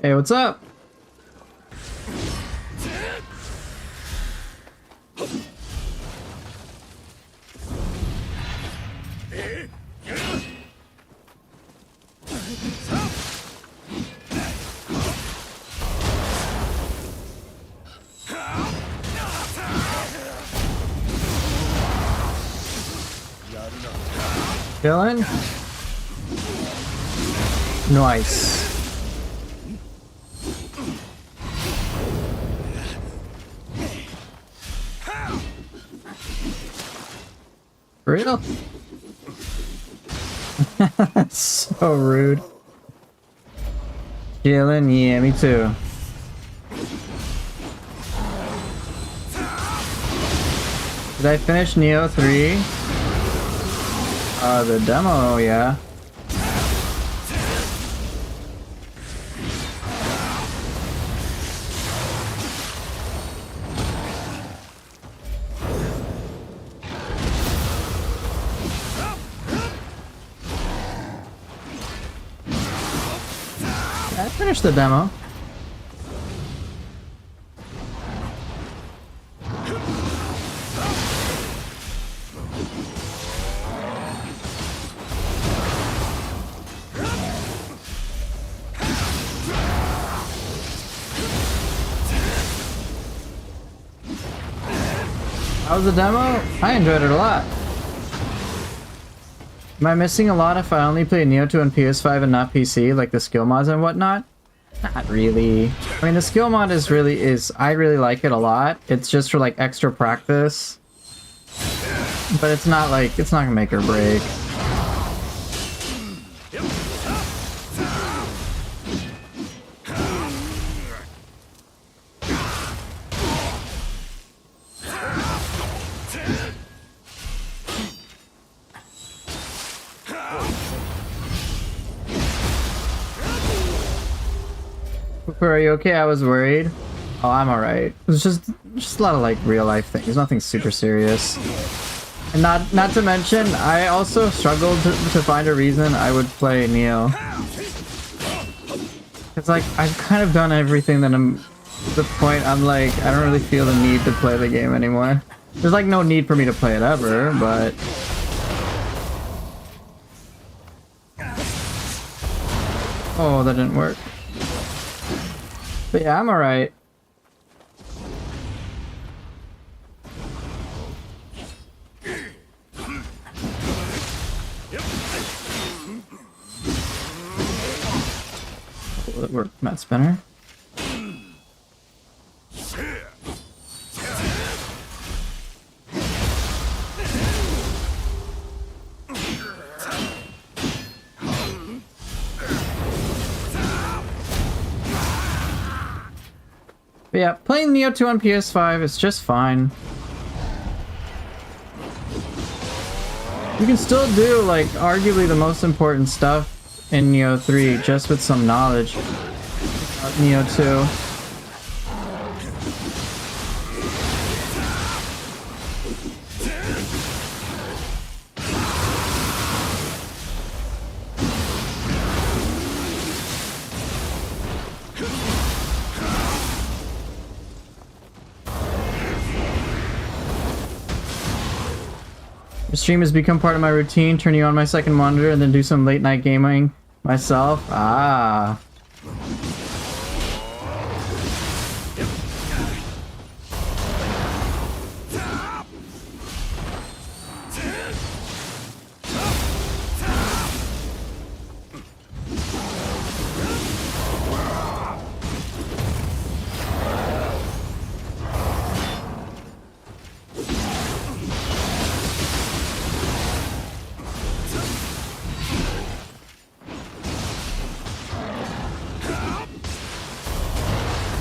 Hey, what's up? Chillin'? Nice. For real? So rude. Chillin'? Yeah, me too. Did I finish Nioh 3? The demo, yeah. I finished the demo. How was the demo? I enjoyed it a lot. Am I missing a lot if I only play Nioh 2 on PS5 and not PC, like the skill mods and whatnot? Not really. I mean, the skill mod is I really like it a lot. It's just for like extra practice. But it's not like, it's not gonna make or break. Are you okay? I was worried. Oh, I'm alright. It was just a lot of like real life things. Nothing super serious. And not to mention, I also struggled to find a reason I would play Nioh. It's like I've kind of done everything that I'm. To the point I'm like I don't really feel the need to play the game anymore. There's like no need for me to play it ever, but. Oh, that didn't work. But yeah, I'm alright. Will it work, Matt Spinner? But yeah, playing Nioh 2 on PS5 is just fine. You can still do, like, arguably the most important stuff in Nioh 3 just with some knowledge about Nioh 2. The stream has become part of my routine, turning on my second monitor and then do some late night gaming myself. Ah.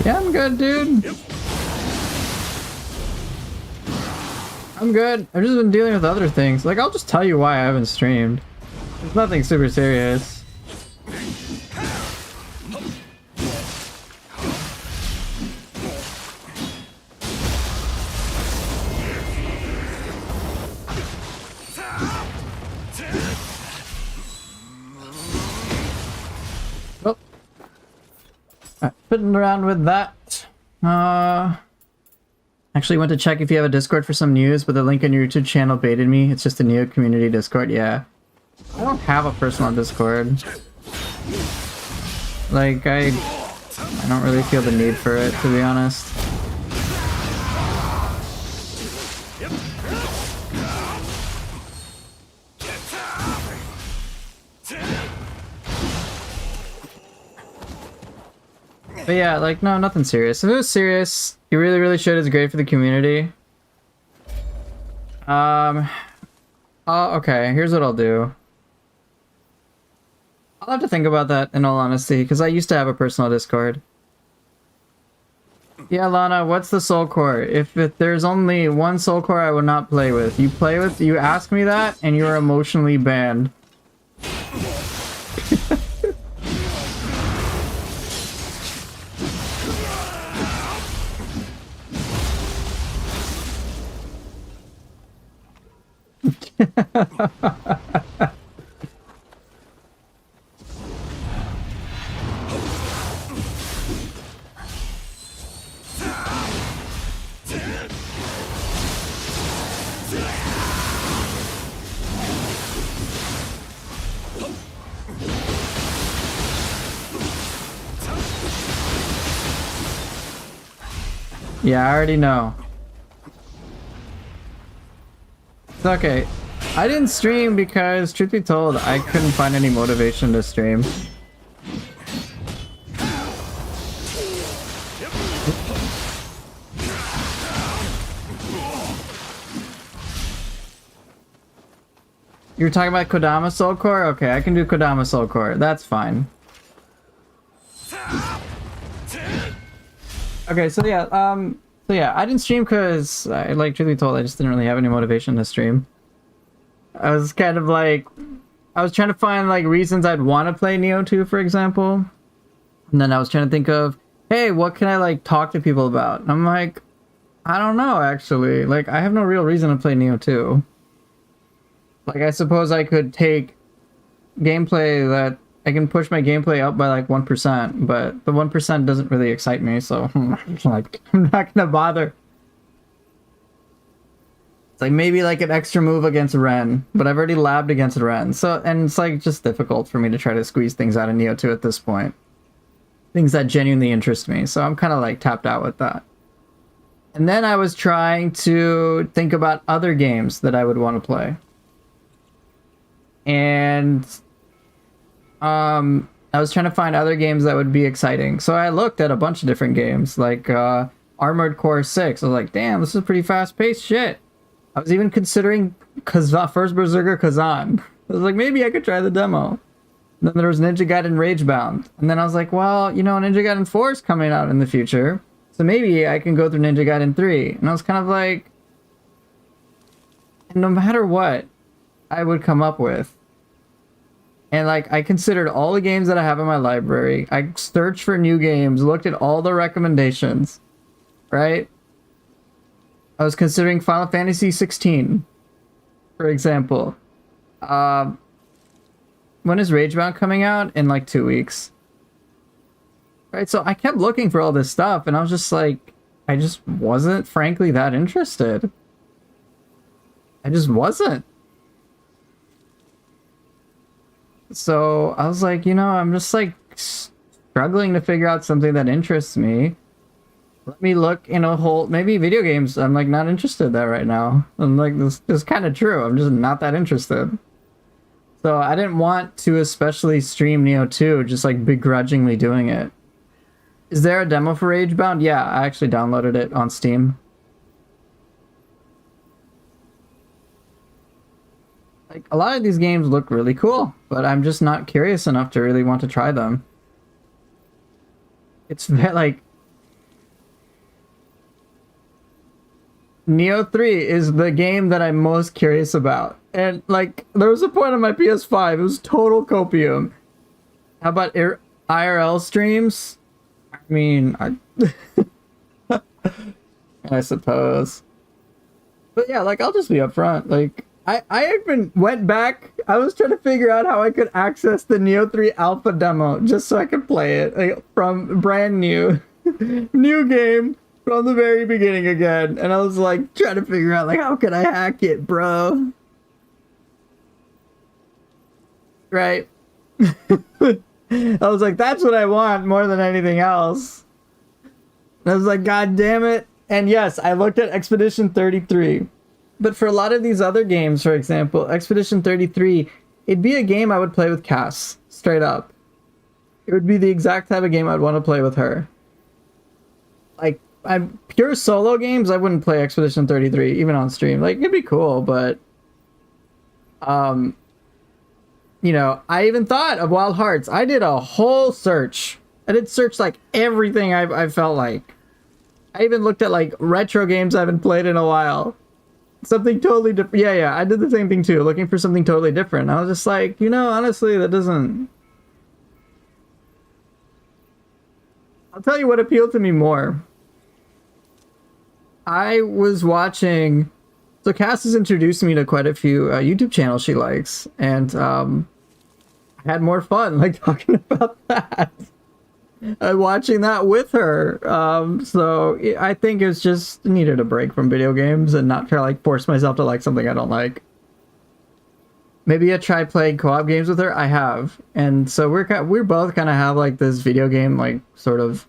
Yeah, I'm good, dude. I'm good. I've just been dealing with other things. Like, I'll just tell you why I haven't streamed. It's nothing super serious. fiddling around with that. Actually went to check if you have a Discord for some news, but the link in your YouTube channel baited me. It's just a Nioh community Discord. Yeah. I don't have a personal Discord. Like, I don't really feel the need for it, to be honest. But yeah, like, no, nothing serious. If it was serious, you really, really should. It's great for the community. Okay, here's what I'll do. I'll have to think about that in all honesty, because I used to have a personal Discord. Yeah, Lana, what's the soul core? If there's only one soul core I would not play with. You ask me that, and you're emotionally banned. Yeah, I already know. It's okay. I didn't stream because, truth be told, I couldn't find any motivation to stream. You're talking about Kodama Soul Core? Okay, I can do Kodama Soul Core. That's fine. Okay, so yeah, I didn't stream because, like, truth be told, I just didn't really have any motivation to stream. I was kind of like, I was trying to find, like, reasons I'd want to play Nioh 2, for example. And then I was trying to think of, hey, what can I, like, talk to people about? And I'm like, I don't know, actually. Like, I have no real reason to play Nioh 2. Like, I suppose I could take gameplay that I can push my gameplay up by like 1%, but the 1% doesn't really excite me, so like, I'm not gonna bother. It's like maybe like an extra move against Ren, but I've already labbed against Ren, so, and it's like just difficult for me to try to squeeze things out of Nioh 2 at this point. Things that genuinely interest me, so I'm kind of like tapped out with that. And then I was trying to think about other games that I would want to play. And I was trying to find other games that would be exciting. So I looked at a bunch of different games, like Armored Core 6. I was like, damn, this is pretty fast-paced shit. I was even considering First Berserker Kazan. I was like, maybe I could try the demo. And then there was Ninja Gaiden Ragebound. And then I was like, well, you know, Ninja Gaiden 4 is coming out in the future. So maybe I can go through Ninja Gaiden 3. And I was kind of like, no matter what I would come up with, and like, I considered all the games that I have in my library. I searched for new games, looked at all the recommendations, right? I was considering Final Fantasy 16, for example. When is Ragebound coming out? In like 2 weeks. Right, so I kept looking for all this stuff, and I was just like, I just wasn't, frankly, that interested. I just wasn't. So I was like, you know, I'm just like struggling to figure out something that interests me. Let me look in a whole, maybe video games. I'm like not interested in that right now. I'm like, this is kind of true. I'm just not that interested. So I didn't want to especially stream Nioh 2, just like begrudgingly doing it. Is there a demo for Ragebound? Yeah, I actually downloaded it on Steam. Like, a lot of these games look really cool, but I'm just not curious enough to really want to try them. It's like, Nioh 3 is the game that I'm most curious about. And like, there was a point on my PS5, it was total copium. How about IRL streams? I mean, I suppose. But yeah, like, I'll just be upfront. Like, I even went back. I was trying to figure out how I could access the Nioh 3 alpha demo just so I could play it, like, from brand new, new game from the very beginning again. And I was like trying to figure out like how could I hack it, bro? Right. I was like, that's what I want more than anything else. And I was like, God damn it. And yes, I looked at Expedition 33. But for a lot of these other games, for example, Expedition 33, it'd be a game I would play with Cass, straight up. It would be the exact type of game I'd want to play with her. Like, pure solo games, I wouldn't play Expedition 33, even on stream. Like, it'd be cool, but... you know, I even thought of Wild Hearts. I did a whole search. I did search, like, everything I felt like. I even looked at, like, retro games I haven't played in a while. Something totally different. Yeah, I did the same thing, too. Looking for something totally different. I was just like, you know, honestly, that doesn't... I'll tell you what appealed to me more. I was watching... So Cass has introduced me to quite a few YouTube channels she likes, and I had more fun like talking about that and watching that with her. So I think it's just needed a break from video games and not try to like force myself to like something I don't like. Maybe I tried playing co-op games with her. I have, and so we're both kind of have like this video game like sort of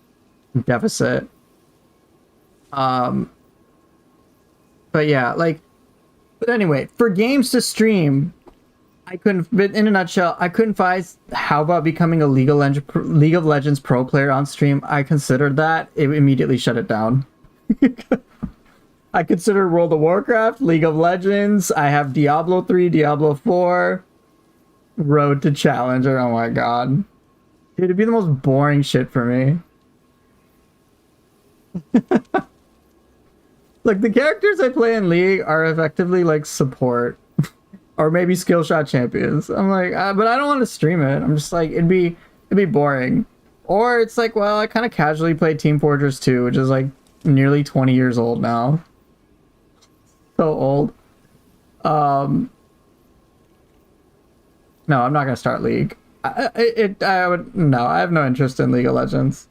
deficit. But yeah, like, but anyway, for games to stream, I couldn't, but in a nutshell, I couldn't find, how about becoming a League of Legends pro player on stream? I considered that. It immediately shut it down. I considered World of Warcraft, League of Legends. I have Diablo 3, Diablo 4, Road to Challenger. Oh my god. Dude, it'd be the most boring shit for me. Like, the characters I play in League are effectively, like, support. Or maybe skill shot champions. I'm like, but I don't want to stream it. I'm just like, it'd be boring. Or it's like, well, I kind of casually play Team Fortress 2, which is, like, nearly 20 years old now. So old. No, I'm not going to start League. I have no interest in League of Legends.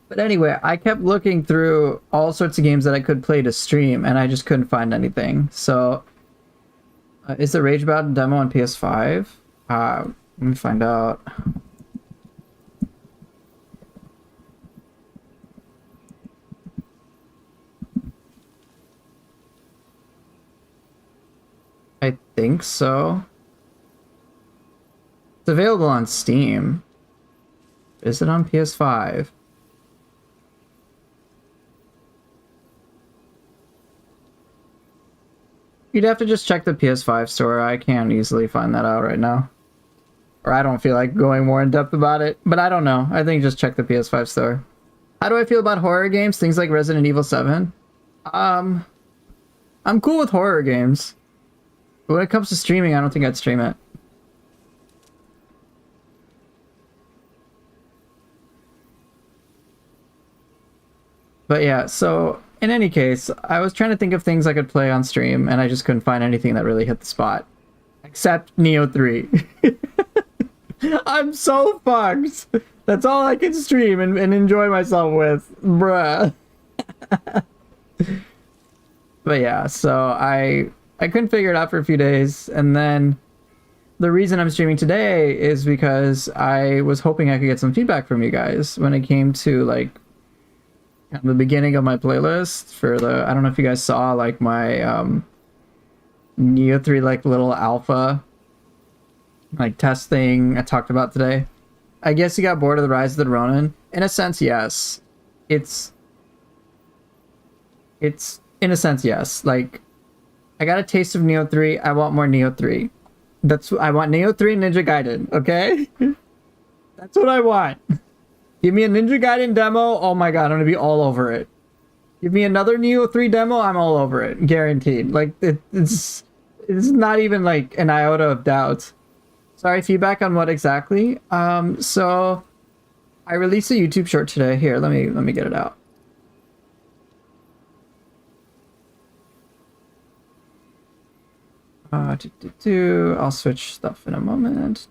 But anyway, I kept looking through all sorts of games that I could play to stream, and I just couldn't find anything. So, is the Rage About demo on PS5? Let me find out. I think so. It's available on Steam. Is it on PS5? You'd have to just check the PS5 store. I can't easily find that out right now. Or I don't feel like going more in depth about it. But I don't know. I think just check the PS5 store. How do I feel about horror games? Things like Resident Evil 7? I'm cool with horror games. But when it comes to streaming, I don't think I'd stream it. But yeah, so... in any case, I was trying to think of things I could play on stream, and I just couldn't find anything that really hit the spot. Except Nioh 3. I'm so fucked! That's all I can stream and enjoy myself with. Bruh. But yeah, so I couldn't figure it out for a few days, and then the reason I'm streaming today is because I was hoping I could get some feedback from you guys when it came to, like, the beginning of my playlist for the, I don't know if you guys saw like my Nioh 3 like little alpha like test thing I talked about today. I guess you got bored of the Rise of the Ronin. In a sense, yes. It's in a sense, yes. Like, I got a taste of Nioh 3. I want more Nioh 3. I want Nioh 3 Ninja Gaiden, okay? That's what I want. Give me a Ninja Gaiden demo. Oh my god, I'm gonna be all over it. Give me another Nioh 3 demo. I'm all over it, guaranteed. Like it's not even like an iota of doubt. Sorry, feedback on what exactly? So I released a YouTube short today. Here, let me get it out. I'll switch stuff in a moment.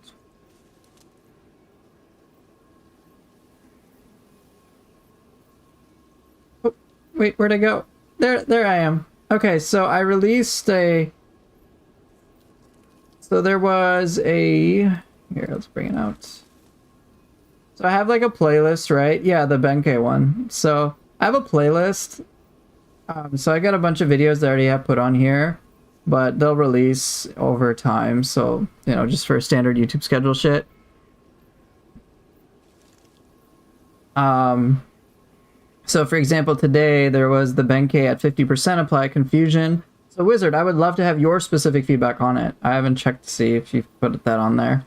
Oh, wait, where'd I go? There I am. Okay, so I released a... So there was a... Here, let's bring it out. So I have like a playlist, right? Yeah, the Benkei one. So I have a playlist. So I got a bunch of videos that I already have put on here, but they'll release over time. So, you know, just for standard YouTube schedule shit. So for example, today there was the Benkei at 50% apply confusion. So Wizard, I would love to have your specific feedback on it. I haven't checked to see if you've put that on there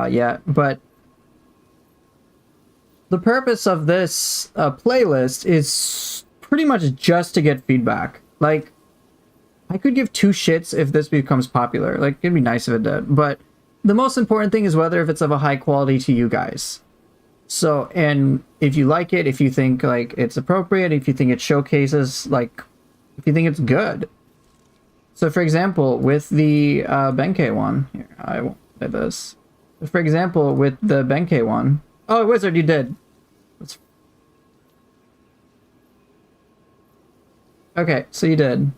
yet, but the purpose of this playlist is pretty much just to get feedback. Like, I could give two shits if this becomes popular. Like, it'd be nice if it did. But the most important thing is whether if it's of a high quality to you guys. So, and if you like it, if you think, like, it's appropriate, if you think it showcases, like, if you think it's good. So, for example, with the Benkei one... Here, I won't play this. For example, with the Benkei one... Oh, Wizard, you did. Okay, so you did.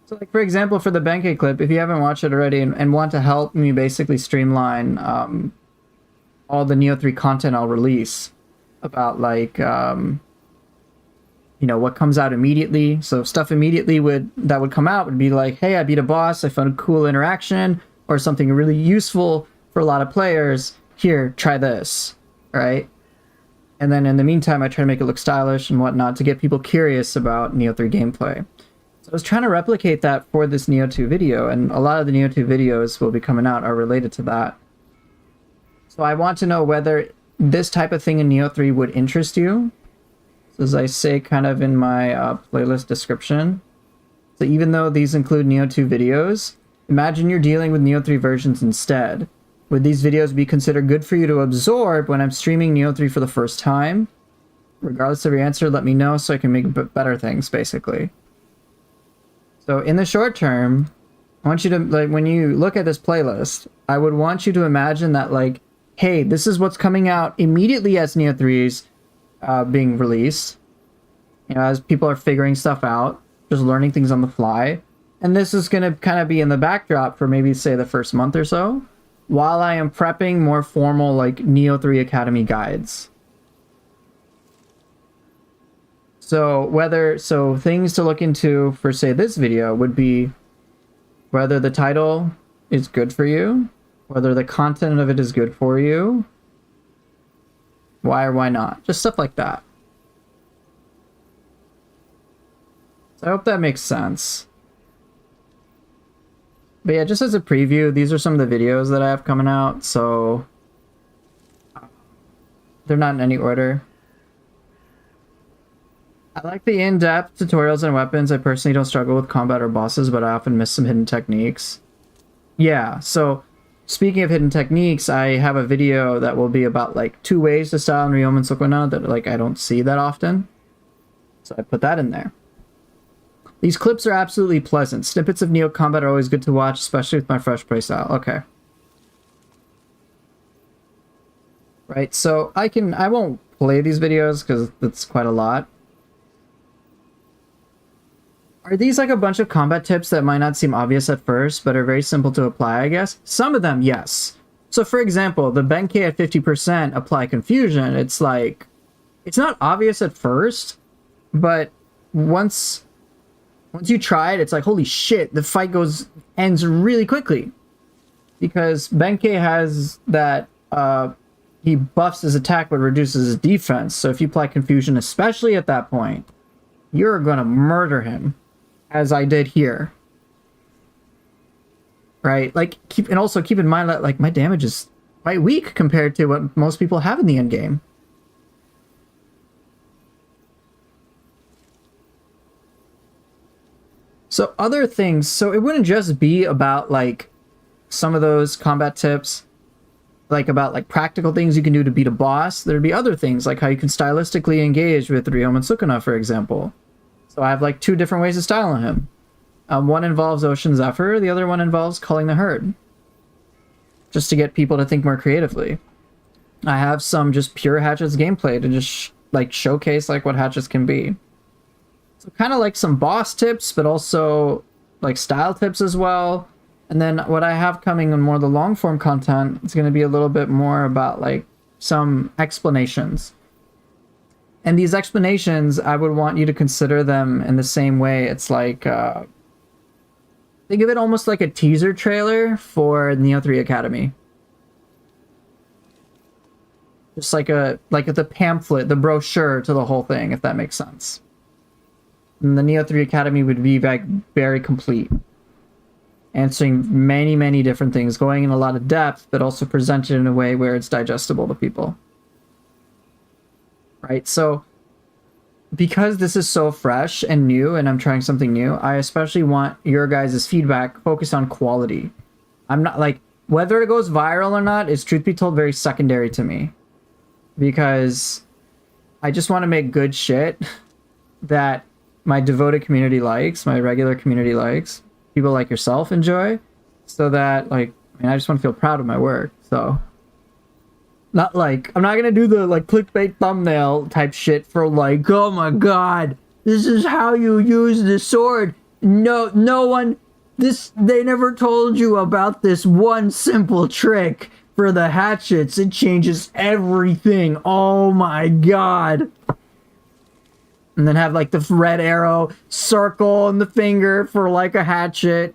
So, like, for example, for the Benkei clip, if you haven't watched it already and want to help me basically streamline all the Nioh 3 content I'll release about, like, you know, what comes out immediately. So stuff immediately that would come out would be like, hey, I beat a boss, I found a cool interaction, or something really useful for a lot of players. Here, try this, right? And then in the meantime, I try to make it look stylish and whatnot to get people curious about Nioh 3 gameplay. So I was trying to replicate that for this Nioh 2 video, and a lot of the Nioh 2 videos will be coming out are related to that. So I want to know whether this type of thing in Nioh 3 would interest you. So as I say kind of in my playlist description. So even though these include Nioh 2 videos, imagine you're dealing with Nioh 3 versions instead. Would these videos be considered good for you to absorb when I'm streaming Nioh 3 for the first time? Regardless of your answer, let me know so I can make better things, basically. So in the short term, I want you to, like, when you look at this playlist, I would want you to imagine that, like, hey, this is what's coming out immediately as Nioh 3's being released. You know, as people are figuring stuff out, just learning things on the fly. And this is going to kind of be in the backdrop for maybe, say, the first month or so, while I am prepping more formal, like, Nioh 3 Academy guides. So things to look into for, say, this video would be whether the title is good for you, whether the content of it is good for you, why or why not, just stuff like that. So I hope that makes sense. But yeah, just as a preview, these are some of the videos that I have coming out, so they're not in any order. I like the in-depth tutorials and weapons. I personally don't struggle with combat or bosses, but I often miss some hidden techniques. Yeah, so speaking of hidden techniques, I have a video that will be about, like, 2 ways to style in Ryomen Sukuna that, like, I don't see that often. So I put that in there. These clips are absolutely pleasant. Snippets of Nioh combat are always good to watch, especially with my fresh playstyle. Okay. Right, so I won't play these videos because it's quite a lot. Are these like a bunch of combat tips that might not seem obvious at first, but are very simple to apply, I guess? Some of them, yes. So for example, the Benkei at 50% apply confusion. It's like, it's not obvious at first, but once you try it, it's like, holy shit, the fight ends really quickly. Because Benkei has that, he buffs his attack but reduces his defense. So if you apply confusion, especially at that point, you're gonna murder him, as I did here. Right? Like, and also keep in mind that, like, my damage is quite weak compared to what most people have in the end game. So other things, so it wouldn't just be about, like, some of those combat tips, like about, like, practical things you can do to beat a boss. There'd be other things, like how you can stylistically engage with Ryomen Sukuna, for example. So I have, like, 2 different ways of styling him. One involves Ocean Zephyr, the other one involves Culling the Herd. Just to get people to think more creatively. I have some just pure Hatchets gameplay to just like showcase like what Hatchets can be. So kind of like some boss tips, but also like style tips as well. And then what I have coming in more of the long form content is going to be a little bit more about like some explanations. And these explanations, I would want you to consider them in the same way. It's like, think of it almost like a teaser trailer for Nioh 3 Academy. Just like the pamphlet, the brochure to the whole thing, if that makes sense. And the Nioh 3 Academy would be like very complete. Answering many, many different things, going in a lot of depth, but also presented in a way where it's digestible to people. Right? So, because this is so fresh and new, and I'm trying something new, I especially want your guys' feedback focused on quality. I'm not, like, whether it goes viral or not is, truth be told, very secondary to me. Because I just want to make good shit that my devoted community likes, my regular community likes, people like yourself enjoy, so that, like, I mean, I just want to feel proud of my work, so... Not like, I'm not gonna do the, like, clickbait thumbnail type shit for, like, oh my god, this is how you use the sword. No one, they never told you about this one simple trick for the hatchets. It changes everything. Oh my god. And then have, like, the red arrow circle and the finger for, like, a hatchet.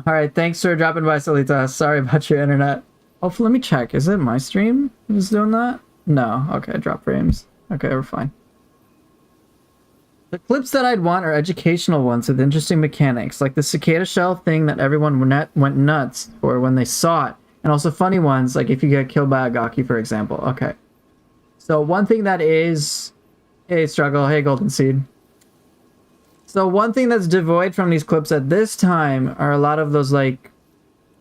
Alright, thanks for dropping by, Solita. Sorry about your internet. Oh, let me check. Is it my stream who's doing that? No. Okay, drop frames. Okay, we're fine. The clips that I'd want are educational ones with interesting mechanics, like the cicada shell thing that everyone went nuts for when they saw it. And also funny ones, like if you get killed by a Gaki, for example. Okay. So one thing that is... Hey, Struggle. Hey, Golden Seed. So one thing that's devoid from these clips at this time are a lot of those, like,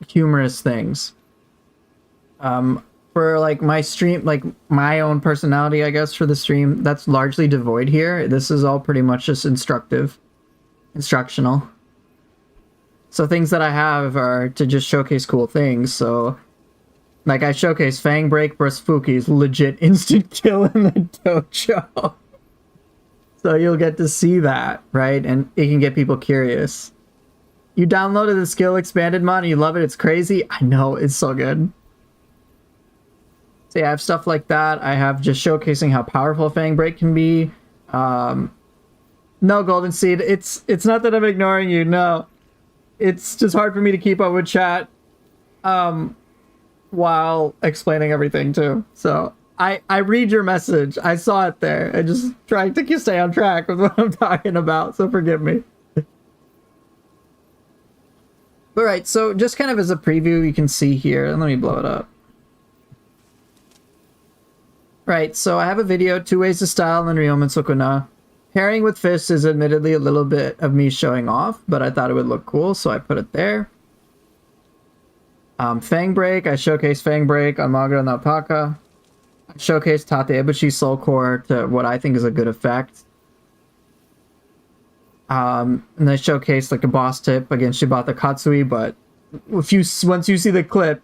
humorous things. For, like, my stream, like, my own personality, I guess, for the stream, that's largely devoid here. This is all pretty much just instructional. So things that I have are to just showcase cool things. So, like, I showcase Fang Break versus Fuki's legit instant kill in the dojo. So you'll get to see that, right? And it can get people curious. You downloaded the skill expanded mod and you love it. It's crazy. I know, it's so good. So yeah, I have stuff like that. I have just showcasing how powerful Fang Break can be. No, Golden Seed. It's not that I'm ignoring you. No. It's just hard for me to keep up with chat while explaining everything too. So... I read your message. I saw it there. I just trying to stay on track with what I'm talking about, so forgive me. Alright, so just kind of as a preview, you can see here, and let me blow it up. Right, so I have a video, 2 ways to style and Ryomen Sukuna. Pairing with fists is admittedly a little bit of me showing off, but I thought it would look cool, so I put it there. Fang Break, I showcased Fang Break on Mago and Alpaca. Showcase Tate Ibushi Soul Core to what I think is a good effect. And then showcase like a boss tip against Shibata Katsui, but once you see the clip,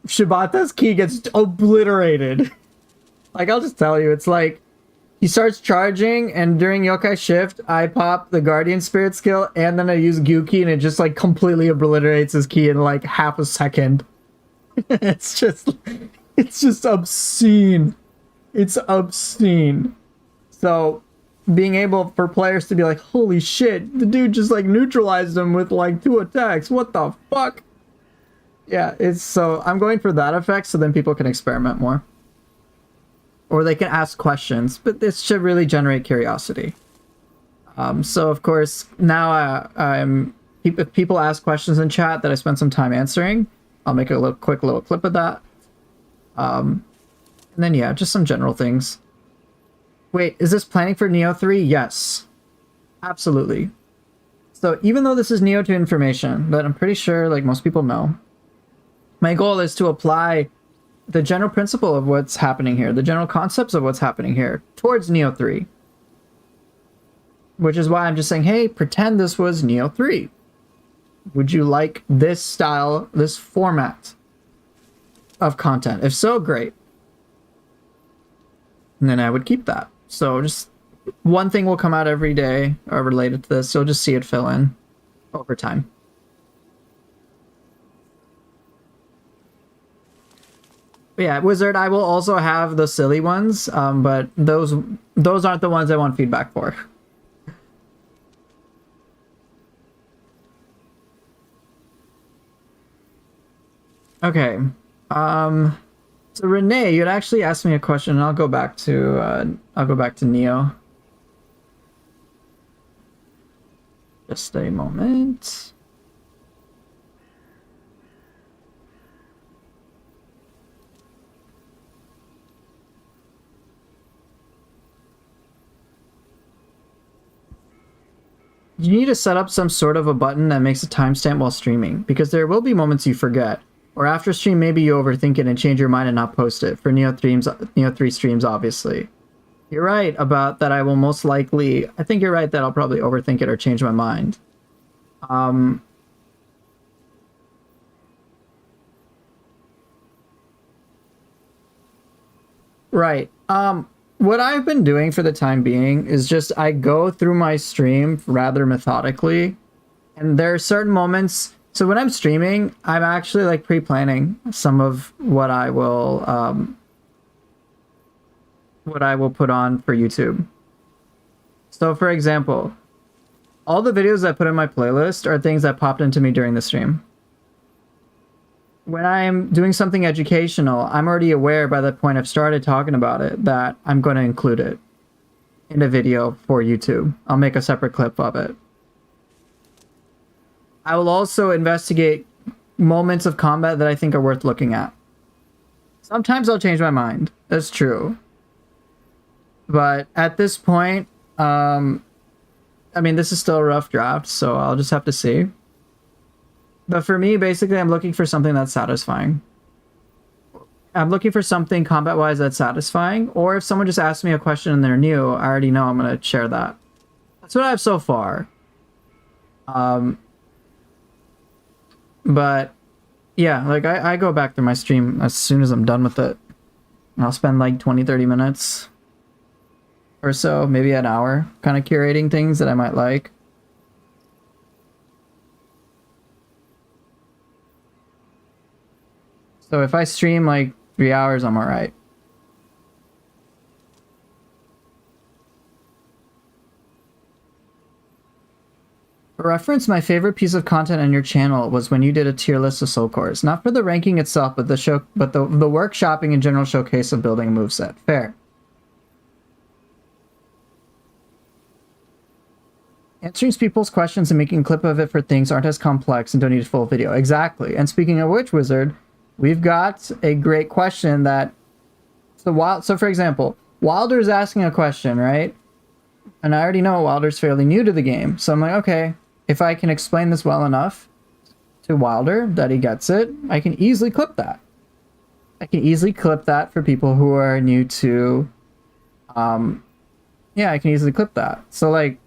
Shibata's ki gets obliterated. Like, I'll just tell you, it's like he starts charging, and during Yokai Shift, I pop the Guardian Spirit skill, and then I use Gyuki, and it just like completely obliterates his ki in like half a second. It's just obscene. It's obscene. So, being able for players to be like, holy shit, the dude just like neutralized him with like 2 attacks. What the fuck? Yeah, so I'm going for that effect so then people can experiment more. Or they can ask questions, but this should really generate curiosity. So of course, now if people ask questions in chat that I spent some time answering, I'll make a quick little clip of that. And then yeah, just some general things. Wait, is this planning for Nioh 3? Yes. Absolutely. So even though this is Nioh 2 information that I'm pretty sure like most people know, my goal is to apply the general principle of what's happening here, the general concepts of what's happening here towards Nioh 3. Which is why I'm just saying, hey, pretend this was Nioh 3. Would you like this style, this format of content? If so, great. And then I would keep that. So just one thing will come out every day related to this. So just see it fill in over time. But yeah, Wizard, I will also have the silly ones, but those aren't the ones I want feedback for. Okay. So Renee, you'd actually asked me a question, and I'll go back to Nioh. Just a moment. You need to set up some sort of a button that makes a timestamp while streaming, because there will be moments you forget. Or after stream, maybe you overthink it and change your mind and not post it. For Nioh 3 streams, obviously. You're right about that. I will most likely... I think you're right that I'll probably overthink it or change my mind. Right. What I've been doing for the time being is just I go through my stream rather methodically. And there are certain moments... So when I'm streaming, I'm actually like pre-planning some of what I will put on for YouTube. So for example, all the videos I put in my playlist are things that popped into me during the stream. When I'm doing something educational, I'm already aware by the point I've started talking about it that I'm going to include it in a video for YouTube. I'll make a separate clip of it. I will also investigate moments of combat that I think are worth looking at. Sometimes I'll change my mind. That's true. But at this point, I mean, this is still a rough draft, so I'll just have to see. But for me, basically, I'm looking for something that's satisfying. I'm looking for something combat-wise that's satisfying, or if someone just asks me a question and they're new, I already know I'm going to share that. That's what I have so far. But yeah, like I go back through my stream as soon as I'm done with it. I'll spend like 20-30 minutes or so, maybe an hour, kind of curating things that I might like. So if I stream like 3 hours, I'm alright. For reference, my favorite piece of content on your channel was when you did a tier list of soul cores. Not for the ranking itself, but the workshopping and general showcase of building a moveset. Fair. Answering people's questions and making a clip of it for things aren't as complex and don't need a full video. Exactly. And speaking of which, Wizard, we've got a great question that... So for example, Wilder's asking a question, right? And I already know Wilder's fairly new to the game. So I'm like, okay, if I can explain this well enough to Wilder that he gets it, I can easily clip that. I can easily clip that for people who are new to... yeah, I can easily clip that. So, like,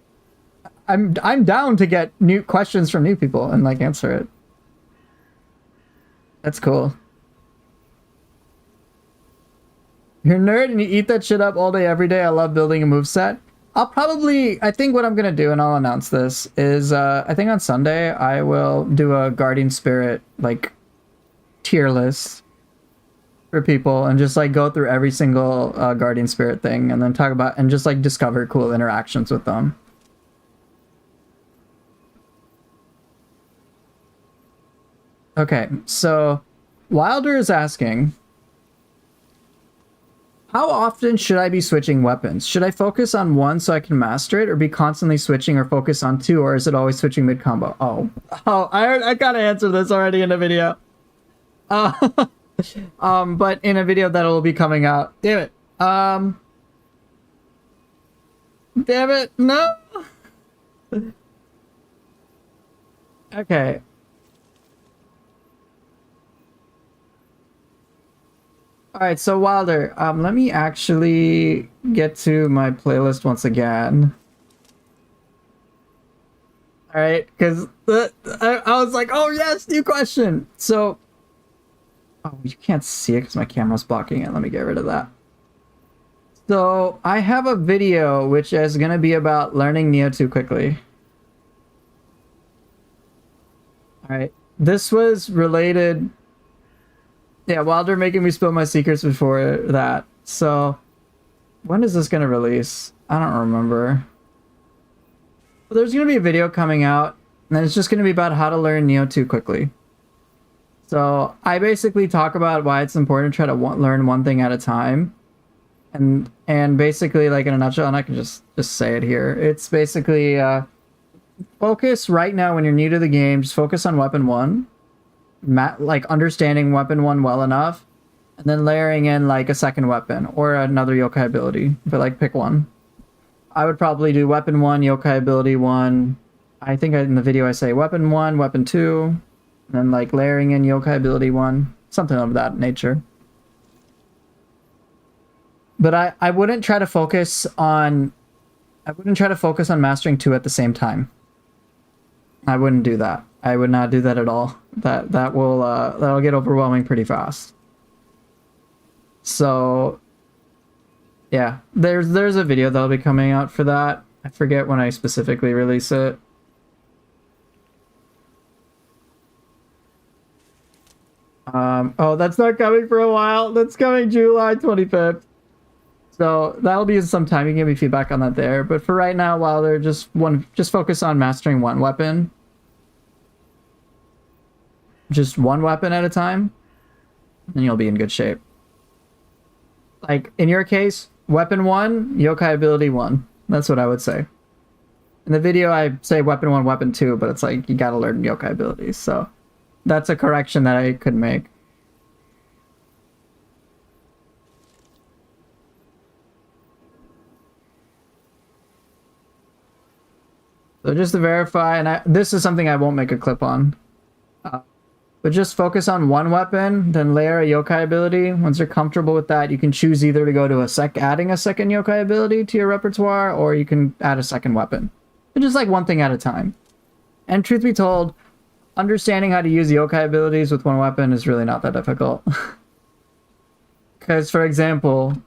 I'm down to get new questions from new people and, like, answer it. That's cool. You're a nerd and you eat that shit up all day, every day. I love building a moveset. I think what I'm going to do, and I'll announce this, is I think on Sunday I will do a Guardian Spirit, like, tier list for people and just, like, go through every single Guardian Spirit thing and then talk about, and just, like, discover cool interactions with them. Okay, so Wilder is asking... How often should I be switching weapons? Should I focus on one so I can master it, or be constantly switching, or focus on two, or is it always switching mid-combo? I gotta answer this already in a video. But in a video that will be coming out. Damn it. Damn it, no! Okay. Alright, so Wilder, let me actually get to my playlist once again. Alright, because I was like, oh yes, new question! So, oh, you can't see it because my camera's blocking it. Let me get rid of that. So, I have a video which is going to be about learning Nioh 2 quickly. Alright, this was related... Yeah, Wilder making me spill my secrets before that. So, when is this going to release? I don't remember. But there's going to be a video coming out, and it's just going to be about how to learn Nioh 2 quickly. So, I basically talk about why it's important to try to learn one thing at a time. And basically, like in a nutshell, and I can just say it here. It's basically, focus right now when you're new to the game, just focus on Weapon 1. Like understanding Weapon 1 well enough, and then layering in like a second weapon or another yokai ability, but like pick one. I would probably do Weapon 1, yokai ability 1. I think in the video I say Weapon 1, Weapon 2, and then like layering in yokai ability 1, something of that nature. But I wouldn't try to focus on mastering 2 at the same time. I wouldn't do that. I would not do that at all. That'll get overwhelming pretty fast. So yeah, there's a video that'll be coming out for that. I forget when I specifically release it. Oh, that's not coming for a while. That's coming July 25th. So that'll be some time. You can give me feedback on that there. But for right now, while they're just focus on mastering one weapon. Just one weapon at a time, and you'll be in good shape. Like in your case, Weapon 1, yokai ability 1. That's what I would say. In the video, I say Weapon 1, Weapon 2, but it's like you gotta learn yokai abilities. So that's a correction that I could make. So just to verify, and this is something I won't make a clip on. But just focus on one weapon, then layer a yokai ability. Once you're comfortable with that, you can choose either to go to adding a second yokai ability to your repertoire, or you can add a second weapon. But just like one thing at a time. And truth be told, understanding how to use yokai abilities with one weapon is really not that difficult. Because, for example,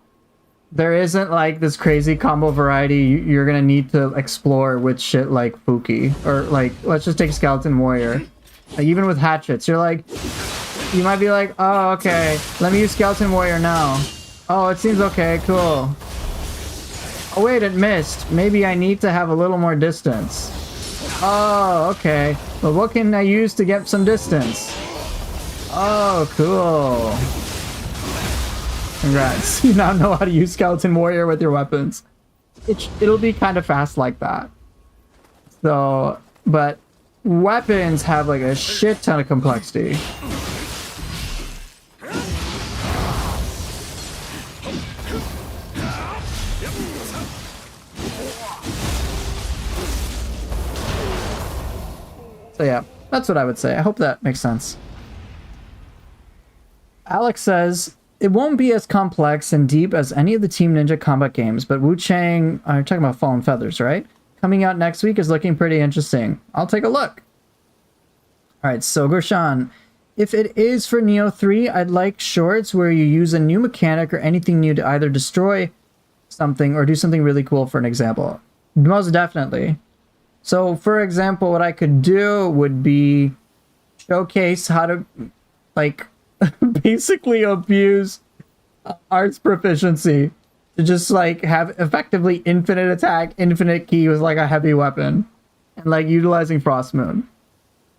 there isn't like this crazy combo variety you're gonna need to explore with shit like Fuki. Or like, let's just take Skeleton Warrior. Like, even with hatchets, you're like, you might be like, oh, okay, let me use Skeleton Warrior now. Oh, it seems okay, cool. Oh, wait, it missed. Maybe I need to have a little more distance. Oh, okay. But what can I use to get some distance? Oh, cool. Congrats. You now know how to use Skeleton Warrior with your weapons. It'll be kind of fast like that. So, but weapons have like a shit ton of complexity. So yeah, that's what I would say. I hope that makes sense. Alex says, it won't be as complex and deep as any of the Team Ninja combat games, but Wu Chang, you're talking about Fallen Feathers, right? Coming out next week is looking pretty interesting. I'll take a look. Alright, so Gershan, if it is for Nioh 3, I'd like shorts where you use a new mechanic or anything new to either destroy something or do something really cool, for an example. Most definitely. So, for example, what I could do would be showcase how to, like, basically abuse arts proficiency to just, like, have effectively infinite attack, infinite ki with, like, a heavy weapon. And, like, utilizing Frost Moon.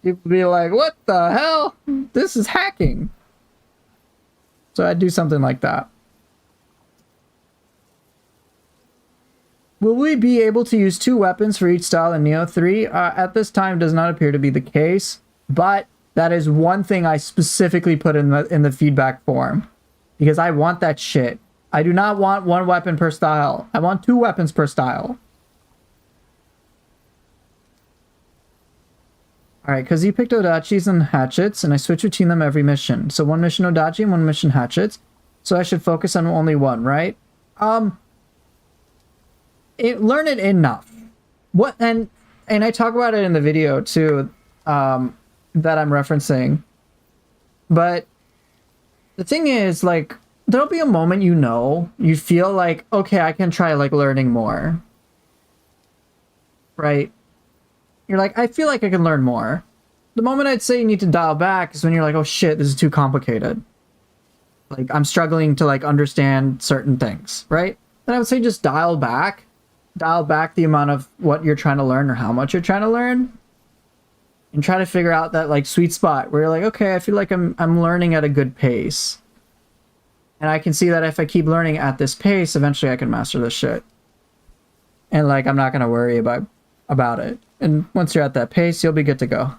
People be like, what the hell? This is hacking. So I'd do something like that. Will we be able to use 2 weapons for each style in Nioh 3? At this time, does not appear to be the case, but that is one thing I specifically put in the feedback form, because I want that shit. I do not want 1 weapon per style. I want 2 weapons per style. Alright, because you picked Odachis and Hatchets, and I switch between them every mission. So 1 mission Odachi and 1 mission Hatchets. so I should focus on only one, right? Learn it enough. What and I talk about it in the video too, that I'm referencing. But the thing is, like, there'll be a moment you feel like, okay, I can try like learning more. Right? You're like, I feel like I can learn more. The moment I'd say you need to dial back is when you're like, oh shit, this is too complicated. Like, I'm struggling to like understand certain things, right? Then I would say just dial back the amount of what you're trying to learn or how much you're trying to learn, and try to figure out that like sweet spot where you're like, okay, I feel like I'm learning at a good pace. And I can see that if I keep learning at this pace, eventually I can master this shit. And like, I'm not going to worry about it. And once you're at that pace, you'll be good to go.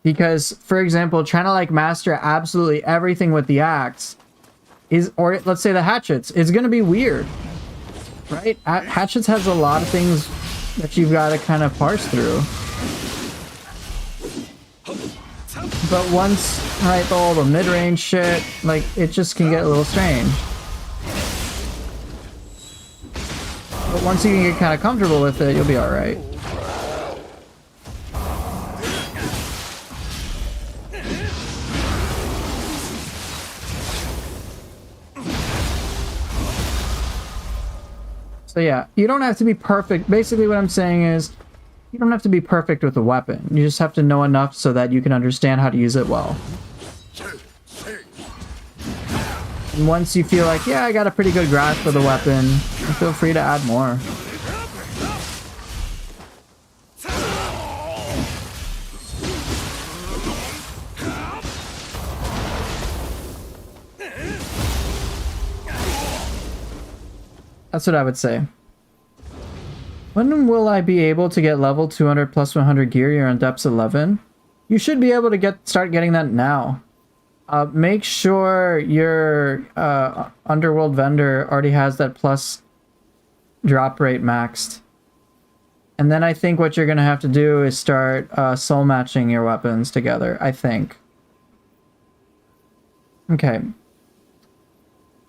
Because, for example, trying to like master absolutely everything with the axe is, or let's say the hatchets, is going to be weird, right? Hatchets has a lot of things that you've got to kind of parse through. But once, right, all the mid-range shit, like, it just can get a little strange. But once you can get kind of comfortable with it, you'll be alright. So yeah, you don't have to be perfect. Basically what I'm saying is, you don't have to be perfect with a weapon. You just have to know enough so that you can understand how to use it well. And once you feel like, yeah, I got a pretty good grasp of the weapon, feel free to add more. That's what I would say. When will I be able to get level 200 plus 100 gear? You're on depths 11. You should be able to start getting that now. Make sure your underworld vendor already has that plus drop rate maxed. And then I think what you're going to have to do is start soul matching your weapons together, I think. Okay.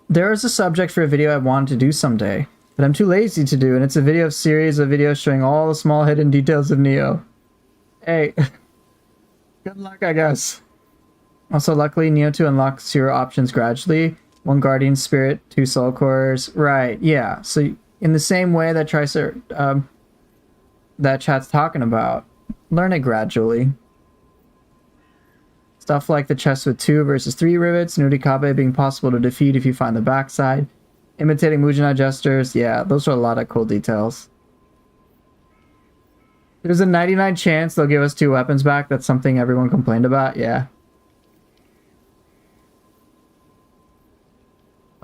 There is a subject for a video I wanted to do someday, but I'm too lazy to do, and it's a series of videos showing all the small hidden details of Nioh. Hey, good luck, I guess. Also, luckily, Nioh 2 unlocks your options gradually. 1 Guardian Spirit, 2 Soul Cores. Right, yeah. So, in the same way that that chat's talking about, learn it gradually. Stuff like the chest with 2 versus 3 rivets, Nurikabe being possible to defeat if you find the backside, imitating Mujina gestures, yeah, those are a lot of cool details. There's a 99 chance they'll give us 2 weapons back. That's something everyone complained about, yeah.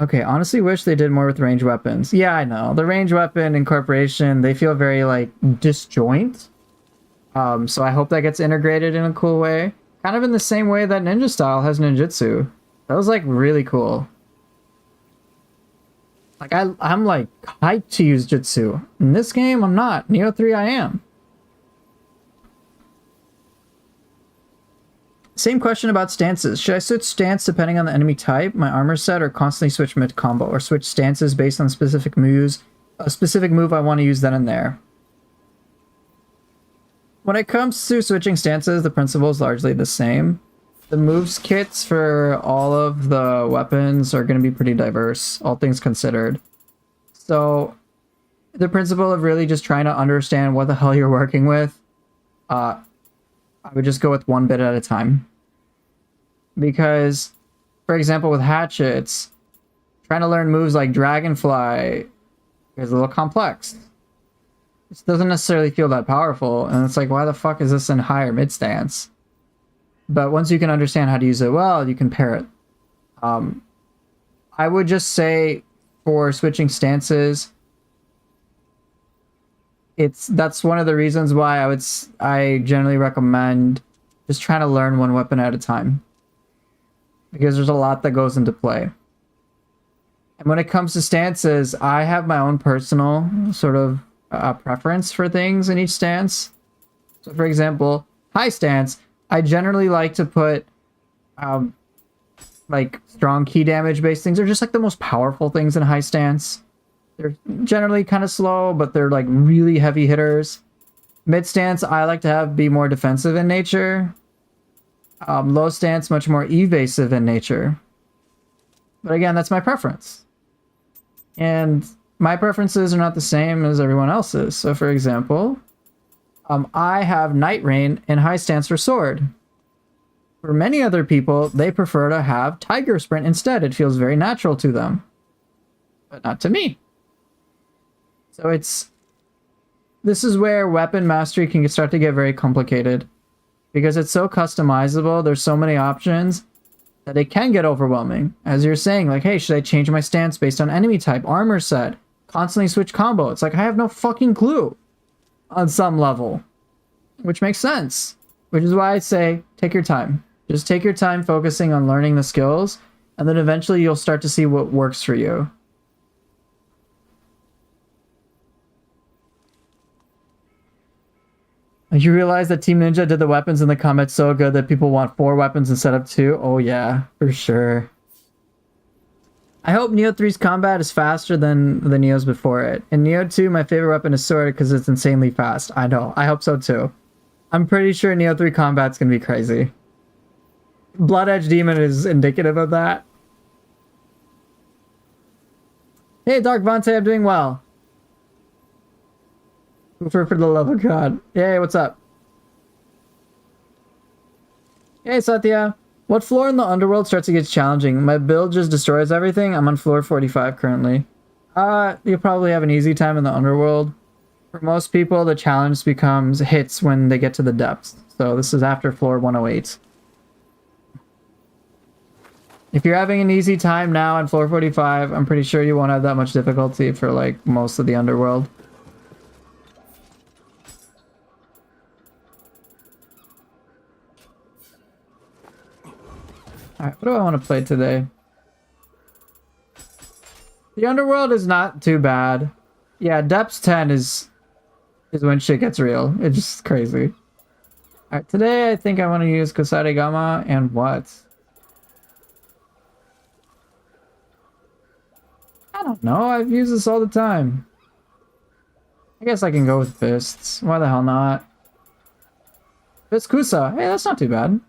Okay, honestly wish they did more with ranged weapons. Yeah, I know. The ranged weapon incorporation, they feel very, like, disjoint. So I hope that gets integrated in a cool way. Kind of in the same way that Ninja Style has ninjutsu. That was, like, really cool. Like, I'm, like, hyped to use jutsu. In this game, I'm not. Nioh 3, I am. Same question about stances. Should I switch stance depending on the enemy type, my armor set, or constantly switch mid-combo? Or switch stances based on specific moves, a specific move I want to use then and there? When it comes to switching stances, the principle is largely the same. The moves kits for all of the weapons are going to be pretty diverse, all things considered. So, the principle of really just trying to understand what the hell you're working with, I would just go with one bit at a time. Because, for example, with hatchets, trying to learn moves like Dragonfly is a little complex. It doesn't necessarily feel that powerful, and it's like, why the fuck is this in higher mid stance? But once you can understand how to use it well, you can pair it. I would just say for switching stances, that's one of the reasons why I generally recommend just trying to learn one weapon at a time, because there's a lot that goes into play. And when it comes to stances, I have my own personal sort of preference for things in each stance. So for example, high stance, I generally like to put like strong key damage based things are just like the most powerful things in high stance. They're generally kind of slow, but they're like really heavy hitters. Mid stance, I like to have be more defensive in nature. Low stance, much more evasive in nature. But again, that's my preference. And my preferences are not the same as everyone else's. So for example, I have Night Rain and high stance for sword. For many other people, they prefer to have Tiger Sprint instead. It feels very natural to them. But not to me. So this is where weapon mastery can start to get very complicated. Because it's so customizable, there's so many options that it can get overwhelming. As you're saying, like, hey, should I change my stance based on enemy type, armor set, constantly switch combo? It's like, I have no fucking clue on some level. Which makes sense. Which is why I say, take your time. Just take your time focusing on learning the skills, and then eventually you'll start to see what works for you. You realize that Team Ninja did the weapons in the combat so good that people want 4 weapons instead of 2? Oh yeah, for sure. I hope Nioh 3's combat is faster than the Niohs before it. In Nioh 2, my favorite weapon is sword because it's insanely fast. I know, I hope so too. I'm pretty sure Nioh 3 combat's gonna be crazy. Blood Edge Demon is indicative of that. Hey Dark Vante, I'm doing well. For the love of God. Hey, what's up? Hey, Satya. What floor in the underworld starts to get challenging? My build just destroys everything. I'm on floor 45 currently. You'll probably have an easy time in the underworld. For most people, the challenge becomes hits when they get to the depths. So this is after floor 108. If you're having an easy time now on floor 45, I'm pretty sure you won't have that much difficulty for like most of the underworld. Alright, what do I want to play today? The underworld is not too bad. Yeah, depths 10 is when shit gets real. It's just crazy. Alright, today I think I want to use Kusarigama and what? I don't know, I've used this all the time. I guess I can go with Fists. Why the hell not? Fist Kusa. Hey, that's not too bad.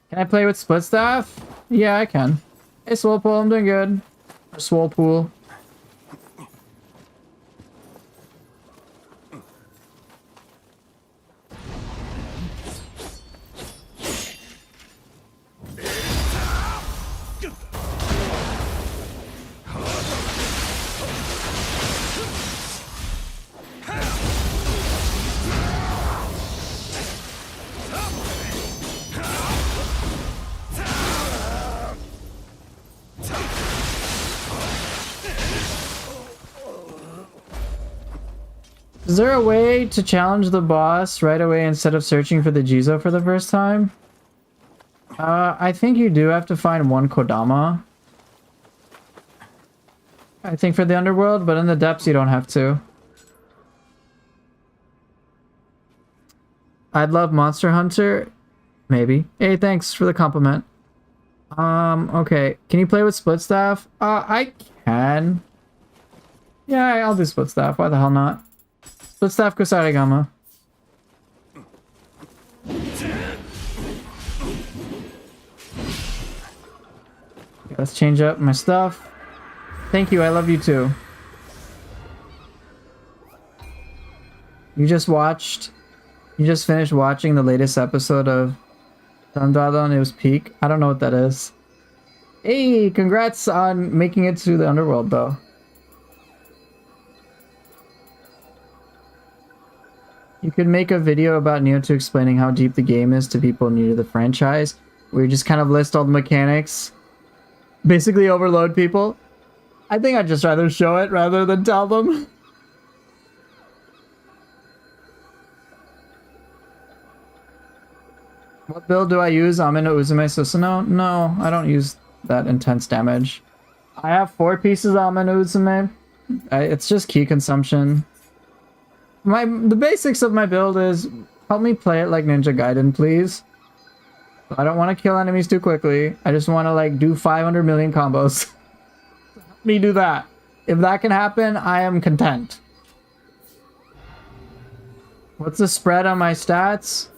Can I play with Split Staff? Yeah, I can. Hey, Swolepool, I'm doing good. Or Swolepool. Is there a way to challenge the boss right away instead of searching for the Jizo for the first time? I think you do have to find one Kodama. I think for the underworld, but in the depths you don't have to. I'd love Monster Hunter. Maybe. Hey, thanks for the compliment. Okay. Can you play with Split Staff? I can. Yeah, I'll do Split Staff. Why the hell not? Split Staff Kusarigama. Let's change up my stuff. Thank you, I love you too. You just finished watching the latest episode of Dandadon. It was peak. I don't know what that is. Hey, congrats on making it to the underworld though. You could make a video about Nioh 2 explaining how deep the game is to people new to the franchise, where you just kind of list all the mechanics. Basically overload people. I think I'd just rather show it rather than tell them. What build do I use? Amino Uzume Susanoo? No, I don't use that intense damage. I have 4 pieces of Amino Uzume. It's just key consumption. The basics of my build is help me play it like Ninja Gaiden, please. I don't want to kill enemies too quickly. I just want to like do 500 million combos. Let me do that. If that can happen, I am content. What's the spread on my stats?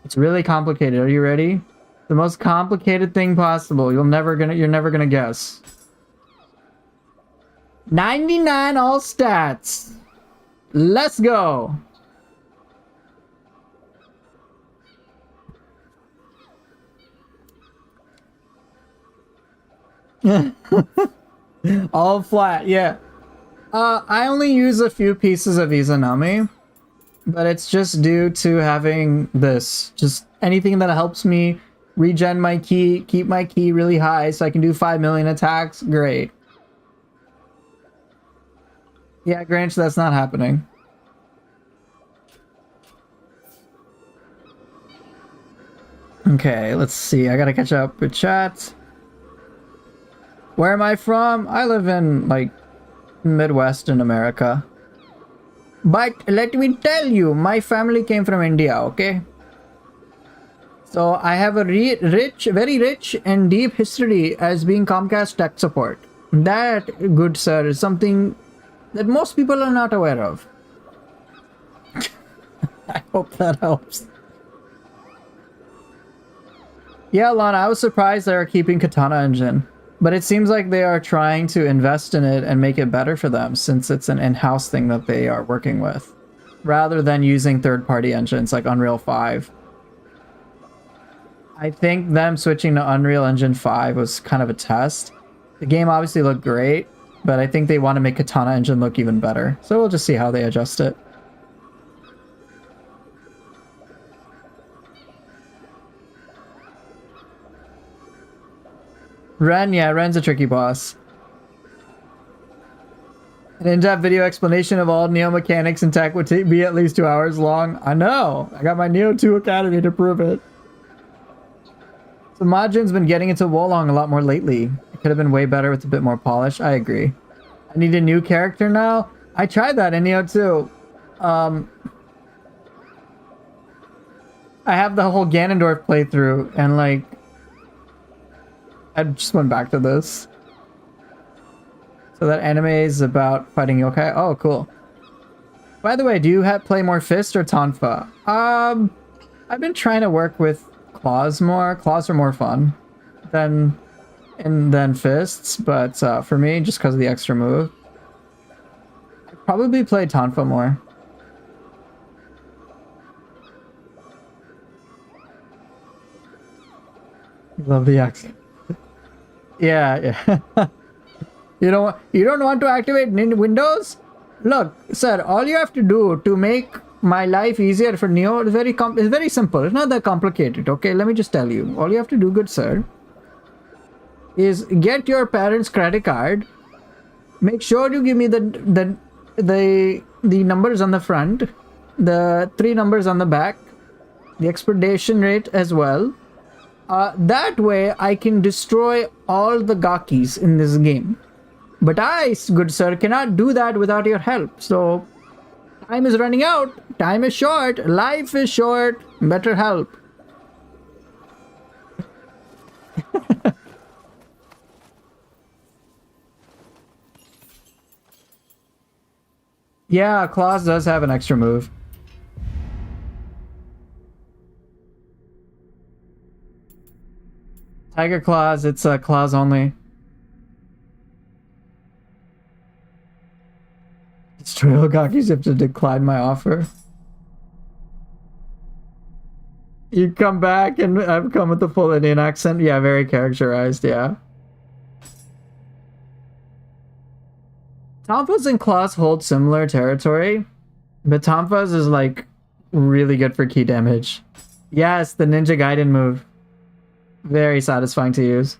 It's really complicated. Are you ready? The most complicated thing possible. You're never gonna guess. 99 all stats. Let's go. All flat, yeah. I only use a few pieces of Izanami, but it's just due to having this. Just anything that helps me regen my ki, keep my ki really high so I can do 5 million attacks, great. Yeah, Granch, that's not happening. Okay, let's see. I gotta catch up with chat. Where am I from? I live in, like, Midwest in America. But let me tell you, my family came from India, okay? So I have a very rich and deep history as being Comcast tech support. That, good sir, is something that most people are not aware of. I hope that helps. Yeah, Lana, I was surprised they are keeping Katana Engine. But it seems like they are trying to invest in it and make it better for them since it's an in-house thing that they are working with. Rather than using third-party engines like Unreal 5. I think them switching to Unreal Engine 5 was kind of a test. The game obviously looked great, but I think they want to make Katana Engine look even better. So we'll just see how they adjust it. Ren, yeah, Ren's a tricky boss. An in-depth video explanation of all Nioh mechanics and tech would be at least 2 hours long. I know! I got my Nioh 2 Academy to prove it. So Majin's been getting into Wolong a lot more lately. It could have been way better with a bit more polish. I agree. I need a new character now? I tried that in Nioh 2. I have the whole Ganondorf playthrough, and like... I just went back to this. So that anime is about fighting yokai. Oh, cool. By the way, do you play more Fist or Tonfa? I've been trying to work with claws more. Claws are more fun than fists, but for me, just because of the extra move, I'd probably play Tonfa more. Love the accent. Yeah. You don't want to activate Windows? Look, sir, all you have to do to make my life easier for Nioh is very simple. It's not that complicated, okay? Let me just tell you. All you have to do, good sir, is get your parents' credit card. Make sure you give me the numbers on the front, the 3 numbers on the back, the expiration rate as well. That way, I can destroy all the Gakis in this game. But I, good sir, cannot do that without your help. So, time is running out. Time is short. Life is short. Better help. Yeah, Claws does have an extra move. Tiger Claws, it's claws only. Destroy all Gakis, you have to decline my offer. You come back and I've come with the full Indian accent. Yeah, very characterized, yeah. Tonfas and Claws hold similar territory, but Tonfas is like really good for key damage. Yes, the Ninja Gaiden move. Very satisfying to use.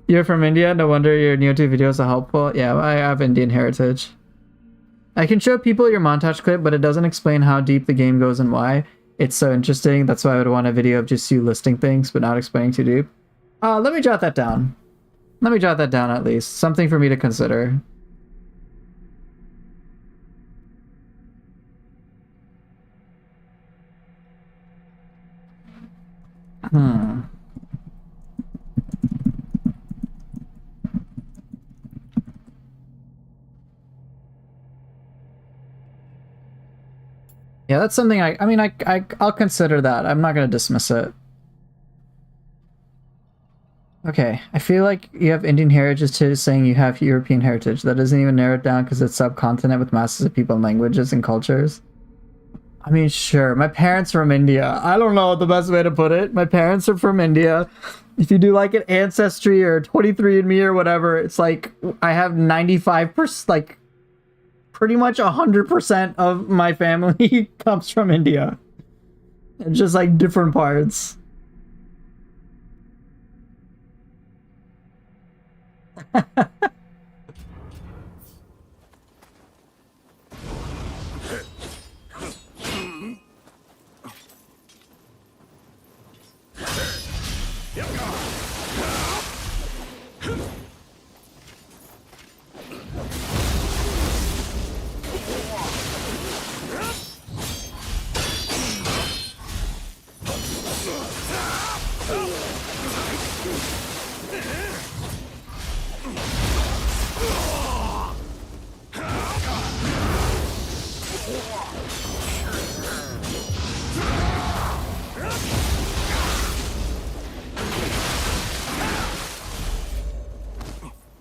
You're from India? No wonder your Nioh 2 videos are helpful. Yeah, I have Indian heritage. I can show people your montage clip, but it doesn't explain how deep the game goes and why. It's so interesting. That's why I would want a video of just you listing things, but not explaining too deep. Let me jot that down. Let me jot that down at least. Something for me to consider. Hmm. Yeah, that's something I'll consider that. I'm not going to dismiss it. Okay, I feel like you have Indian heritage to saying you have European heritage. That doesn't even narrow it down because it's subcontinent with masses of people and languages and cultures. I mean, sure, my parents from India. I don't know the best way to put it. My parents are from India. If you do like an Ancestry or 23andMe or whatever, it's like I have 95%, like pretty much 100% of my family comes from India. It's just like different parts.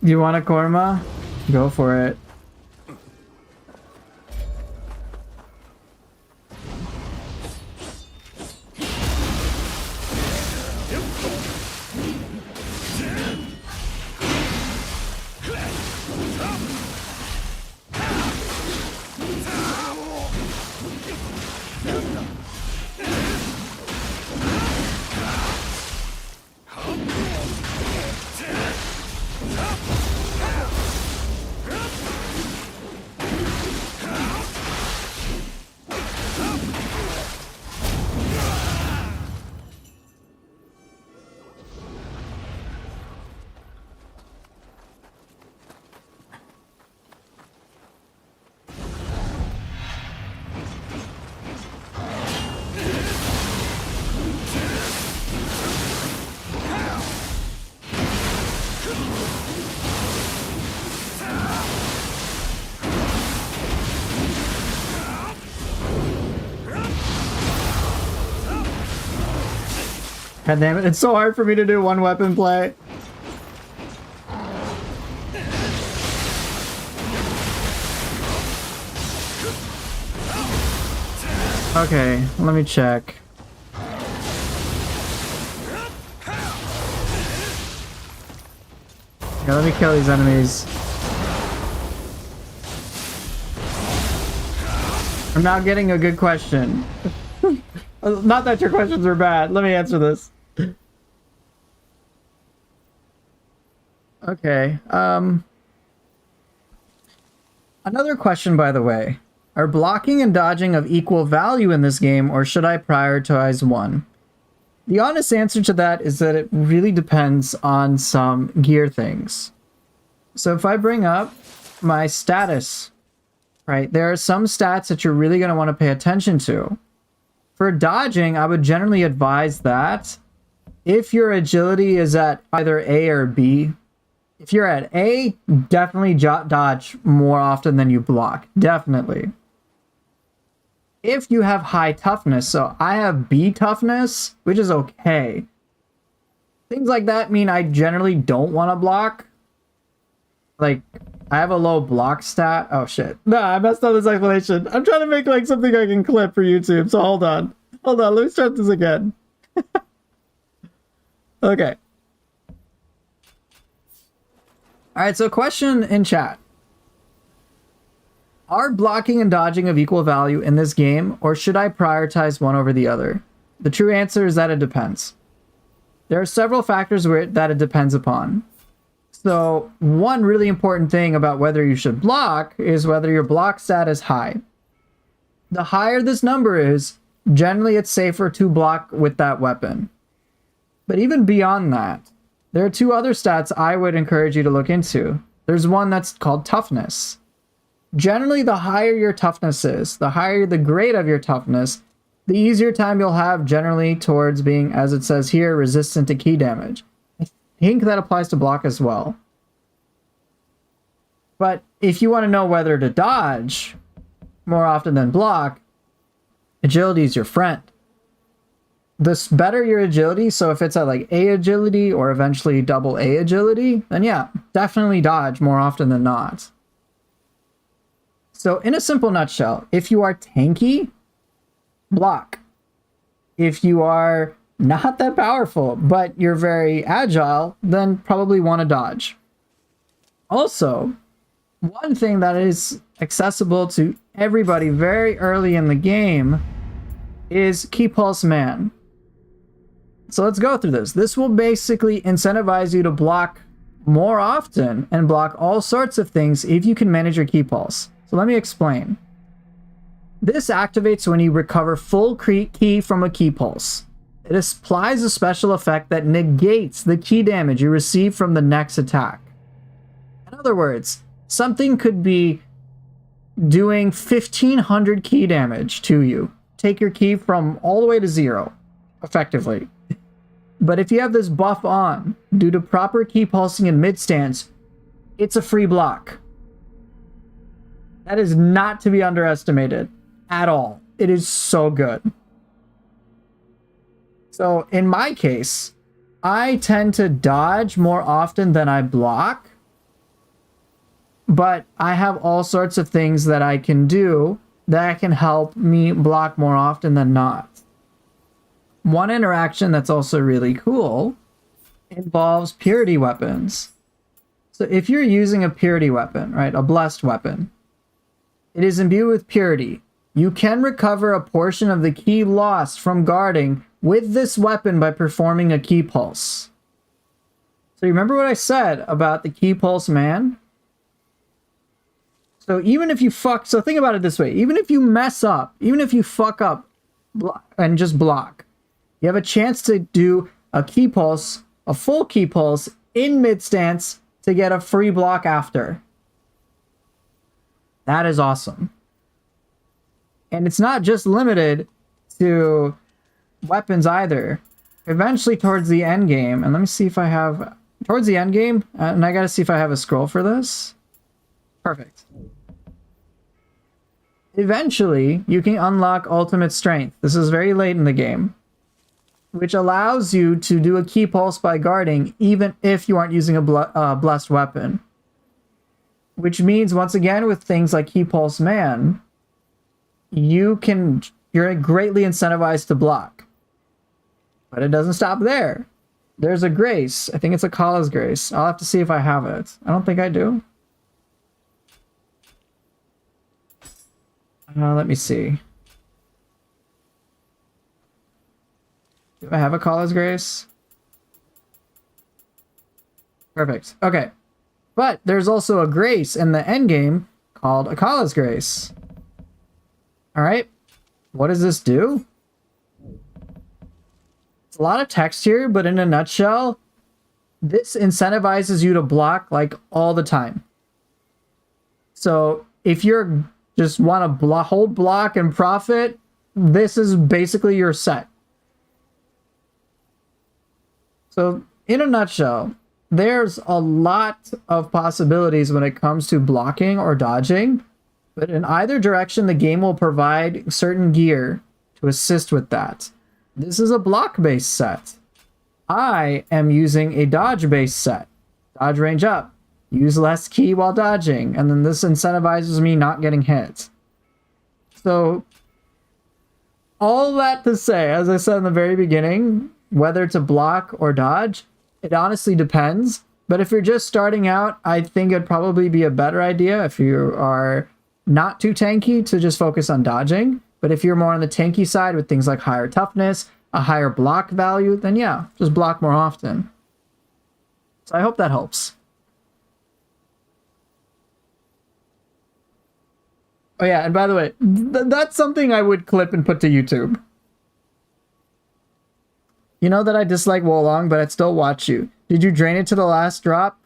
You want a korma? Go for it. God damn it, it's so hard for me to do one weapon play. Okay, let me check. Yeah, let me kill these enemies. I'm not getting a good question. Not that your questions are bad. Let me answer this. Okay. Another question, by the way. Are blocking and dodging of equal value in this game, or should I prioritize one? The honest answer to that is that it really depends on some gear things. So if I bring up my status, right, there are some stats that you're really going to want to pay attention to. For dodging, I would generally advise that if your agility is at either A or B, if you're at A, definitely dodge more often than you block. Definitely. If you have high toughness, so I have B toughness, which is okay. Things like that mean I generally don't want to block. Like, I have a low block stat. Oh shit. Nah, I messed up this explanation. I'm trying to make like something I can clip for YouTube, so hold on. Hold on, let me start this again. Okay. Alright, so question in chat. Are blocking and dodging of equal value in this game, or should I prioritize one over the other? The true answer is that it depends. There are several factors that it depends upon. So, one really important thing about whether you should block is whether your block stat is high. The higher this number is, generally it's safer to block with that weapon. But even beyond that, there are two other stats I would encourage you to look into. There's one that's called toughness. Generally, the higher your toughness is, the higher the grade of your toughness, the easier time you'll have generally towards being, as it says here, resistant to ki damage. I think that applies to block as well. But if you want to know whether to dodge more often than block, agility is your friend. The better your agility, so if it's at like A agility or eventually double A agility, then yeah, definitely dodge more often than not. So in a simple nutshell, if you are tanky, block. If you are not that powerful, but you're very agile, then probably want to dodge. Also, one thing that is accessible to everybody very early in the game is Ki Pulse Man. So let's go through this. This will basically incentivize you to block more often and block all sorts of things if you can manage your Ki Pulse. So let me explain. This activates when you recover full ki from a Ki Pulse. It applies a special effect that negates the ki damage you receive from the next attack. In other words, something could be doing 1500 ki damage to you. Take your ki from all the way to 0, effectively. But if you have this buff on, due to proper ki pulsing in mid stance, it's a free block. That is not to be underestimated at all. It is so good. So in my case, I tend to dodge more often than I block, but I have all sorts of things that I can do that can help me block more often than not. One interaction that's also really cool involves purity weapons. So if you're using a purity weapon, right, a blessed weapon, it is imbued with purity. You can recover a portion of the ki lost from guarding with this weapon by performing a Ki Pulse. So you remember what I said about the Ki Pulse Man? So even if you so think about it this way, even if you mess up, even if you fuck up and just block, you have a chance to do a Ki Pulse, a full Ki Pulse in mid stance to get a free block after. That is awesome. And it's not just limited to weapons either. Eventually towards the end game, and let me see if I have, towards the end game, and I gotta see if I have a scroll for this. Perfect. Eventually, you can unlock Ultimate Strength. This is very late in the game, which allows you to do a Ki Pulse by guarding even if you aren't using a blessed weapon. Which means, once again, with things like Ki Pulse Man, you're greatly incentivized to block. But it doesn't stop there. There's a grace. I think it's a Kala's Grace. I'll have to see if I have it. I don't think I do. Let me see. Do I have a Kala's Grace? Perfect. Okay. But there's also a grace in the endgame called a Kala's Grace. Alright. What does this do? It's a lot of text here, but in a nutshell, this incentivizes you to block like all the time. So if you're just want to hold block and profit, this is basically your set. So in a nutshell, there's a lot of possibilities when it comes to blocking or dodging, but in either direction, the game will provide certain gear to assist with that. This is a block-based set. I am using a dodge-based set. Dodge range up. Use less ki while dodging, and then this incentivizes me not getting hit. So, all that to say, as I said in the very beginning, whether to block or dodge, it honestly depends. But if you're just starting out, I think it'd probably be a better idea if you are not too tanky to just focus on dodging. But if you're more on the tanky side with things like higher toughness, a higher block value, then yeah, just block more often. So I hope that helps. Oh yeah, and by the way, that's something I would clip and put to YouTube. You know that I dislike Wolong, but I'd still watch you. Did you drain it to the last drop?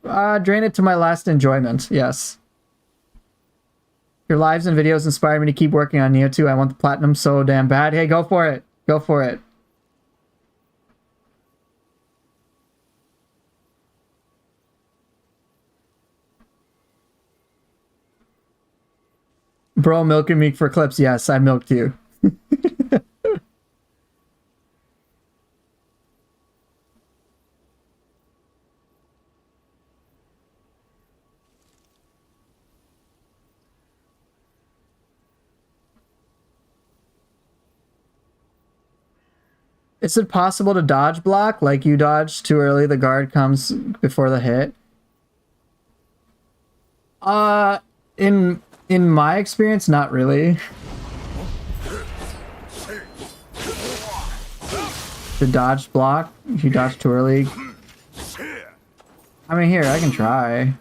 Drain it to my last enjoyment, yes. Your lives and videos inspire me to keep working on Nioh 2. I want the platinum so damn bad. Hey, go for it. Go for it. Bro, milking me for clips. Yes, I milked you. Is it possible to dodge block? Like you dodge too early, the guard comes before the hit? In my experience, not really. The dodge block, if you dodge too early. I mean, here, I can try.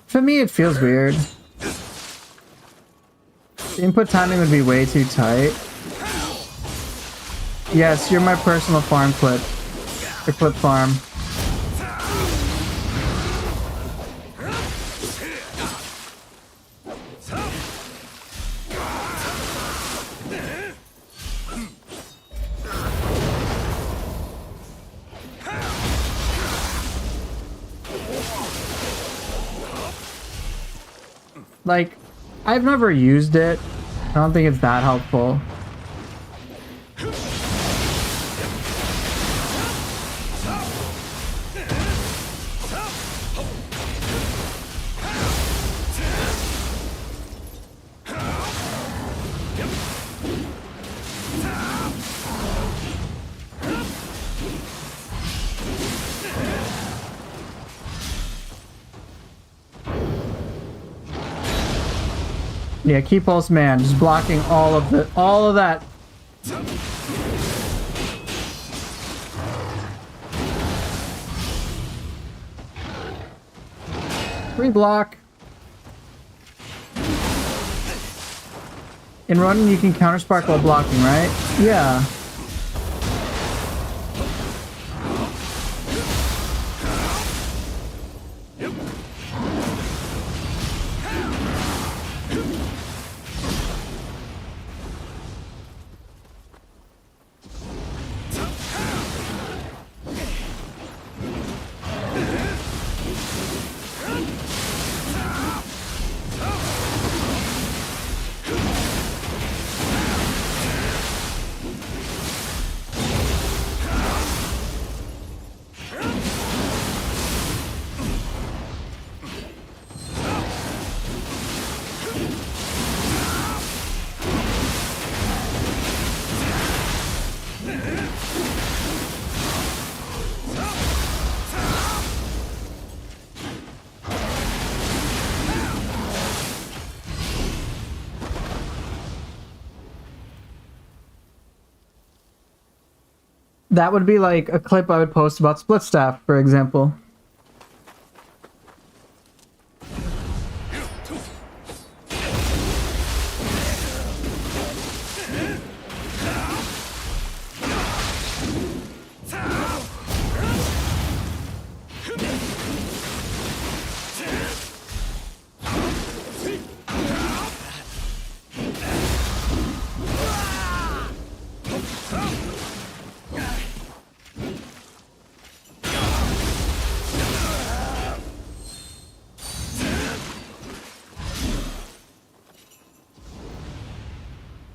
For me, it feels weird. The input timing would be way too tight. Yes, you're my personal farm clip. The clip farm. Like, I've never used it. I don't think it's that helpful. Yeah, key pulse man, just blocking all of that. Reblock. In running, you can counter spark while blocking, right? Yeah. That would be like a clip I would post about split staff, for example.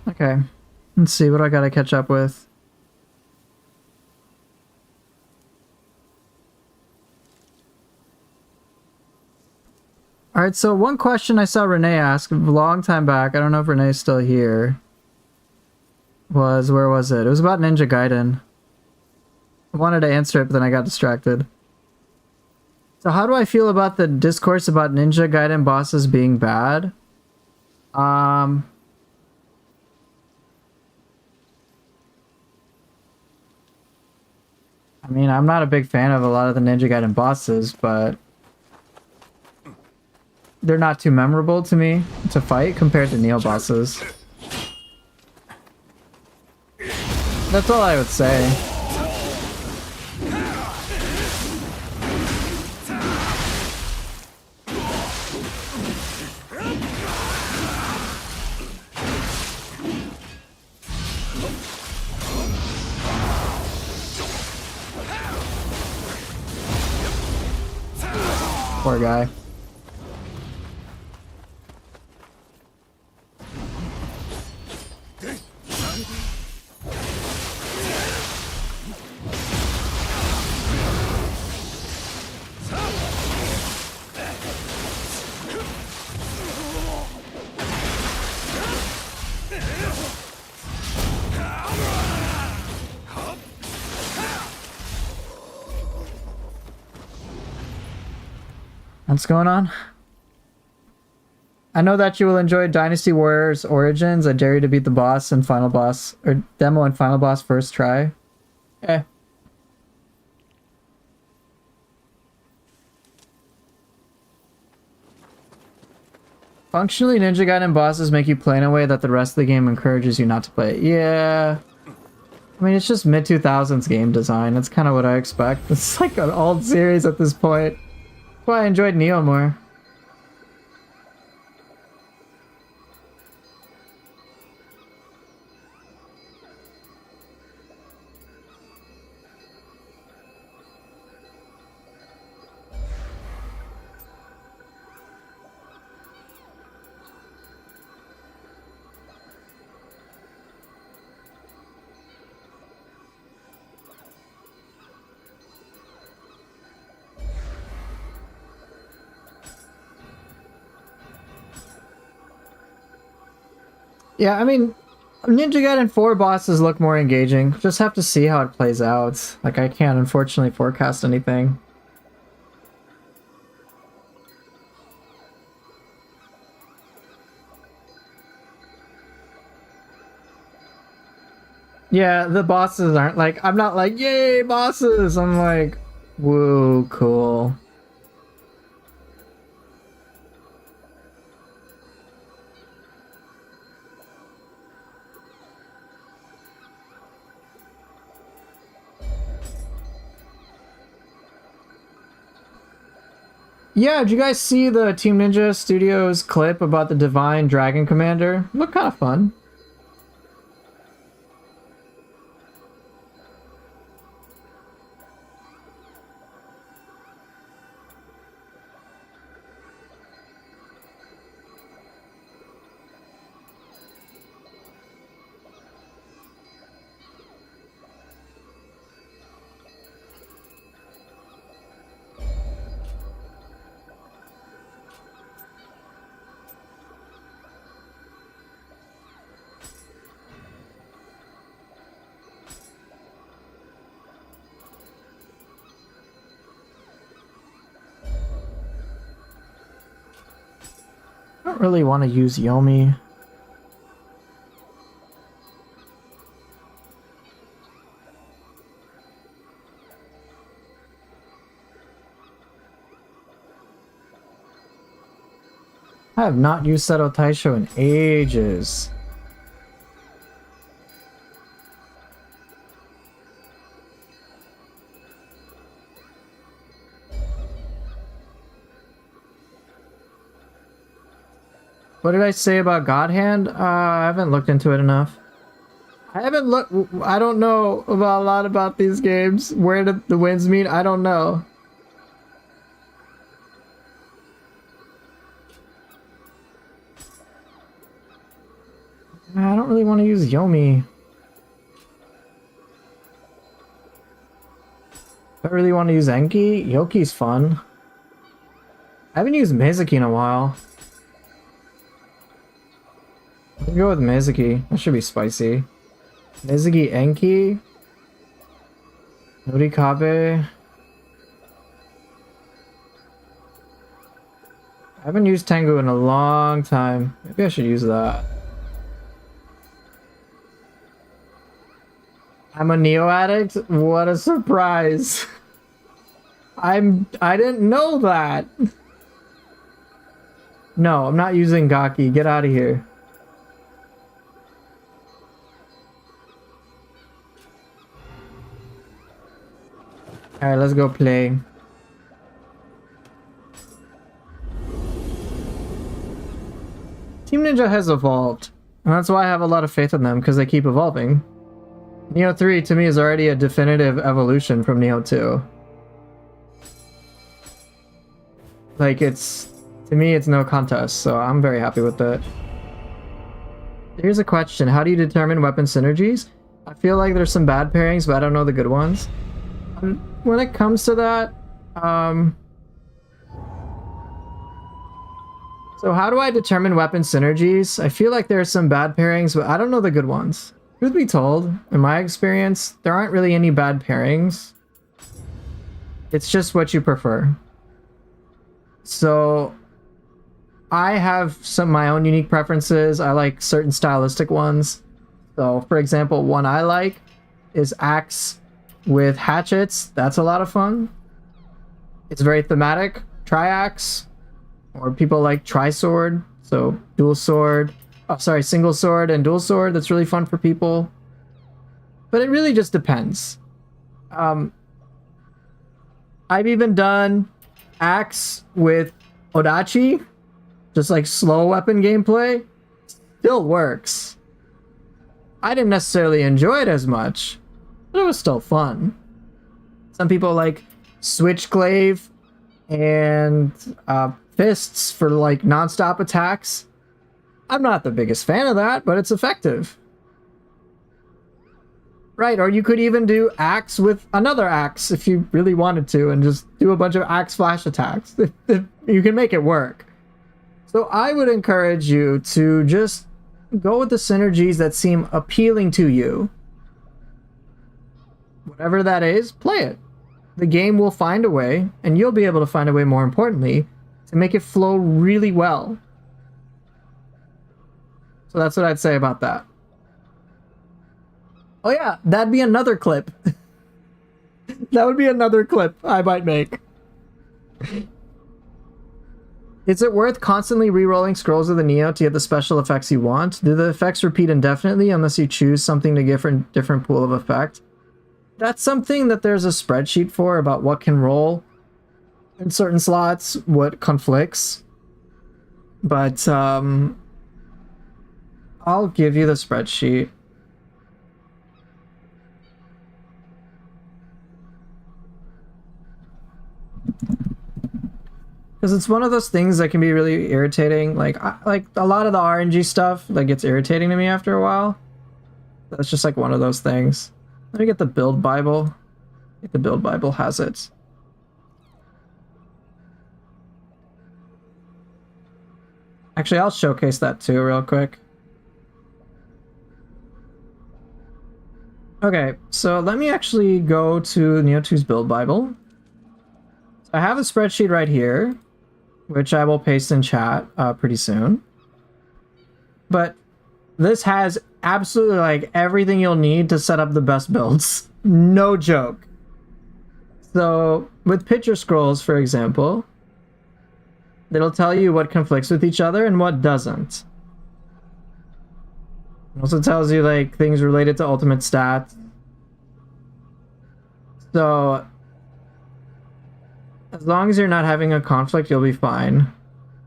Okay, let's see what I gotta catch up with. Alright, so one question I saw Renee ask a long time back, I don't know if Renee's still here, was, where was it? It was about Ninja Gaiden. I wanted to answer it, but then I got distracted. So how do I feel about the discourse about Ninja Gaiden bosses being bad? I mean, I'm not a big fan of a lot of the Ninja Gaiden bosses, but they're not too memorable to me to fight compared to Nioh bosses. That's all I would say. Poor guy. What's going on? I know that you will enjoy Dynasty Warriors Origins. I dare you to beat the boss and final boss, or demo and final boss first try. Okay. Functionally, Ninja Gaiden bosses make you play in a way that the rest of the game encourages you not to play. Yeah. I mean, it's just mid-2000s game design. That's kind of what I expect. It's like an old series at this point. That's why I enjoyed Nioh more. Yeah, I mean, Ninja Gaiden 4 bosses look more engaging. Just have to see how it plays out. Like, I can't, unfortunately, forecast anything. Yeah, the bosses aren't like, I'm not like, yay, bosses! I'm like, whoa, cool. Yeah, did you guys see the Team Ninja Studios clip about the Divine Dragon Commander? Looked kind of fun. I don't really want to use Yomi. I have not used Seto Taisho in ages. What did I say about God Hand? I haven't looked into it enough. I haven't looked. I don't know about a lot about these games. Where did the winds meet? I don't know. I don't really want to use Yomi. I really want to use Enki. Yoki's fun. I haven't used Mizuki in a while. Let's go with Mizuki. That should be spicy. Mizuki Enki. Norikabe. I haven't used Tengu in a long time. Maybe I should use that. I'm a Nioh addict? What a surprise. I didn't know that. No, I'm not using Gaki. Get out of here. Alright, let's go play. Team Ninja has evolved. And that's why I have a lot of faith in them, because they keep evolving. Nioh 3 to me is already a definitive evolution from Nioh 2. Like, to me, it's no contest, so I'm very happy with that. Here's a question. How do you determine weapon synergies? I feel like there's some bad pairings, but I don't know the good ones. When it comes to that, so how do I determine weapon synergies? I feel like there are some bad pairings, but I don't know the good ones. Truth be told, in my experience, there aren't really any bad pairings. It's just what you prefer. So I have my own unique preferences. I like certain stylistic ones. So for example, one I like is axe with hatchets. That's a lot of fun. It's very thematic. Triaxe, or people like tri-sword. So dual sword. Oh, sorry, single sword and dual sword. That's really fun for people. But it really just depends. I've even done axe with odachi, just like slow weapon gameplay. Still works. I didn't necessarily enjoy it as much, but it was still fun. Some people like switchglaive and fists for like non-stop attacks. I'm not the biggest fan of that, but it's effective. Right, or you could even do axe with another axe if you really wanted to and just do a bunch of axe flash attacks. You can make it work. So I would encourage you to just go with the synergies that seem appealing to you. Whatever that is, play it. The game will find a way, and you'll be able to find a way, more importantly, to make it flow really well. So that's what I'd say about that. Oh yeah, that'd be another clip. That would be another clip I might make. Is it worth constantly re-rolling scrolls of the Nioh to get the special effects you want? Do the effects repeat indefinitely unless you choose something to give a different pool of effect? That's something that there's a spreadsheet for about what can roll in certain slots, what conflicts. But I'll give you the spreadsheet. Because it's one of those things that can be really irritating. Like a lot of the RNG stuff that gets irritating to me after a while. That's just like one of those things. Let me get the build Bible. I think the build Bible has it. Actually, I'll showcase that too real quick. Okay, so let me actually go to Nioh 2's build Bible. I have a spreadsheet right here, which I will paste in chat pretty soon. But this has absolutely like everything you'll need to set up the best builds. No joke. So with picture scrolls, for example, it'll tell you what conflicts with each other and what doesn't. It also tells you like things related to ultimate stats. So as long as you're not having a conflict, you'll be fine.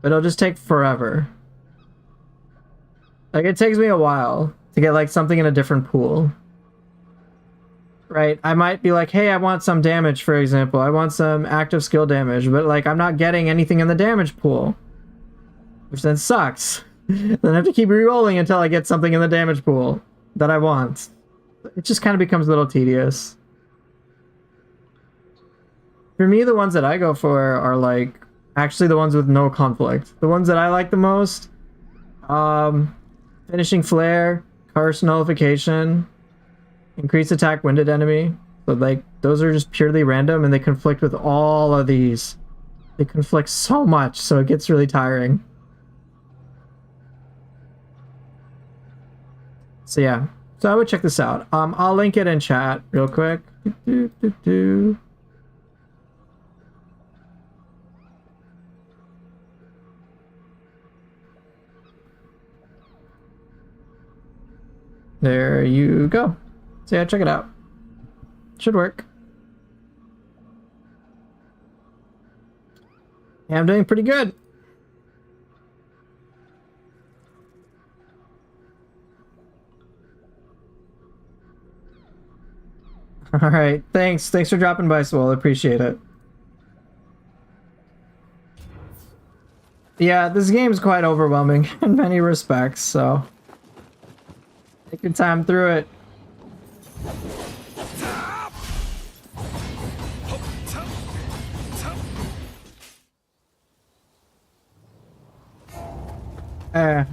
But it'll just take forever. Like, it takes me a while to get, like, something in a different pool. Right? I might be like, hey, I want some damage, for example. I want some active skill damage. But, like, I'm not getting anything in the damage pool. Which then sucks. Then I have to keep re-rolling until I get something in the damage pool that I want. It just kind of becomes a little tedious. For me, the ones that I go for are like actually the ones with no conflict. The ones that I like the most, finishing flare, curse nullification, increase attack winded enemy. But like those are just purely random and they conflict with all of these. They conflict so much, so it gets really tiring. So yeah, so I would check this out. I'll link it in chat real quick. There you go. So yeah, check it out. Should work. Yeah, I'm doing pretty good. All right, thanks for dropping by, Swole. Appreciate it. Yeah, this game's quite overwhelming in many respects, so take your time through it.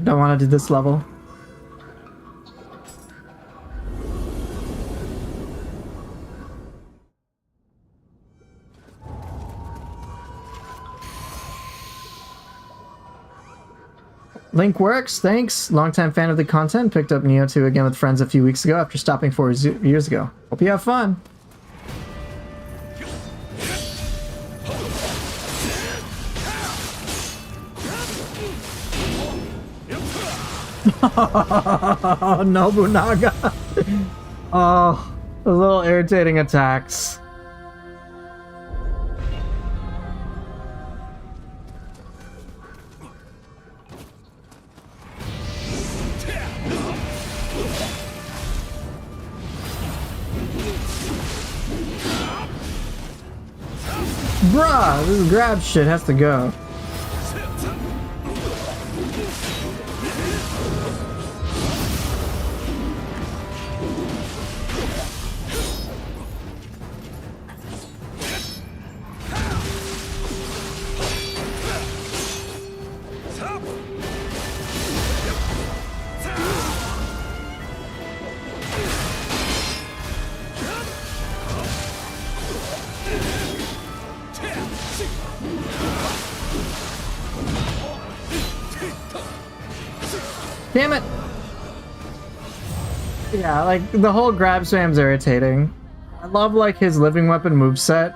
Don't want to do this level. Link works, thanks. Longtime fan of the content. Picked up Nioh 2 again with friends a few weeks ago after stopping 4 years ago. Hope you have fun. Nobunaga. Oh, those little irritating attacks. Bruh, this grab shit has to go. Damn it! Yeah, like, the whole grab spam's irritating. I love, like, his living weapon moveset,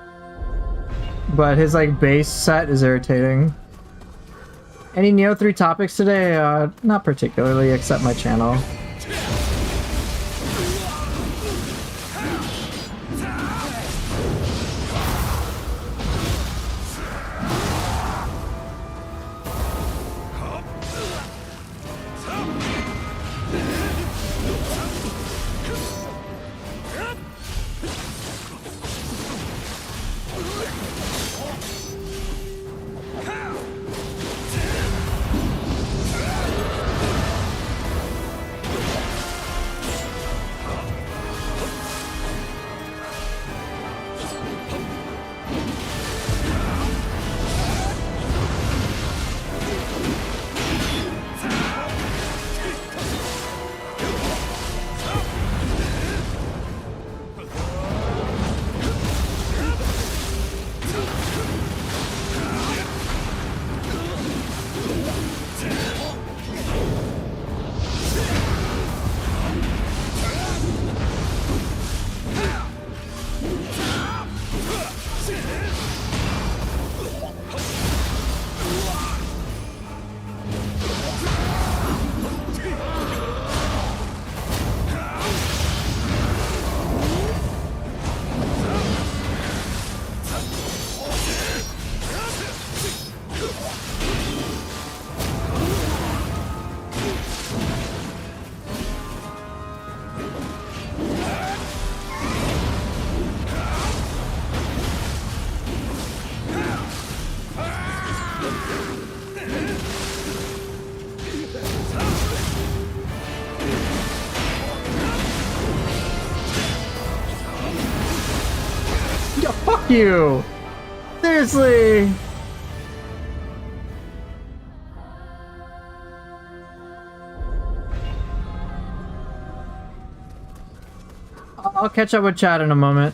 but his, like, base set is irritating. Any Nioh 3 topics today? Not particularly, except my channel. Fuck you! Seriously! I'll catch up with chat in a moment.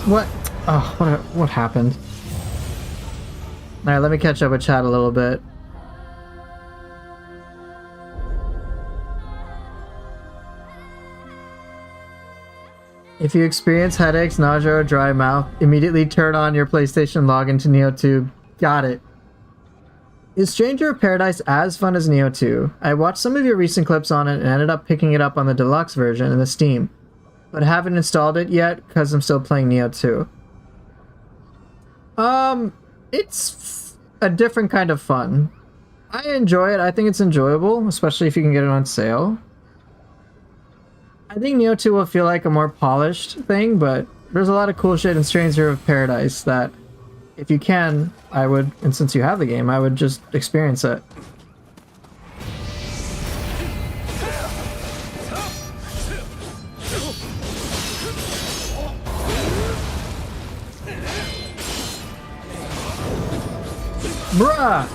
What? Oh, what happened? Alright, let me catch up with chat a little bit. If you experience headaches, nausea, or dry mouth, immediately turn on your PlayStation login to Nioh 2. Got it. Is Stranger of Paradise as fun as Nioh 2? I watched some of your recent clips on it and ended up picking it up on the deluxe version in the Steam, but haven't installed it yet because I'm still playing Nioh 2. It's a different kind of fun. I enjoy it. I think it's enjoyable, especially if you can get it on sale. I think Nioh 2 will feel like a more polished thing, but there's a lot of cool shit in Stranger of Paradise that, if you can, I would, and since you have the game, I would just experience it. Bruh!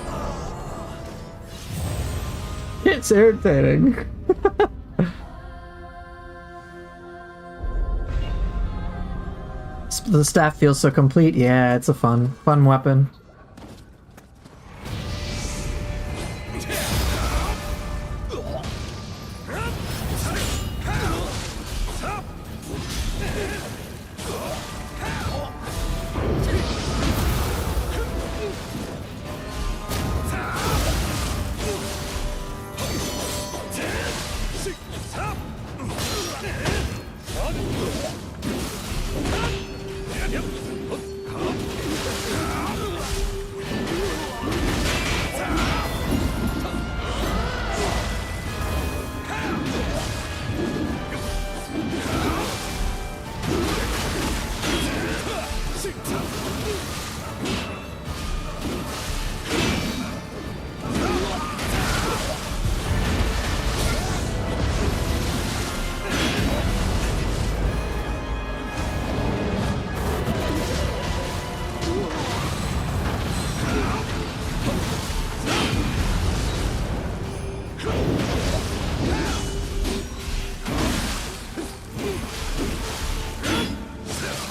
It's irritating. The staff feels so complete. Yeah, it's a fun weapon.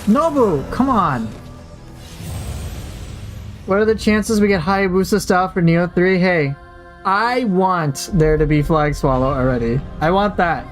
Nobu, come on! What are the chances we get Hayabusa style for Nioh 3? Hey, I want there to be Flag Swallow already. I want that.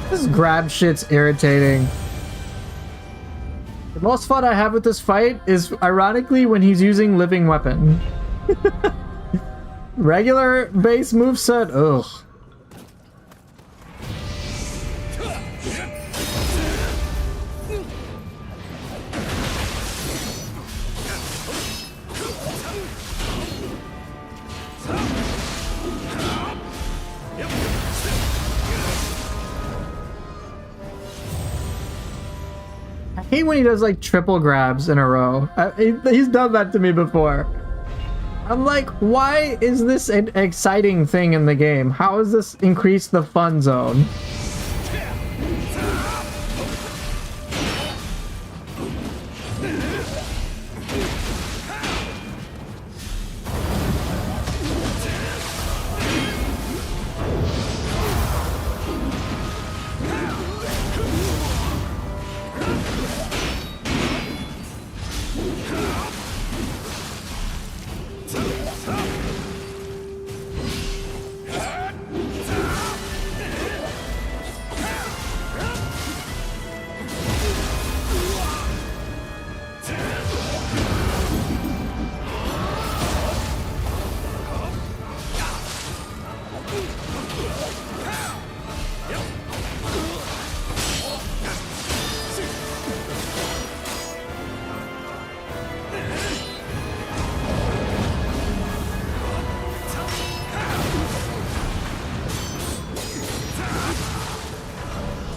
This grab shit's irritating. The most fun I have with this fight is ironically when he's using living weapon. Regular base moveset, ugh. I hate when he does like triple grabs in a row. He's done that to me before. I'm like, why is this an exciting thing in the game? How has this increased the fun zone?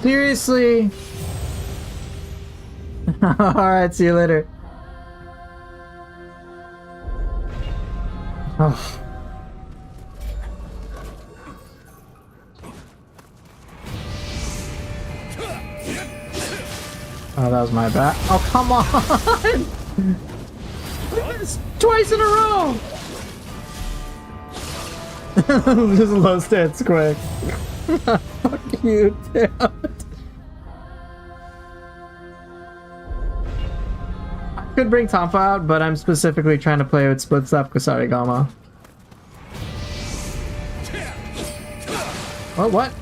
Seriously? Alright, see you later. Oh. Oh, that was my bad. Oh, come on! It's twice in a row! Just low stats quick. Fuck you, damn it. I could bring Tompa out, but I'm specifically trying to play with split step Kusarigama. Oh, what?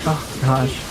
Oh, gosh.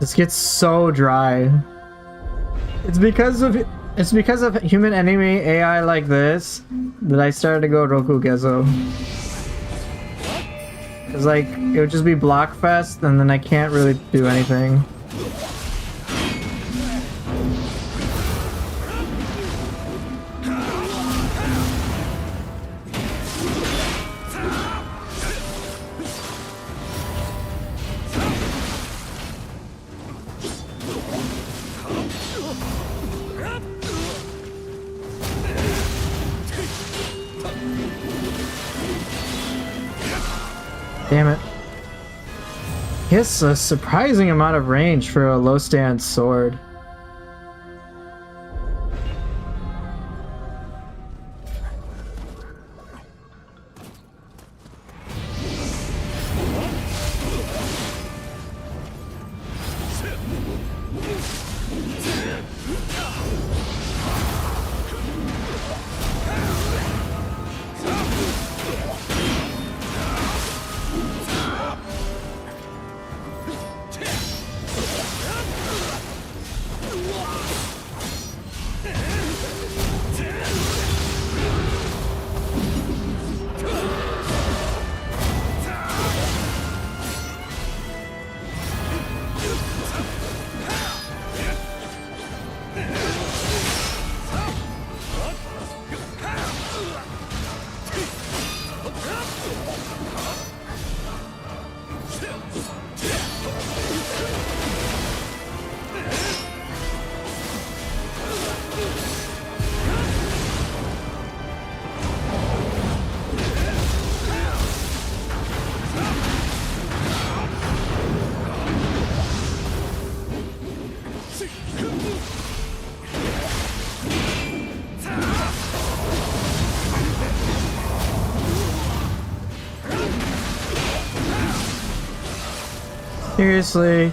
This gets so dry. It's because of human enemy AI like this that I started to go Roku Gezo. Cause like it would just be block fest and then I can't really do anything. Damn it. He has a surprising amount of range for a low stance sword. Seriously.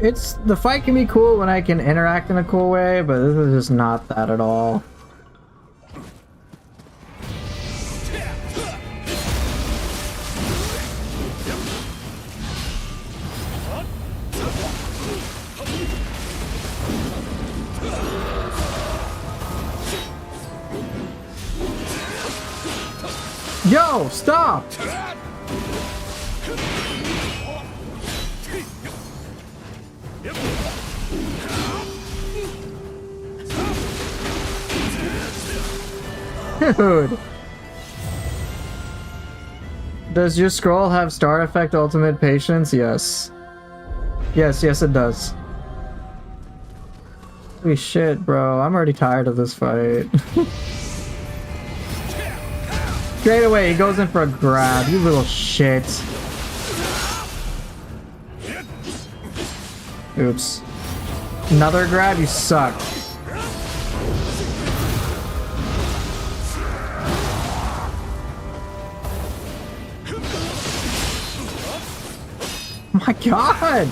It's the fight can be cool when I can interact in a cool way, but this is just not that at all. Yo, stop! Dude. Does your scroll have star effect ultimate patience? Yes. Yes, it does. Holy shit, bro. I'm already tired of this fight. Straight away, he goes in for a grab. You little shit. Oops. Another grab? You suck. My god!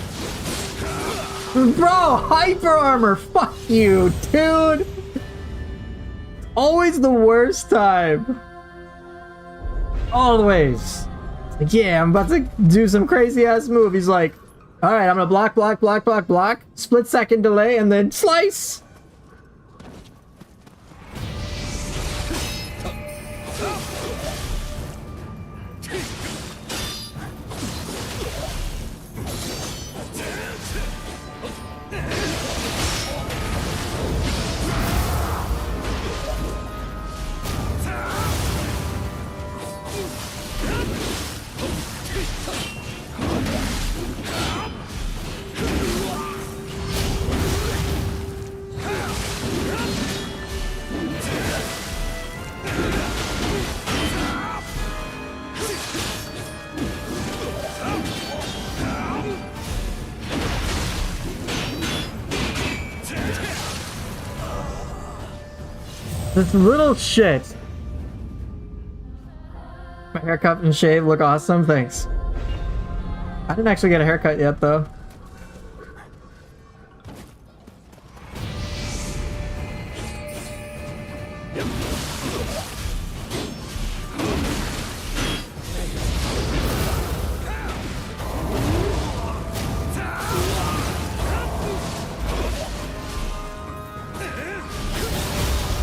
Bro, hyper armor! Fuck you, dude! Always the worst time. Always. Like, yeah, I'm about to do some crazy ass move. He's like, alright, I'm gonna block, split second delay, and then slice! This little shit. My haircut and shave look awesome, thanks. I didn't actually get a haircut yet, though.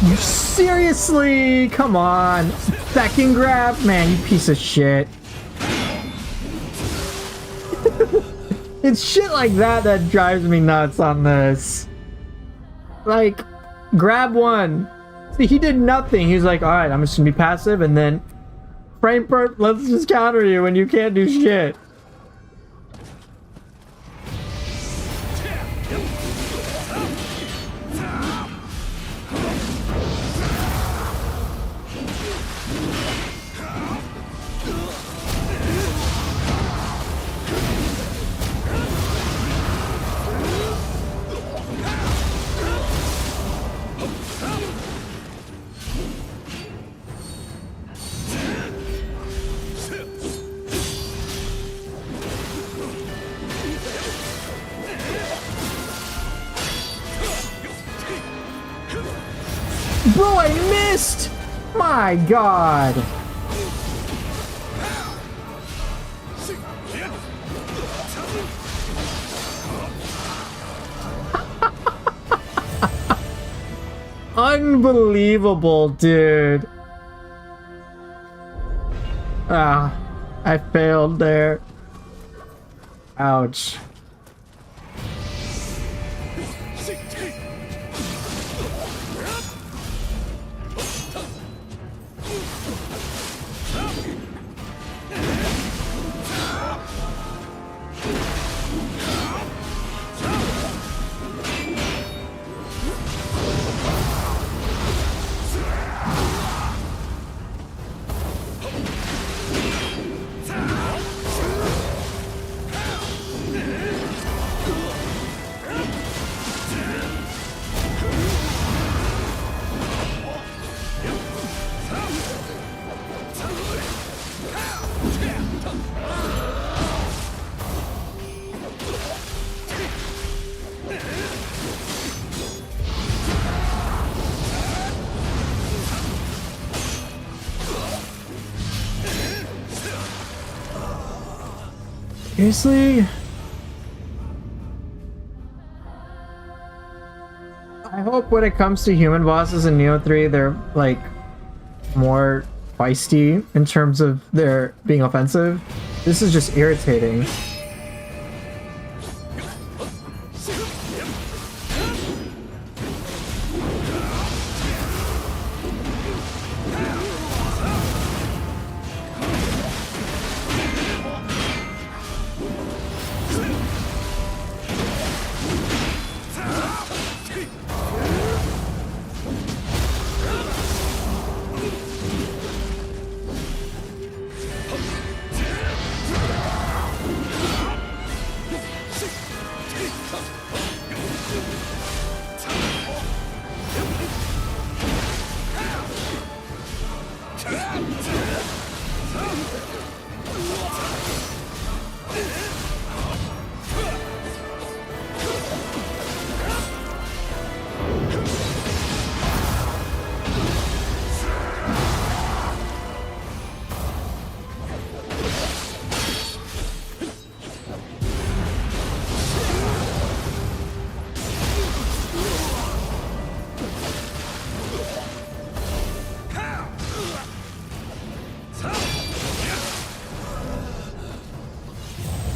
You seriously? Come on. Second grab? Man, you piece of shit. It's shit like that that drives me nuts on this. Like, grab one. See, he did nothing. He was like, alright, I'm just gonna be passive, and then frame per, let's just counter you when you can't do shit. Bro, I missed! My god! Unbelievable, dude. Ah, I failed there. Ouch. Seriously? I hope when it comes to human bosses in Nioh 3, they're like more feisty in terms of their being offensive. This is just irritating.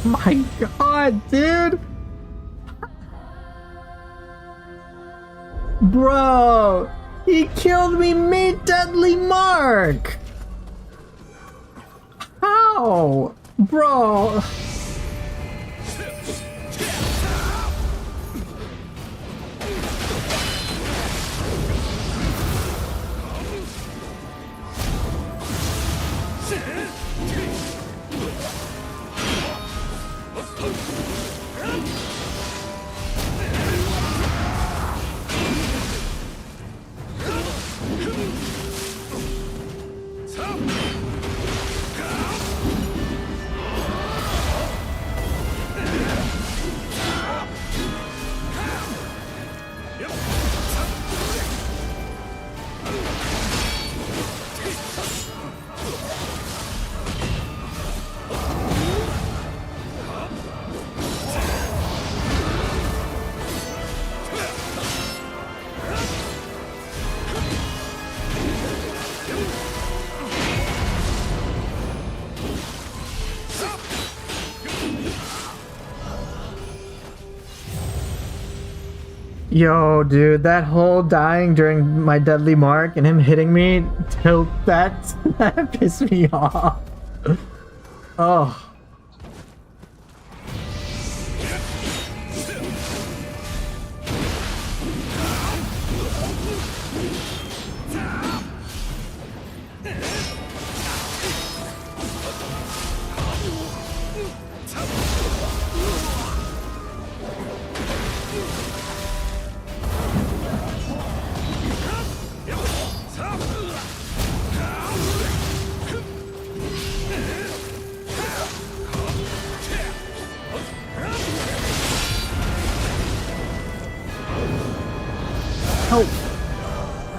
My god, dude! Bro! He killed me mid-deadly mark! How? Bro! Yo, dude, that whole dying during my deadly mark and him hitting me, dude, that pissed me off. Oh.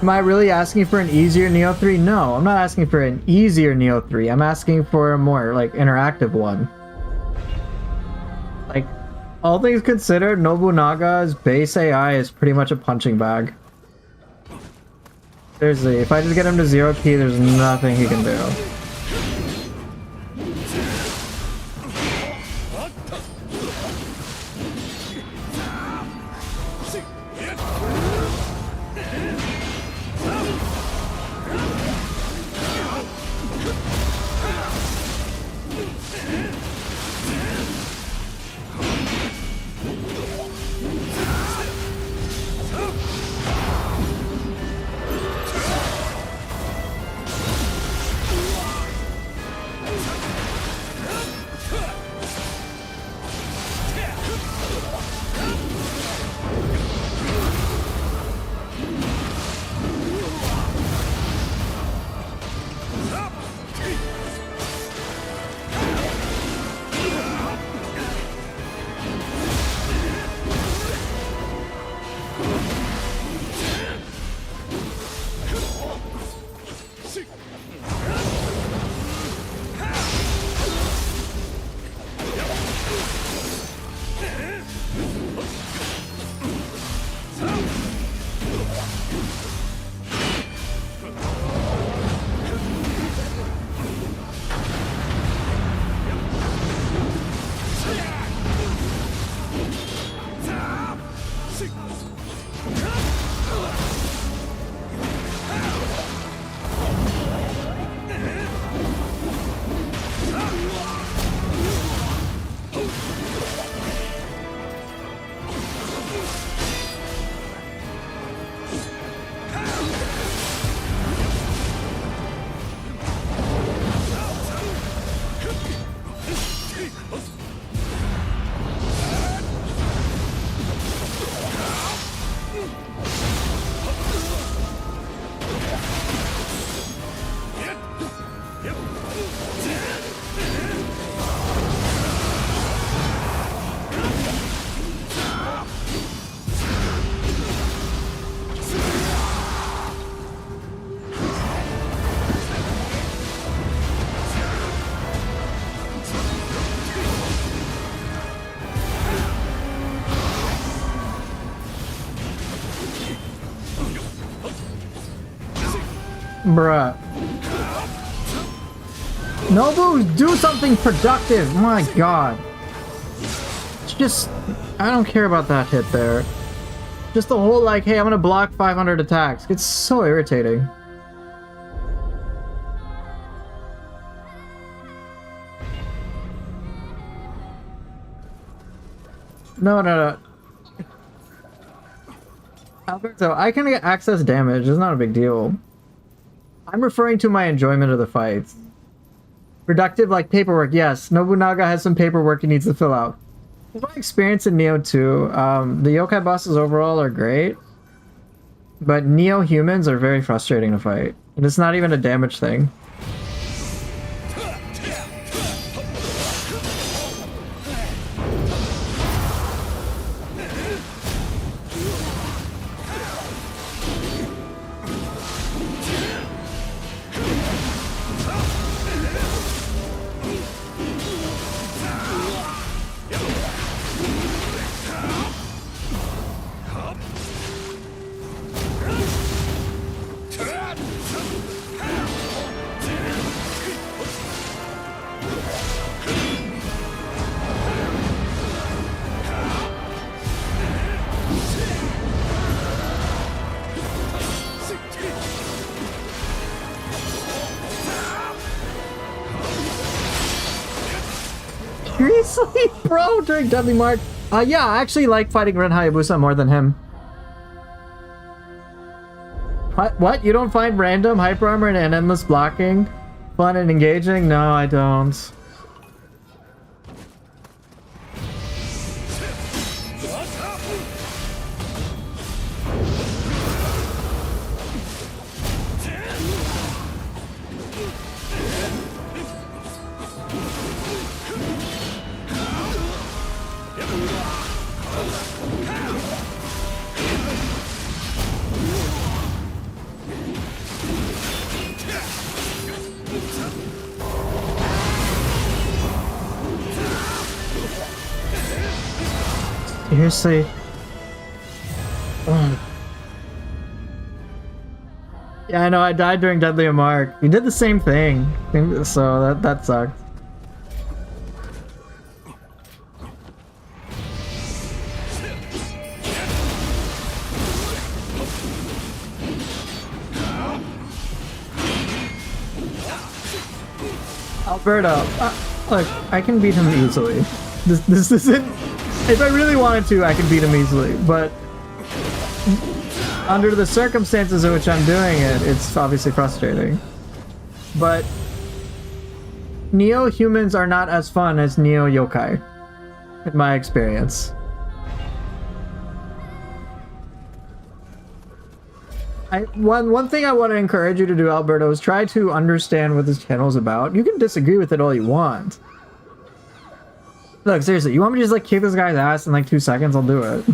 Am I really asking for an easier Nioh 3? No, I'm not asking for an easier Nioh 3. I'm asking for a more, like, interactive one. Like, all things considered, Nobunaga's base AI is pretty much a punching bag. Seriously, if I just get him to 0 key, there's nothing he can do. Bruh. Nobu, do something productive! My god. It's just... I don't care about that hit there. Just the whole like, hey, I'm gonna block 500 attacks. It's so irritating. No. Alberto, I can get access damage. It's not a big deal. I'm referring to my enjoyment of the fights. Productive like paperwork, yes. Nobunaga has some paperwork he needs to fill out. My experience in Nioh 2, the yokai bosses overall are great, but Nioh humans are very frustrating to fight. And it's not even a damage thing. Seriously, bro, during Deadly Mark? Yeah, I actually like fighting Ren Hayabusa more than him. What? You don't find random hyper armor and endless blocking fun and engaging? No, I don't. Seriously? Yeah, I know, I died during Deadly Mark. You did the same thing, so that sucked. Alberto, look, I can beat him easily. This isn't... If I really wanted to, I could beat him easily, but under the circumstances in which I'm doing it, it's obviously frustrating. But Nioh humans are not as fun as Nioh yokai, in my experience. One thing I want to encourage you to do, Alberto, is try to understand what this channel is about. You can disagree with it all you want. Look, seriously, you want me to just like kick this guy's ass in like 2 seconds? I'll do it.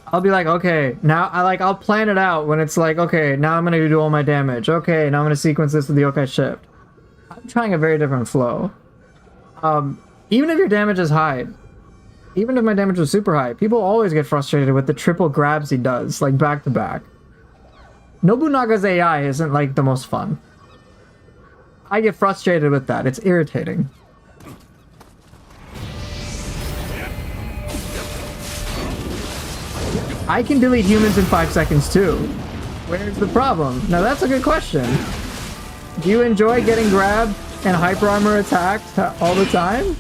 I'll be like, okay, now I'll plan it out when it's like, okay, now I'm gonna do all my damage. Okay, now I'm gonna sequence this with the yokai shift. I'm trying a very different flow. Even if your damage is high, even if my damage was super high, people always get frustrated with the triple grabs he does, like back to back. Nobunaga's AI isn't like the most fun. I get frustrated with that. It's irritating. I can delete humans in 5 seconds too. Where's the problem? Now that's a good question. Do you enjoy getting grabbed and hyper armor attacked all the time?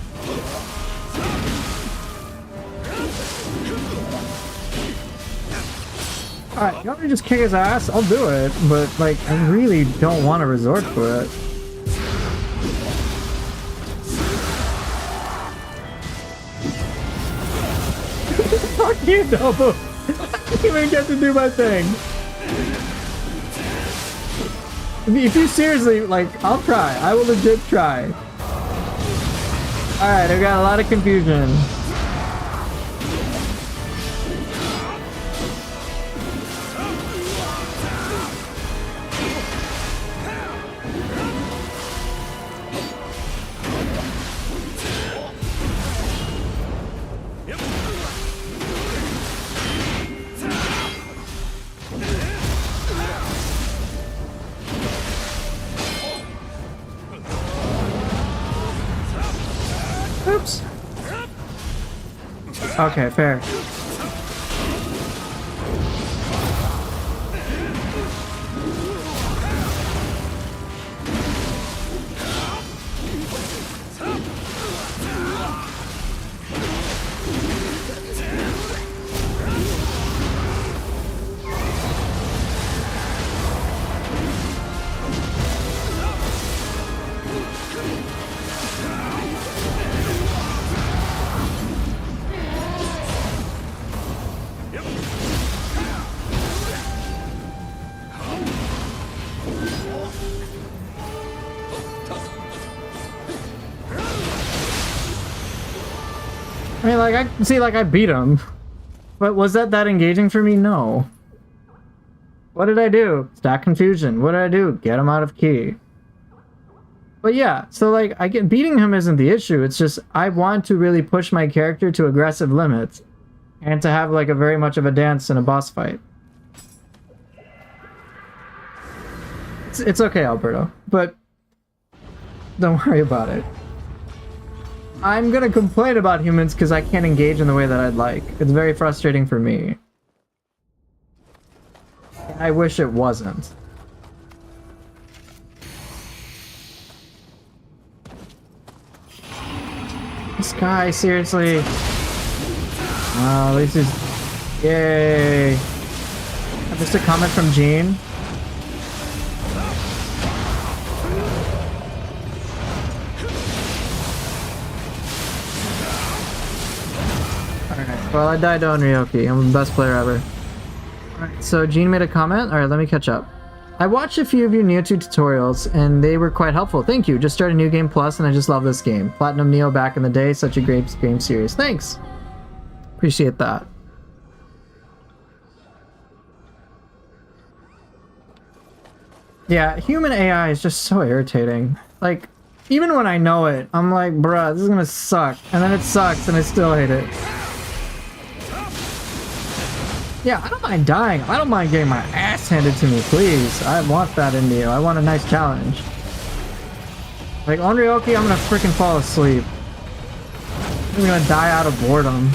Alright, you want me to just kick his ass? I'll do it, but like, I really don't want to resort to it. Fuck you, Nobu! I didn't even get to do my thing. If you seriously, like, I'll try. I will legit try. Alright, I've got a lot of confusion. Oops. Okay, fair. I mean, like, I beat him. But was that engaging for me? No. What did I do? Stack confusion. What did I do? Get him out of key. But yeah, so like, beating him isn't the issue. It's just, I want to really push my character to aggressive limits. And to have like a very much of a dance in a boss fight. It's okay, Alberto. But don't worry about it. I'm gonna complain about humans because I can't engage in the way that I'd like. It's very frustrating for me. I wish it wasn't. This guy, seriously. At least he's... Yay! Just a comment from Jean. Well, I died to Onryoki. I'm the best player ever. Alright, so Jean made a comment. Alright, let me catch up. I watched a few of your Nioh 2 tutorials, and they were quite helpful. Thank you. Just started New Game Plus, and I just love this game. Platinum Nioh back in the day. Such a great game series. Thanks! Appreciate that. Yeah, human AI is just so irritating. Like, even when I know it, I'm like, bruh, this is gonna suck. And then it sucks, and I still hate it. Yeah, I don't mind dying. I don't mind getting my ass handed to me, please. I want that in Nioh. I want a nice challenge. Like, Onryoki, I'm gonna freaking fall asleep. I'm gonna die out of boredom.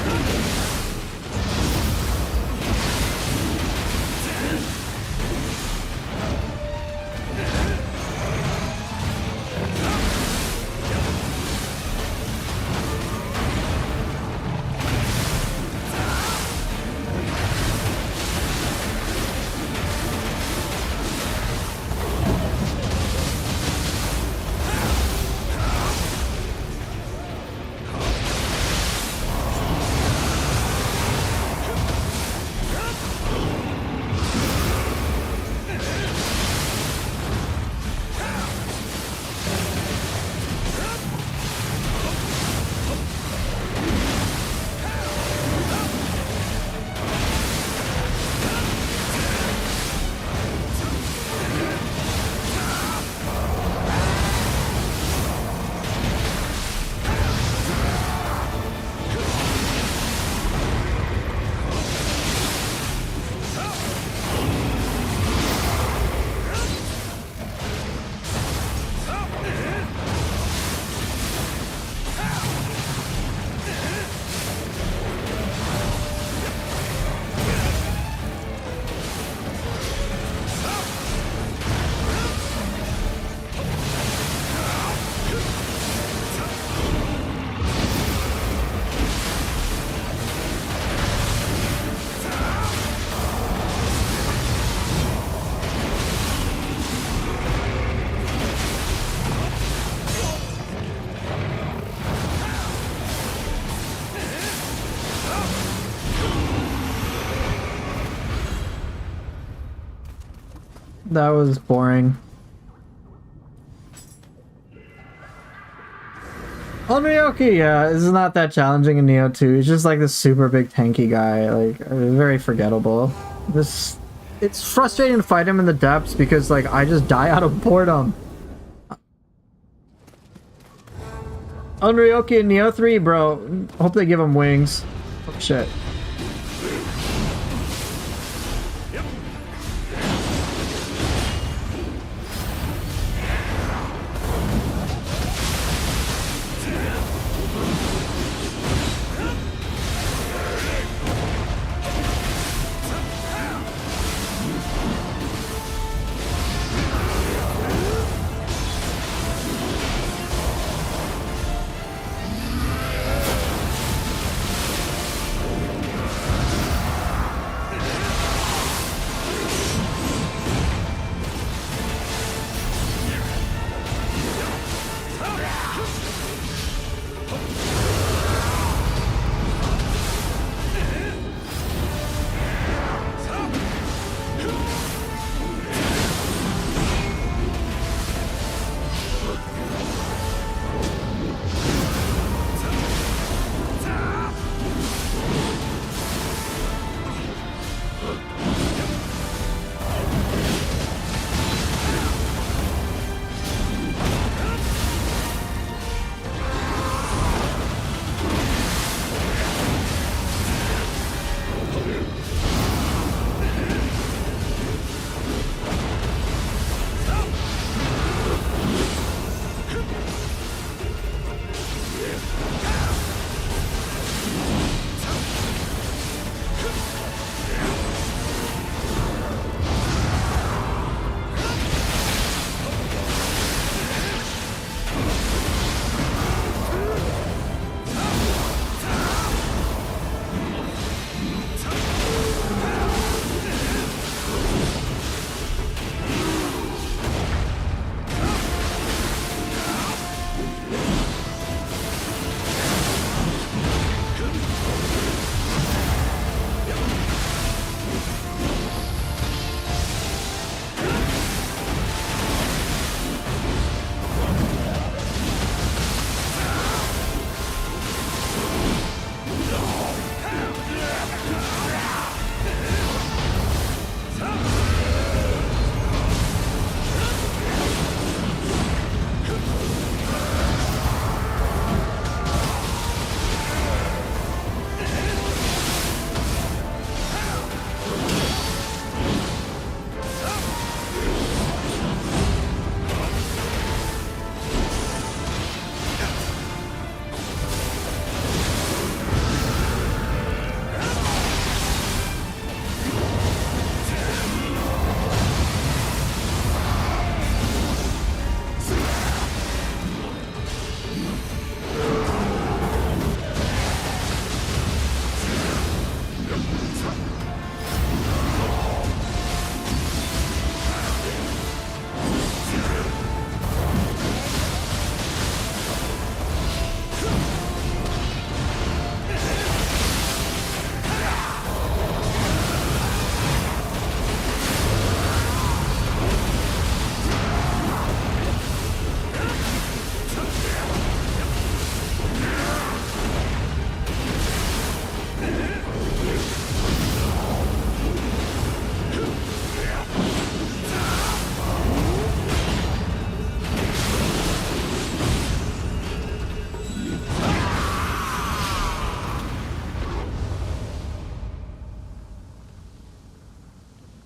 That was boring. Onryoki, yeah, is not that challenging in Nioh 2. He's just like this super big tanky guy, like very forgettable. It's frustrating to fight him in the depths because like I just die out of boredom. Onryoki in Nioh 3, bro. Hope they give him wings. Oh shit.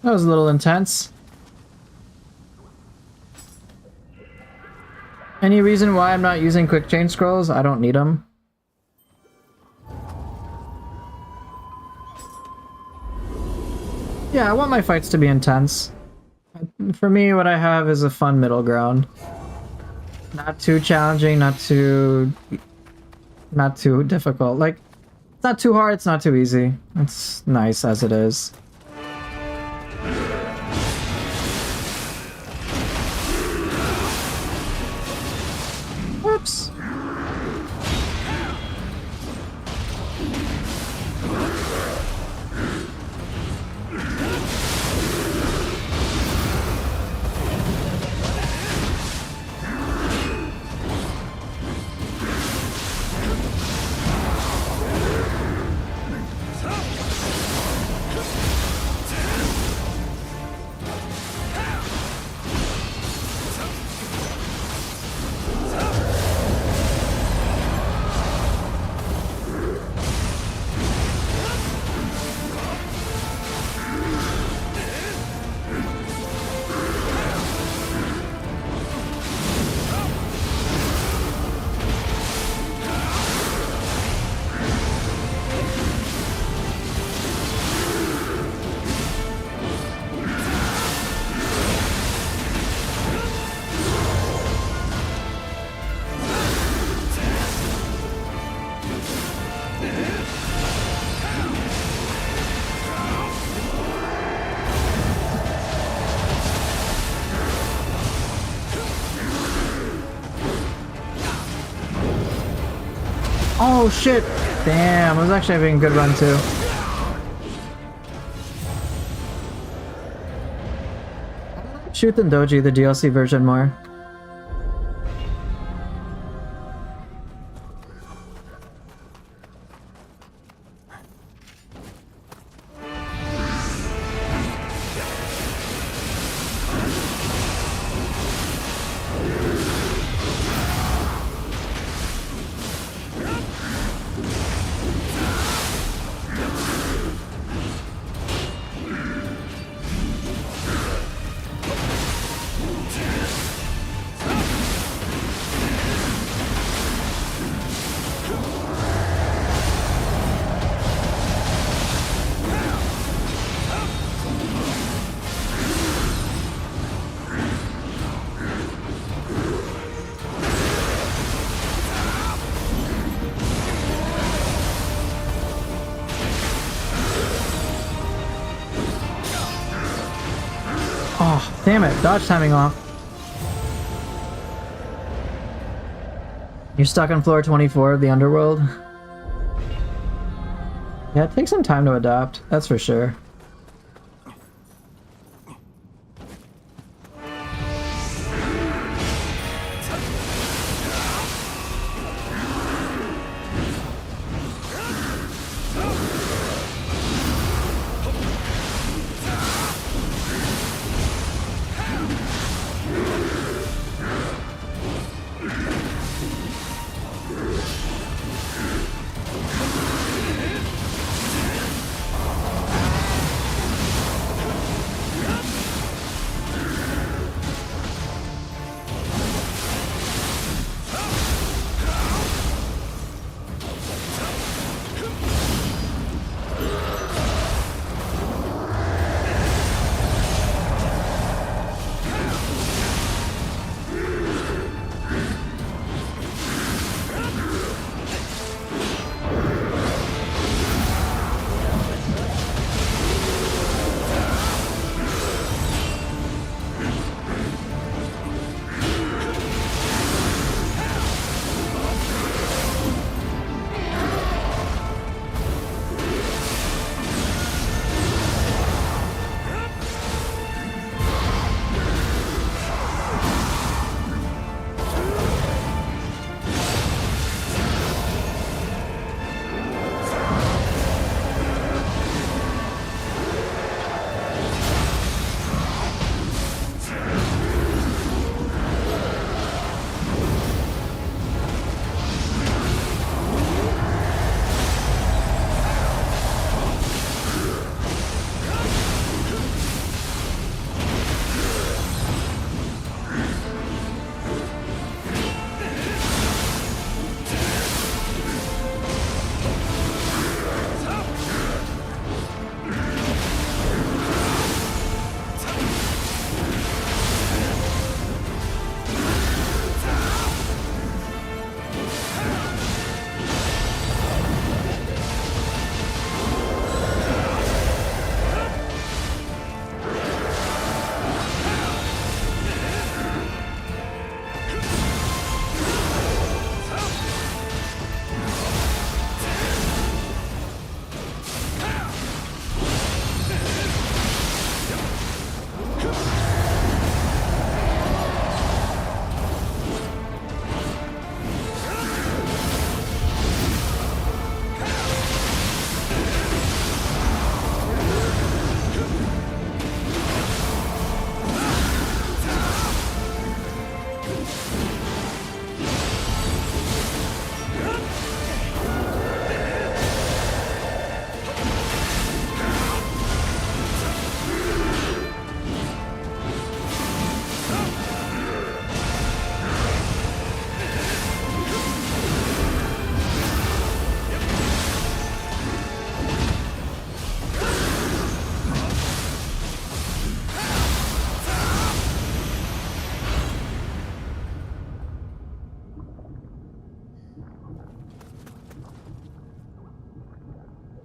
That was a little intense. Any reason why I'm not using quick change scrolls? I don't need them. Yeah, I want my fights to be intense. For me, what I have is a fun middle ground. Not too challenging, not too difficult. Like, it's not too hard, it's not too easy. It's nice as it is. Whoops. Oh shit! Damn, I was actually having a good run too. Shoot than Doji, the DLC version, more. Oh, damn it. Dodge timing off. You're stuck on floor 24 of the underworld. Yeah, it takes some time to adapt, that's for sure.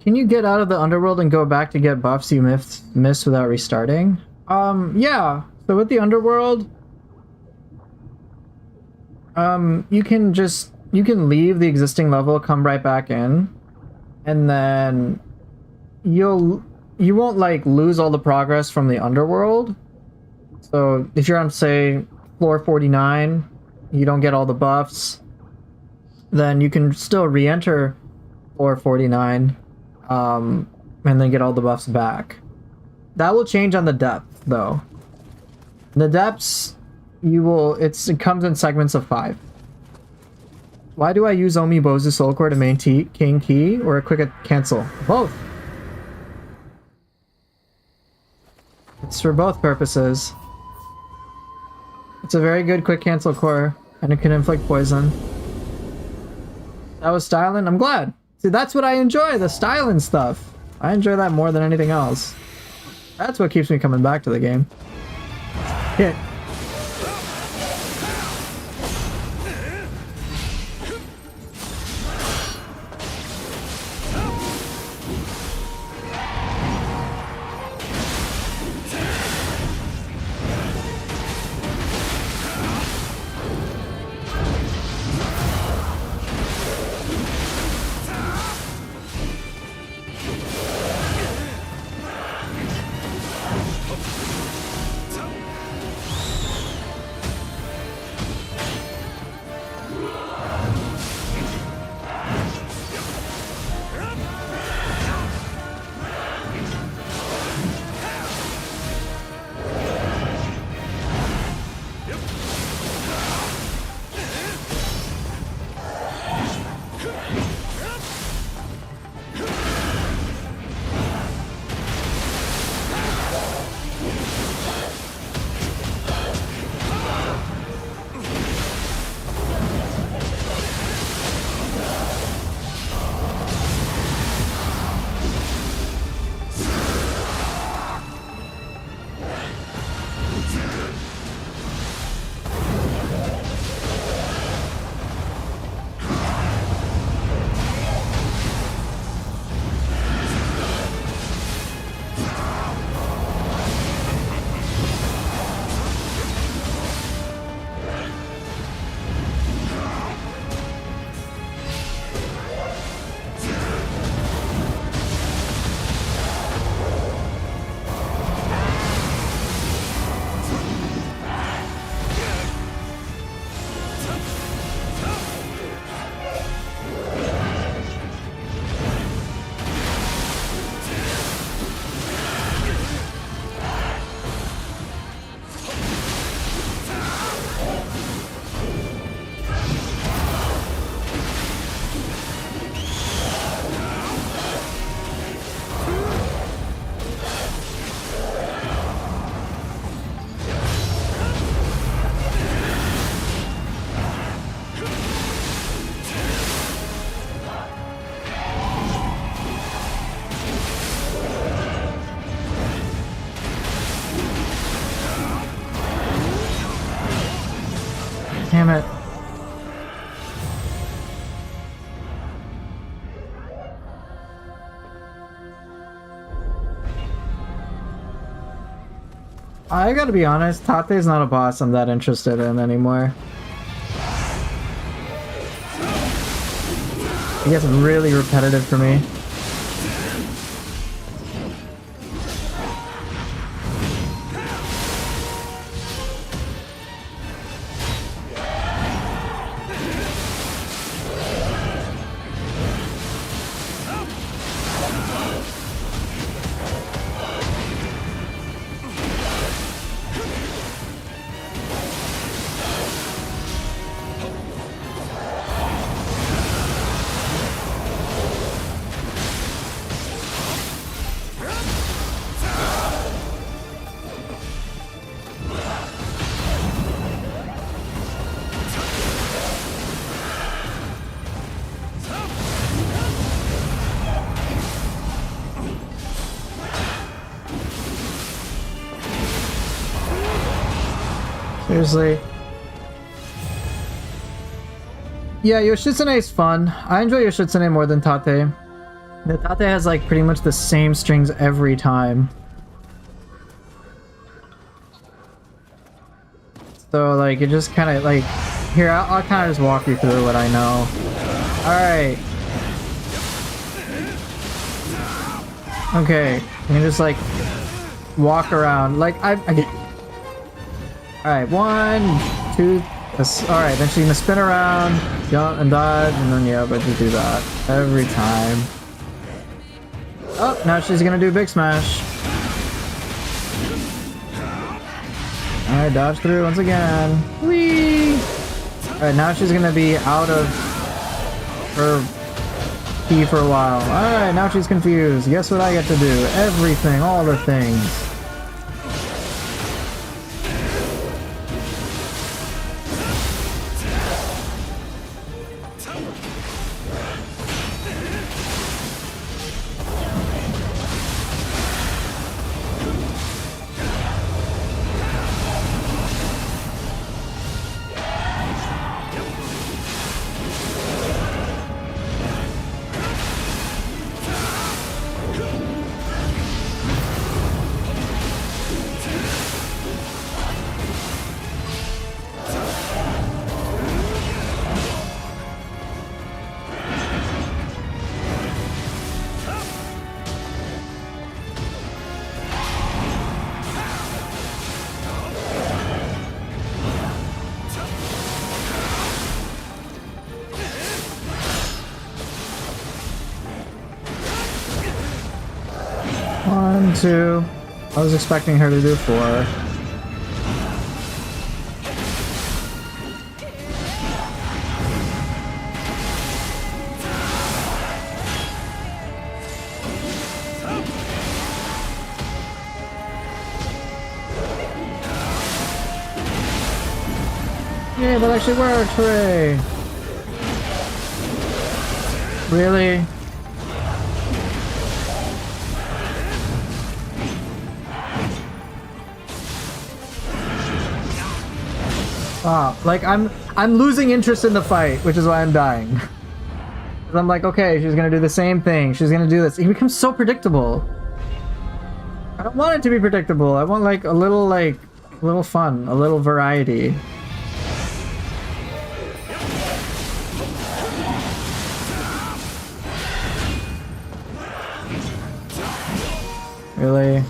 Can you get out of the underworld and go back to get buffs you missed without restarting? Yeah. So with the underworld, you can you can leave the existing level, come right back in, and then you won't like lose all the progress from the underworld. So if you're on, say, floor 49, you don't get all the buffs, then you can still re-enter floor 49, and then get all the buffs back. That will change on the depth, though. The depths, it comes in segments of 5. Why do I use Omi Bozu Soul Core to main King Key or a quick cancel? Both. It's for both purposes. It's a very good quick cancel core, and it can inflict poison. That was styling. I'm glad. See, that's what I enjoy, the styling stuff. I enjoy that more than anything else. That's what keeps me coming back to the game. Hit. Damn it. I gotta be honest, Tate's not a boss I'm that interested in anymore. He gets really repetitive for me. Seriously. Yeah, Yoshitsune is fun. I enjoy Yoshitsune more than Tate. The Tate has like pretty much the same strings every time. So like it just kind of like Here, I'll kind of just walk you through what I know. Alright. Okay, you can just like walk around. Like, I Alright, 1, 2. Alright, then she's gonna spin around, jump and dodge, and then yeah, but just do that every time. Oh, now she's gonna do big smash. Alright, dodge through once again. Whee! Alright, now she's gonna be out of her key for a while. Alright, now she's confused. Guess what I get to do? Everything, all the things. 1, 2. I was expecting her to do 4. Yeah, that actually worked! Hooray! Really? Ah, like I'm losing interest in the fight, which is why I'm dying. I'm like, okay, she's gonna do the same thing. She's gonna do this. It becomes so predictable. I don't want it to be predictable. I want like a little fun, a little variety. Really?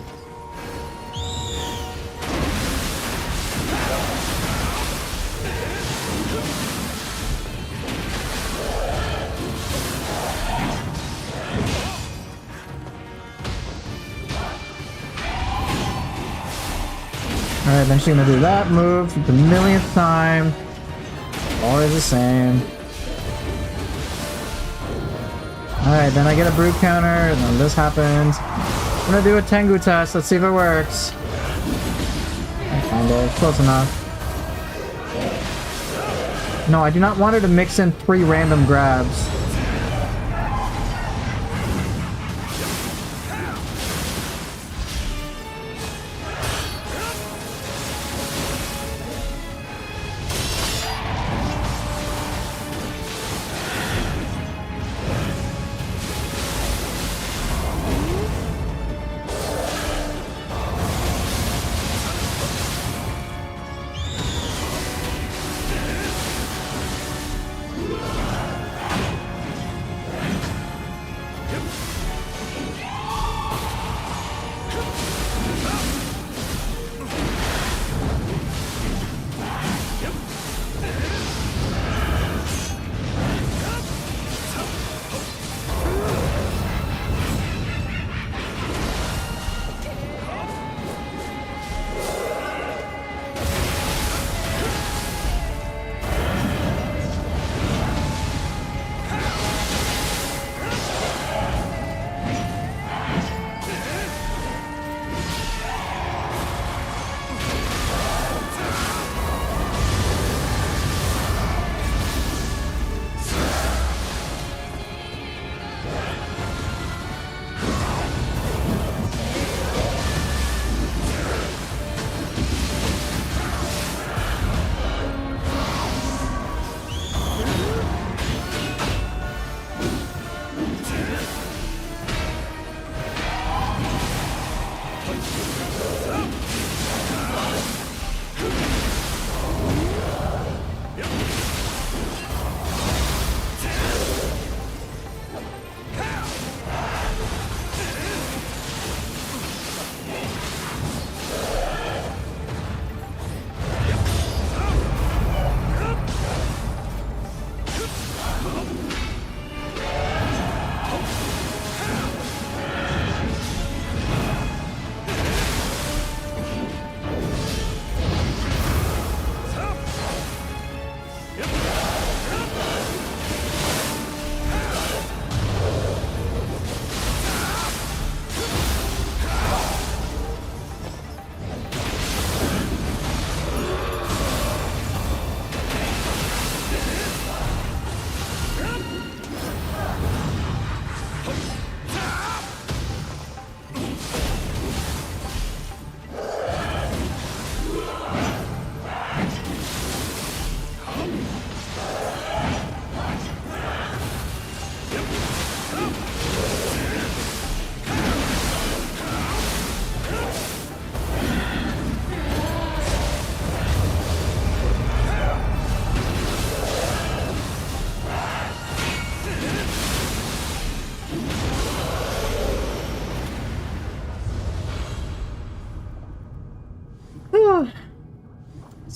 Alright, then she's gonna do that move the millionth time. Always the same. Alright, then I get a brute counter, and then this happens. I'm gonna do a Tengu test, let's see if it works. Kinda, close enough. No, I do not want her to mix in 3 random grabs.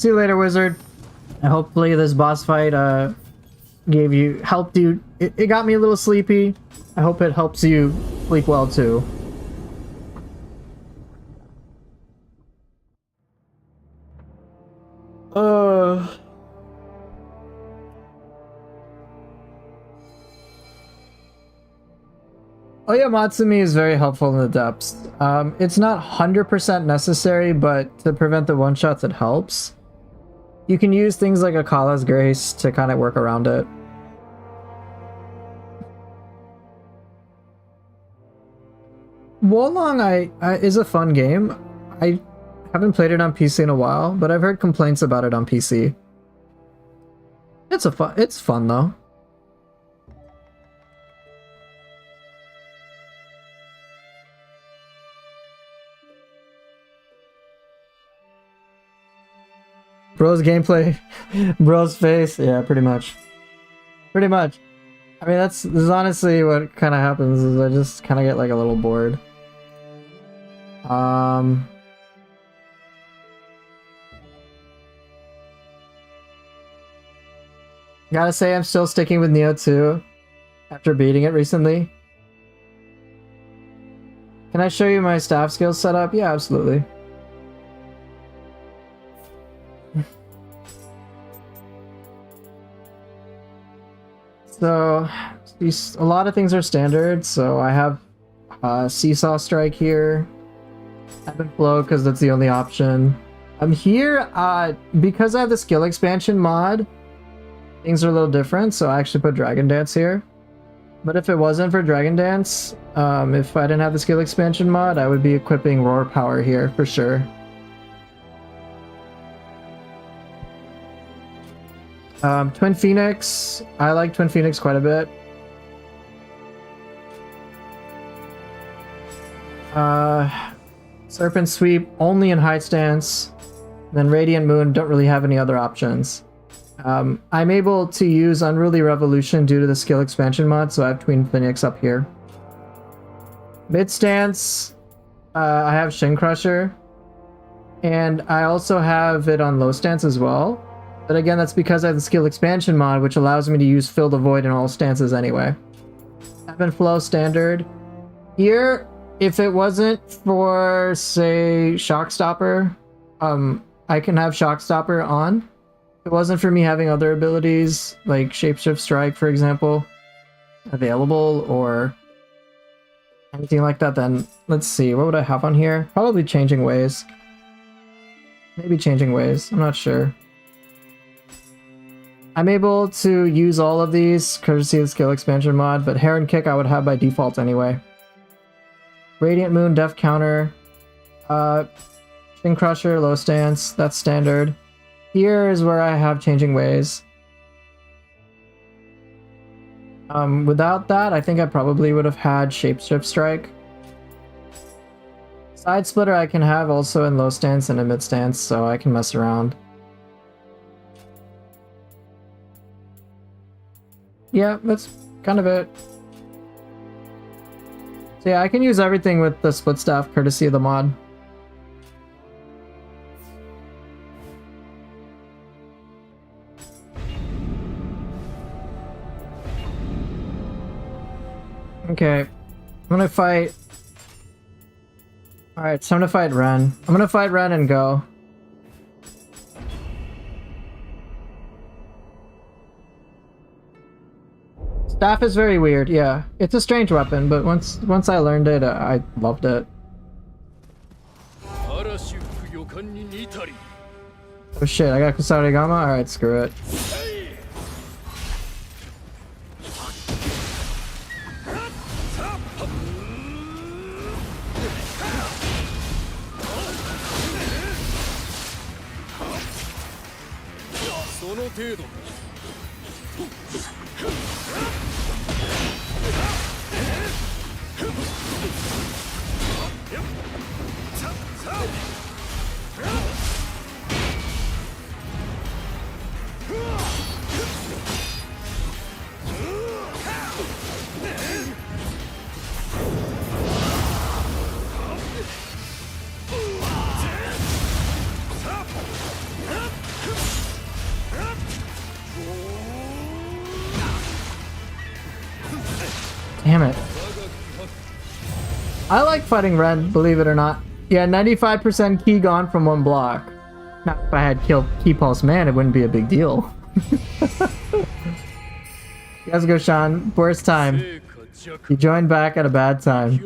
See you later, wizard. And hopefully this boss fight helped you. It got me a little sleepy. I hope it helps you sleep well too. Oh yeah, Matsumi is very helpful in the depths. It's not 100% necessary, but to prevent the one-shots, it helps. You can use things like Akala's Grace to kind of work around it. Wolong is a fun game. I haven't played it on PC in a while, but I've heard complaints about it on PC. It's fun though. Bro's gameplay, bro's face. Yeah, pretty much. Pretty much. I mean, this is honestly what kind of happens. Is I just kind of get like a little bored. Gotta say, I'm still sticking with Nioh 2 after beating it recently. Can I show you my staff skills setup? Yeah, absolutely. So, a lot of things are standard. So I have Seesaw Strike here. Ebb and Flow because that's the only option. I'm here because I have the skill expansion mod. Things are a little different, so I actually put Dragon Dance here. But if it wasn't for Dragon Dance, if I didn't have the skill expansion mod, I would be equipping Roar Power here for sure. Twin Phoenix. I like Twin Phoenix quite a bit. Serpent Sweep only in high stance. Then Radiant Moon, don't really have any other options. I'm able to use Unruly Revolution due to the skill expansion mod, so I have Twin Phoenix up here. Mid stance, I have Shin Crusher. And I also have it on low stance as well. But again, that's because I have the skill expansion mod, which allows me to use Fill the Void in all stances anyway. Ebb and Flow standard. Here, if it wasn't for, say, Shock Stopper, I can have Shock Stopper on. If it wasn't for me having other abilities, like Shapeshift Strike, for example, available, or anything like that, then let's see, what would I have on here? Probably Changing Ways. Maybe Changing Ways, I'm not sure. I'm able to use all of these courtesy of the skill expansion mod, but Heron Kick I would have by default anyway. Radiant Moon, Death Counter, Shin Crusher, low stance, that's standard. Here is where I have Changing Ways. Without that, I think I probably would have had Shapeshift Strike. Side Splitter I can have also in low stance and in mid stance, so I can mess around. Yeah, that's kind of it. So yeah, I can use everything with the split staff courtesy of the mod. Okay, I'm gonna fight. Alright, so I'm gonna fight Ren. I'm gonna fight Ren and go. Staff is very weird, yeah. It's a strange weapon, but once I learned it, I loved it. Oh shit, I got Kusarigama? Alright, screw it. Damn it. I like fighting red, believe it or not. Yeah, 95% key gone from one block. Now, if I had killed Key Pulse Man, it wouldn't be a big deal. Let's go, Sean. Worst time. You joined back at a bad time.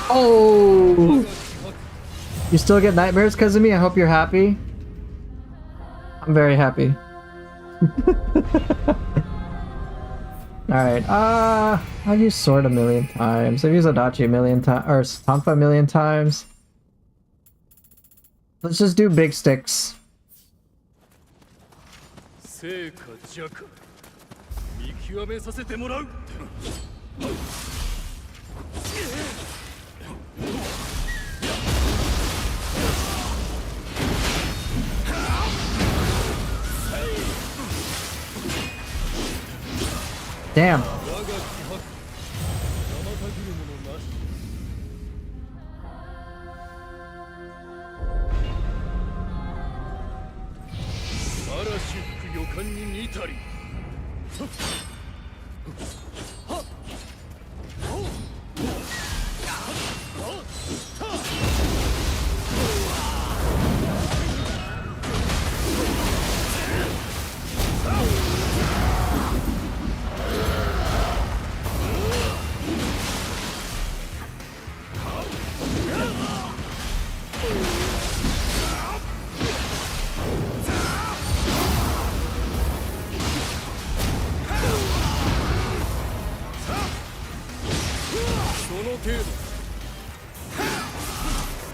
Oh! You still get nightmares because of me? I hope you're happy. I'm very happy. Alright, I've used Sword a million times. I've used Adachi a million times, or Tonfa a million times. Let's just do big sticks. Damn.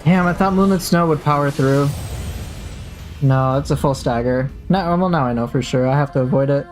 Damn, I thought Moonlit Snow would power through. No, it's a full stagger. No, well, now I know for sure. I have to avoid it.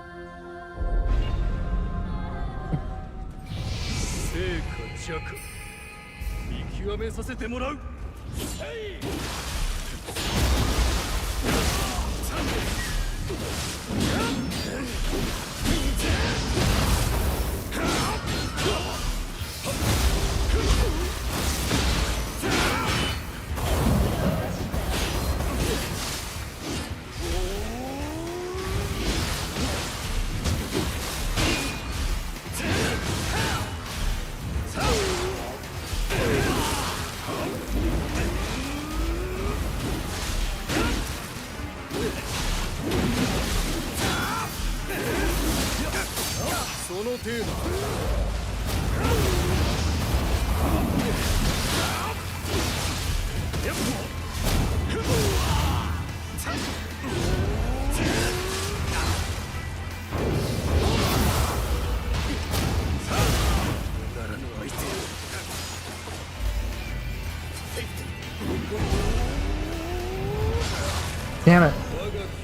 Damn it.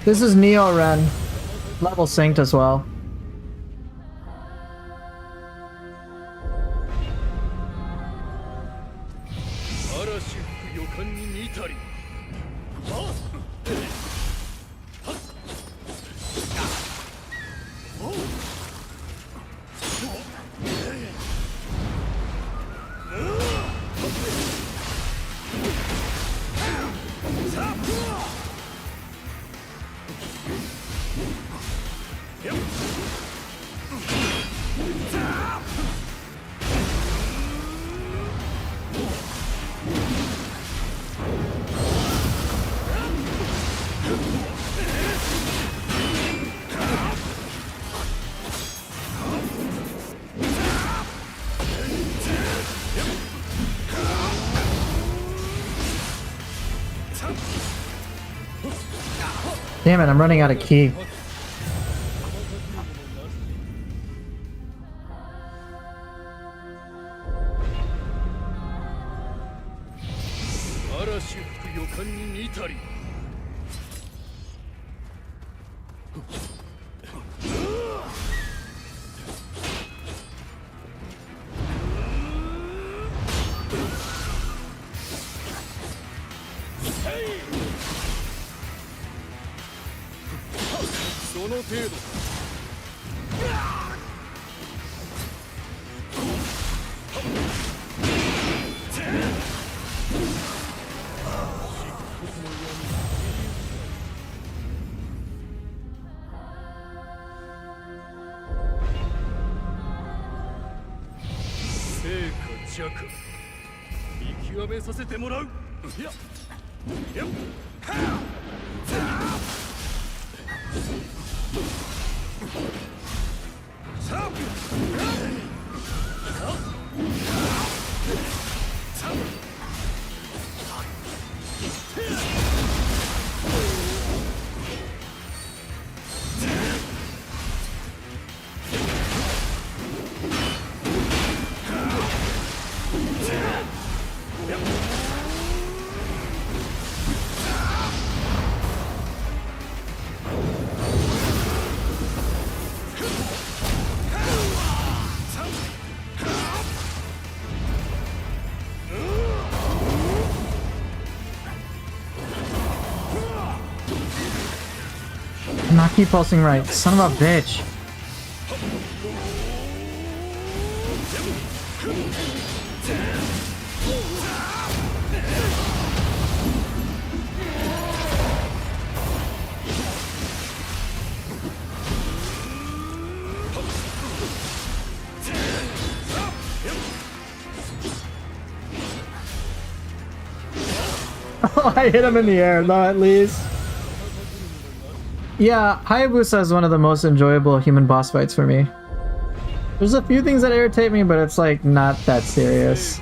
This is Nioh Ren. Level synced as well. Damn it, I'm running out of ki. I'm not keep pulsing right, son of a bitch. Oh, I hit him in the air, though, at least. Yeah, Hayabusa is one of the most enjoyable human boss fights for me. There's a few things that irritate me, but it's like not that serious.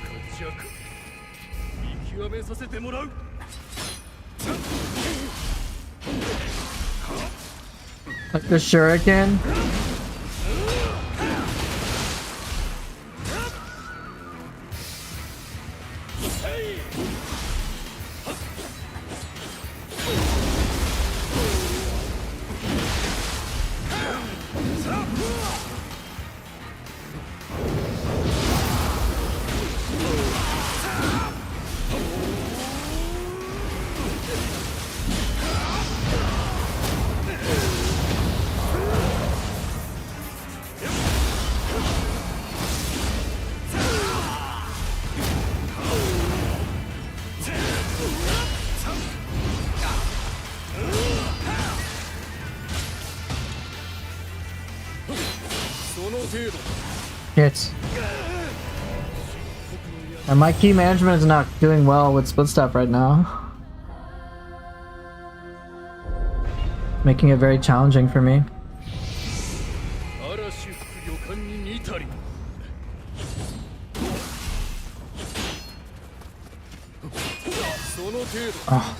Like the shuriken. Hits. And my key management is not doing well with split step right now. Making it very challenging for me. Oh.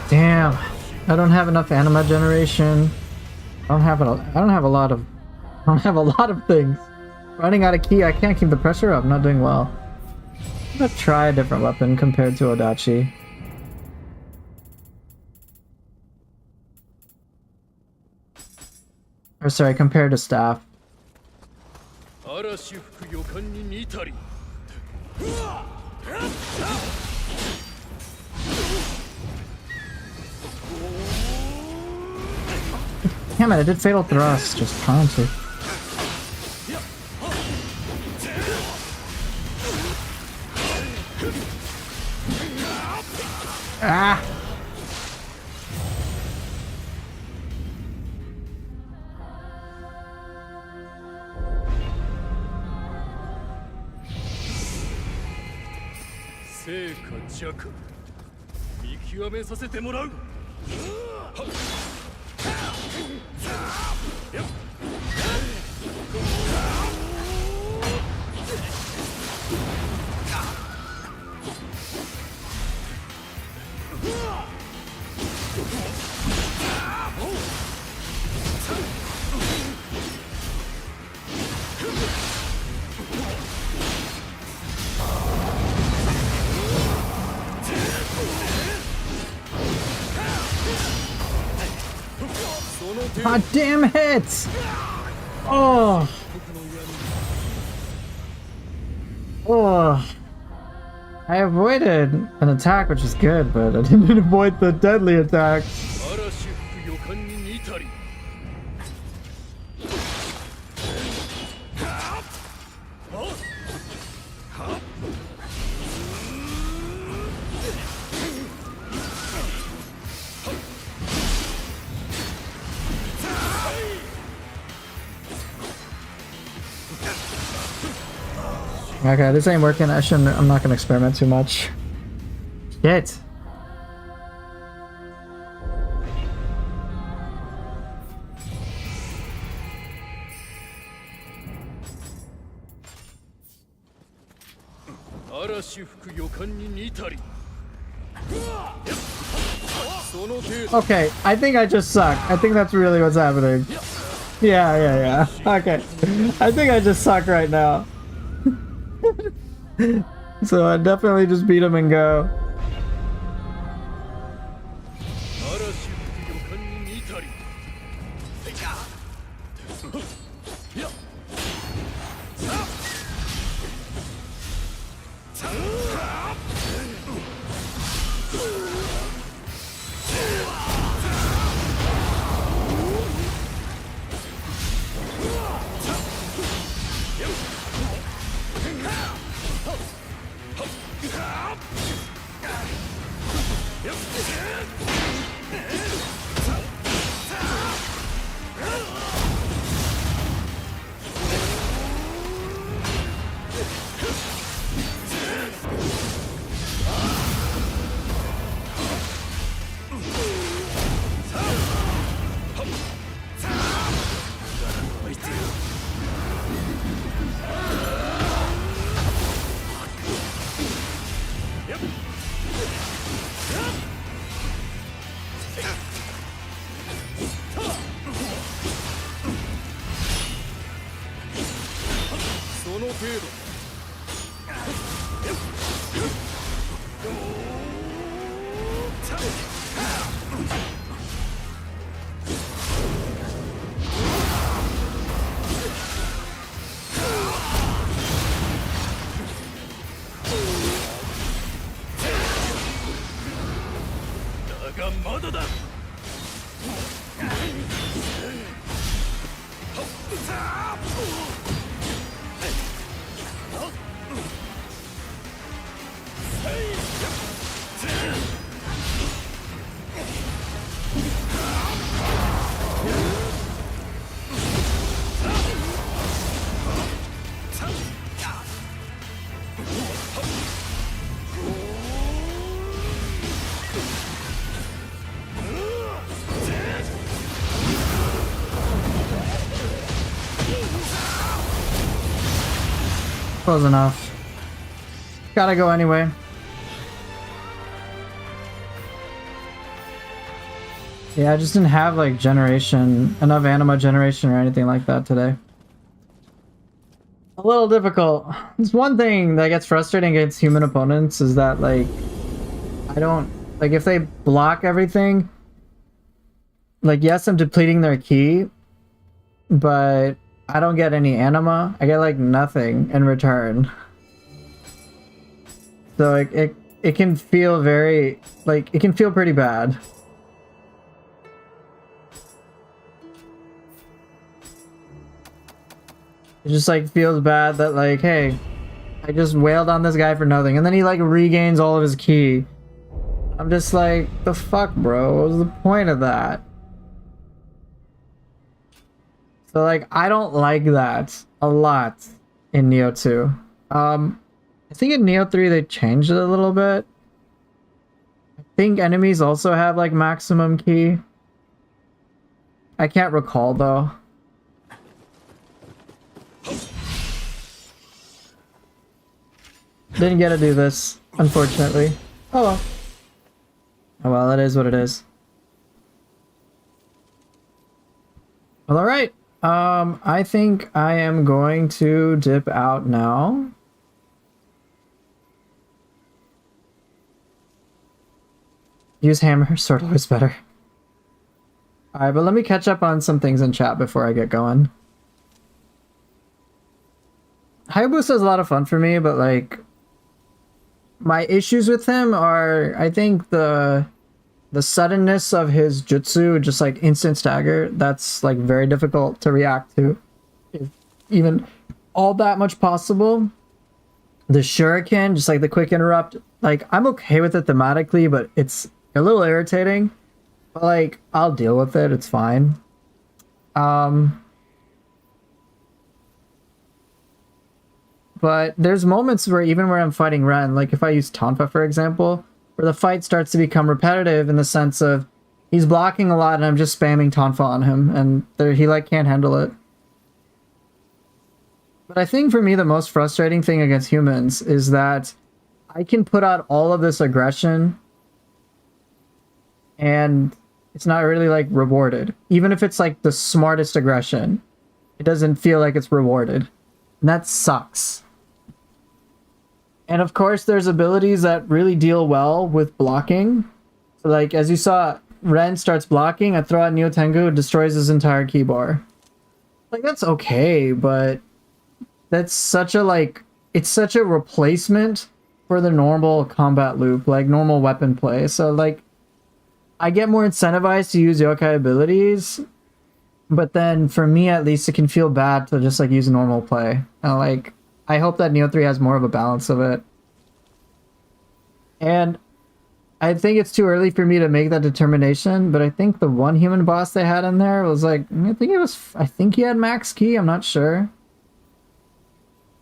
Damn, I don't have enough anima generation. I don't have a lot of things. Running out of ki, I can't keep the pressure up. I'm not doing well. I'm gonna try a different weapon compared to Odachi. Or sorry, compared to staff. Damn it, I did Fatal Thrust, just trying to. Ah! God damn it! Oh! Oh! I avoided an attack, which is good, but I didn't avoid the deadly attack. Okay, this ain't working. I'm not gonna experiment too much. Shit. Okay, I think I just suck. I think that's really what's happening. Yeah. Okay. I think I just suck right now. So I definitely just beat him and go. Close enough. Gotta go anyway. Yeah, I just didn't have like enough anima generation or anything like that today. A little difficult. It's one thing that gets frustrating against human opponents is that like if they block everything, like yes, I'm depleting their ki, but I don't get any anima. I get like nothing in return. So it can feel very it can feel pretty bad. It just like feels bad that like, hey, I just wailed on this guy for nothing, and then he like regains all of his ki. I'm just like, the fuck, bro? What was the point of that? So like, I don't like that a lot in Nioh 2. I think in Nioh 3 they changed it a little bit. I think enemies also have like maximum ki. I can't recall though. Didn't get to do this, unfortunately. Oh well. Oh well, it is what it is. Well, alright. I think I am going to dip out now. Use hammer, sword always better. Alright, but let me catch up on some things in chat before I get going. Hayabusa is a lot of fun for me, but like my issues with him are, I think the suddenness of his jutsu, just like instant stagger, that's like very difficult to react to, if even all that much possible. The shuriken, just like the quick interrupt, like I'm okay with it thematically, but it's a little irritating. But like I'll deal with it, it's fine. But there's moments where even where I'm fighting Ren, like if I use Tonfa for example, where the fight starts to become repetitive in the sense of he's blocking a lot and I'm just spamming Tonfa on him and he like can't handle it. But I think for me the most frustrating thing against humans is that I can put out all of this aggression and it's not really like rewarded. Even if it's like the smartest aggression, it doesn't feel like it's rewarded. And that sucks. And of course, there's abilities that really deal well with blocking. So like, as you saw, Ren starts blocking, I throw out Nioh Tengu, it destroys his entire key bar. Like, that's okay, but that's such a, like, it's such a replacement for the normal combat loop, like normal weapon play. So like, I get more incentivized to use yokai abilities, but then for me at least, it can feel bad to just like use normal play. And like, I hope that Nioh 3 has more of a balance of it. And I think it's too early for me to make that determination, but I think the one human boss they had in there was like, I think he had max ki, I'm not sure.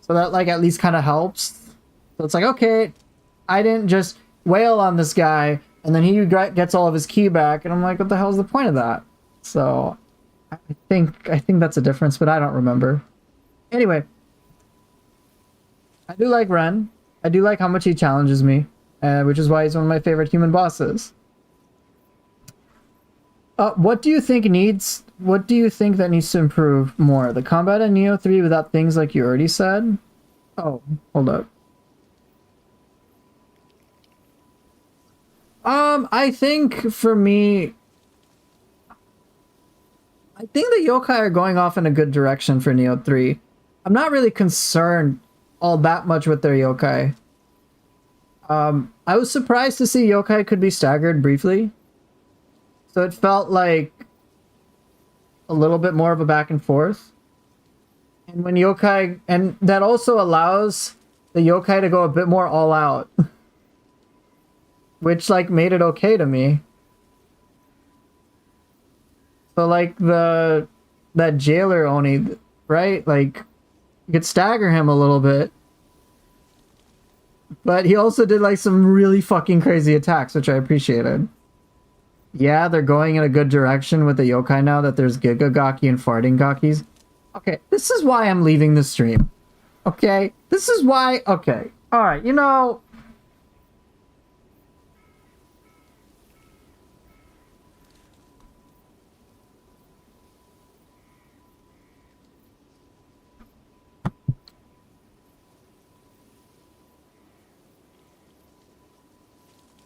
So that like at least kind of helps. So it's like, okay, I didn't just wail on this guy and then he gets all of his ki back, and I'm like, what the hell's the point of that? So I think that's a difference, but I don't remember. Anyway, I do like Ren. I do like how much he challenges me, which is why he's one of my favorite human bosses. What do you think that needs to improve more? The combat in Nioh 3 without things like you already said? Oh, hold up. I think for me, I think the yokai are going off in a good direction for Nioh 3. I'm not really concerned all that much with their yokai. I was surprised to see yokai could be staggered briefly. So it felt like a little bit more of a back and forth. And when yokai, and that also allows the yokai to go a bit more all out. Which like made it okay to me. So like that jailer Oni, right? Like you could stagger him a little bit. But he also did like some really fucking crazy attacks, which I appreciated. Yeah, they're going in a good direction with the yokai now that there's Giga Gaki and Farting Gakis. Okay, this is why I'm leaving the stream. Okay? This is why... Okay. Alright, you know...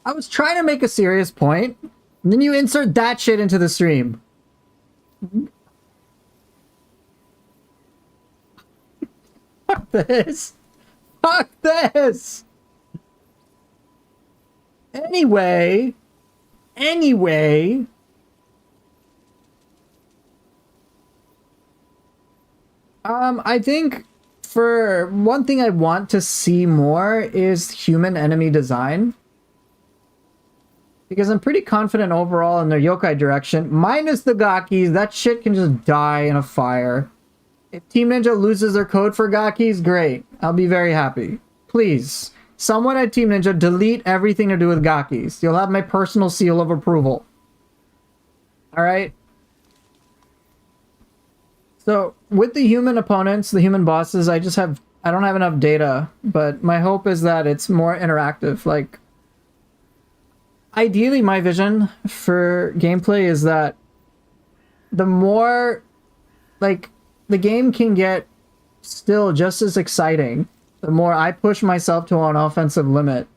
I was trying to make a serious point, and then you insert that shit into the stream. Fuck this. Fuck this. Anyway. I think for one thing I want to see more is human enemy design. Because I'm pretty confident overall in their yokai direction. Minus the Gakis, that shit can just die in a fire. If Team Ninja loses their code for Gakis, great. I'll be very happy. Please, someone at Team Ninja delete everything to do with Gakis. You'll have my personal seal of approval. Alright? So, with the human opponents, the human bosses, I don't have enough data. But my hope is that it's more interactive. Like, ideally, my vision for gameplay is that the more, like, the game can get still just as exciting, the more I push myself to an offensive limit.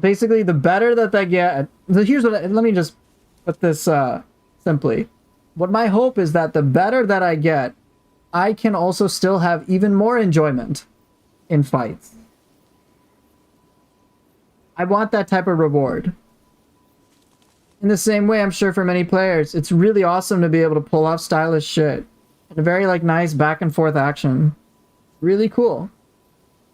Basically, the better that I get... Here's what... Let me just put this simply. What my hope is that the better that I get, I can also still have even more enjoyment in fights. I want that type of reward. In the same way, I'm sure for many players, it's really awesome to be able to pull off stylish shit. And a very, like, nice back and forth action. Really cool.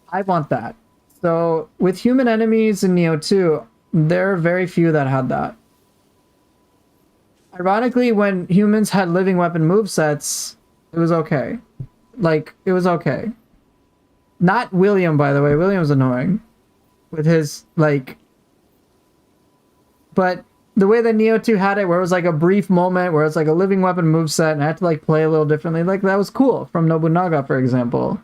I want that. So, with human enemies in Nioh 2, there are very few that had that. Ironically, when humans had living weapon movesets, it was okay. Like, it was okay. Not William, by the way. William was annoying. With his, like... But the way that Nioh 2 had it, where it was like a brief moment, where it's like a living weapon moveset, and I had to like play a little differently, like that was cool, from Nobunaga, for example.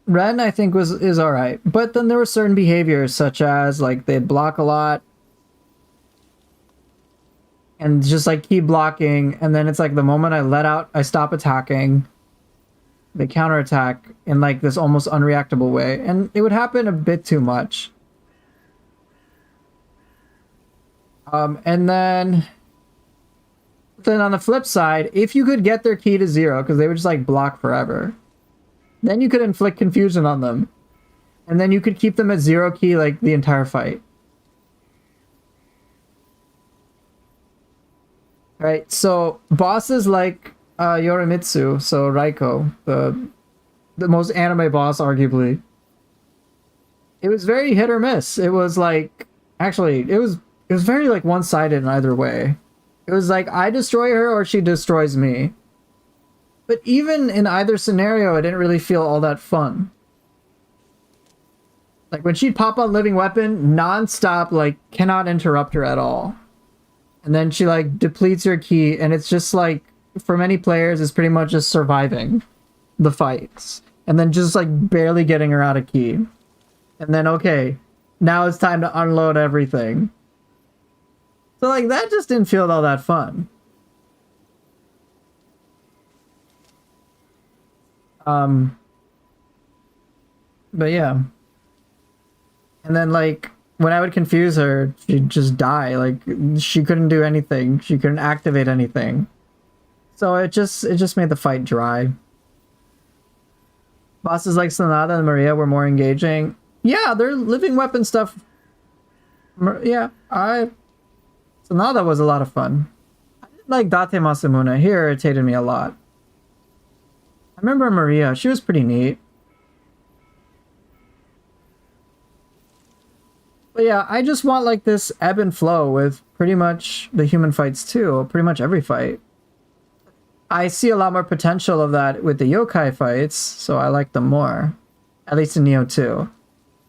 Ren, I think, is alright. But then there were certain behaviors, such as, like, they'd block a lot. And just, like, keep blocking. And then it's like the moment I stop attacking, they counterattack in, like, this almost unreactable way. And it would happen a bit too much. And then on the flip side, if you could get their ki to 0, because they would just, like, block forever, then you could inflict confusion on them. And then you could keep them at 0 ki, like, the entire fight. Right, so bosses like Yorimitsu, so Raiko, the most anime boss, arguably. It was very hit or miss. It was like... Actually, it was very, like, one-sided in either way. It was like, I destroy her or she destroys me. But even in either scenario, it didn't really feel all that fun. Like, when she'd pop on living weapon, non-stop, like, cannot interrupt her at all. And then she, like, depletes her ki, and it's just, like, for many players, it's pretty much just surviving the fights. And then just, like, barely getting her out of ki. And then, okay, now it's time to unload everything. So, like, that just didn't feel all that fun. But yeah. And then, like, when I would confuse her, she'd just die. Like, she couldn't do anything. She couldn't activate anything. So it just made the fight dry. Bosses like Sonata and Maria were more engaging. Yeah, their living weapon stuff. Yeah, Sonata was a lot of fun. I didn't like Date Masamune. He irritated me a lot. I remember Maria. She was pretty neat. But yeah, I just want, like, this ebb and flow with pretty much the human fights too. Pretty much every fight. I see a lot more potential of that with the yokai fights, so I like them more. At least in Nioh 2.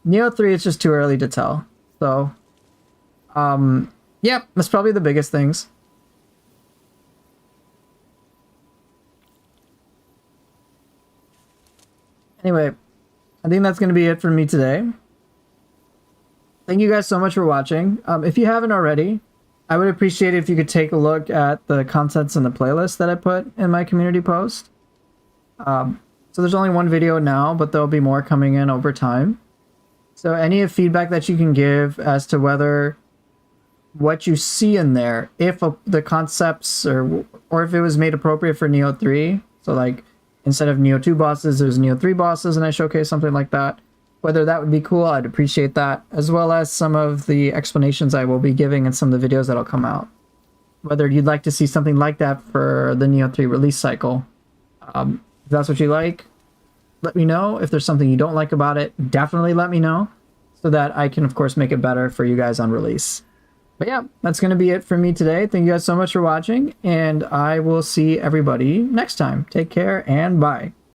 Nioh 3 is just too early to tell. So, yeah, that's probably the biggest things. Anyway, I think that's going to be it for me today. Thank you guys so much for watching. If you haven't already, I would appreciate it if you could take a look at the contents in the playlist that I put in my community post. So there's only one video now, but there'll be more coming in over time. So any feedback that you can give as to whether what you see in there, if the concepts or if it was made appropriate for Nioh 3, so like instead of Nioh 2 bosses, there's Nioh 3 bosses and I showcase something like that. Whether that would be cool, I'd appreciate that, as well as some of the explanations I will be giving in some of the videos that'll come out. Whether you'd like to see something like that for the Nioh 3 release cycle. If that's what you like, let me know. If there's something you don't like about it, definitely let me know so that I can, of course, make it better for you guys on release. But yeah, that's going to be it for me today. Thank you guys so much for watching, and I will see everybody next time. Take care, and bye.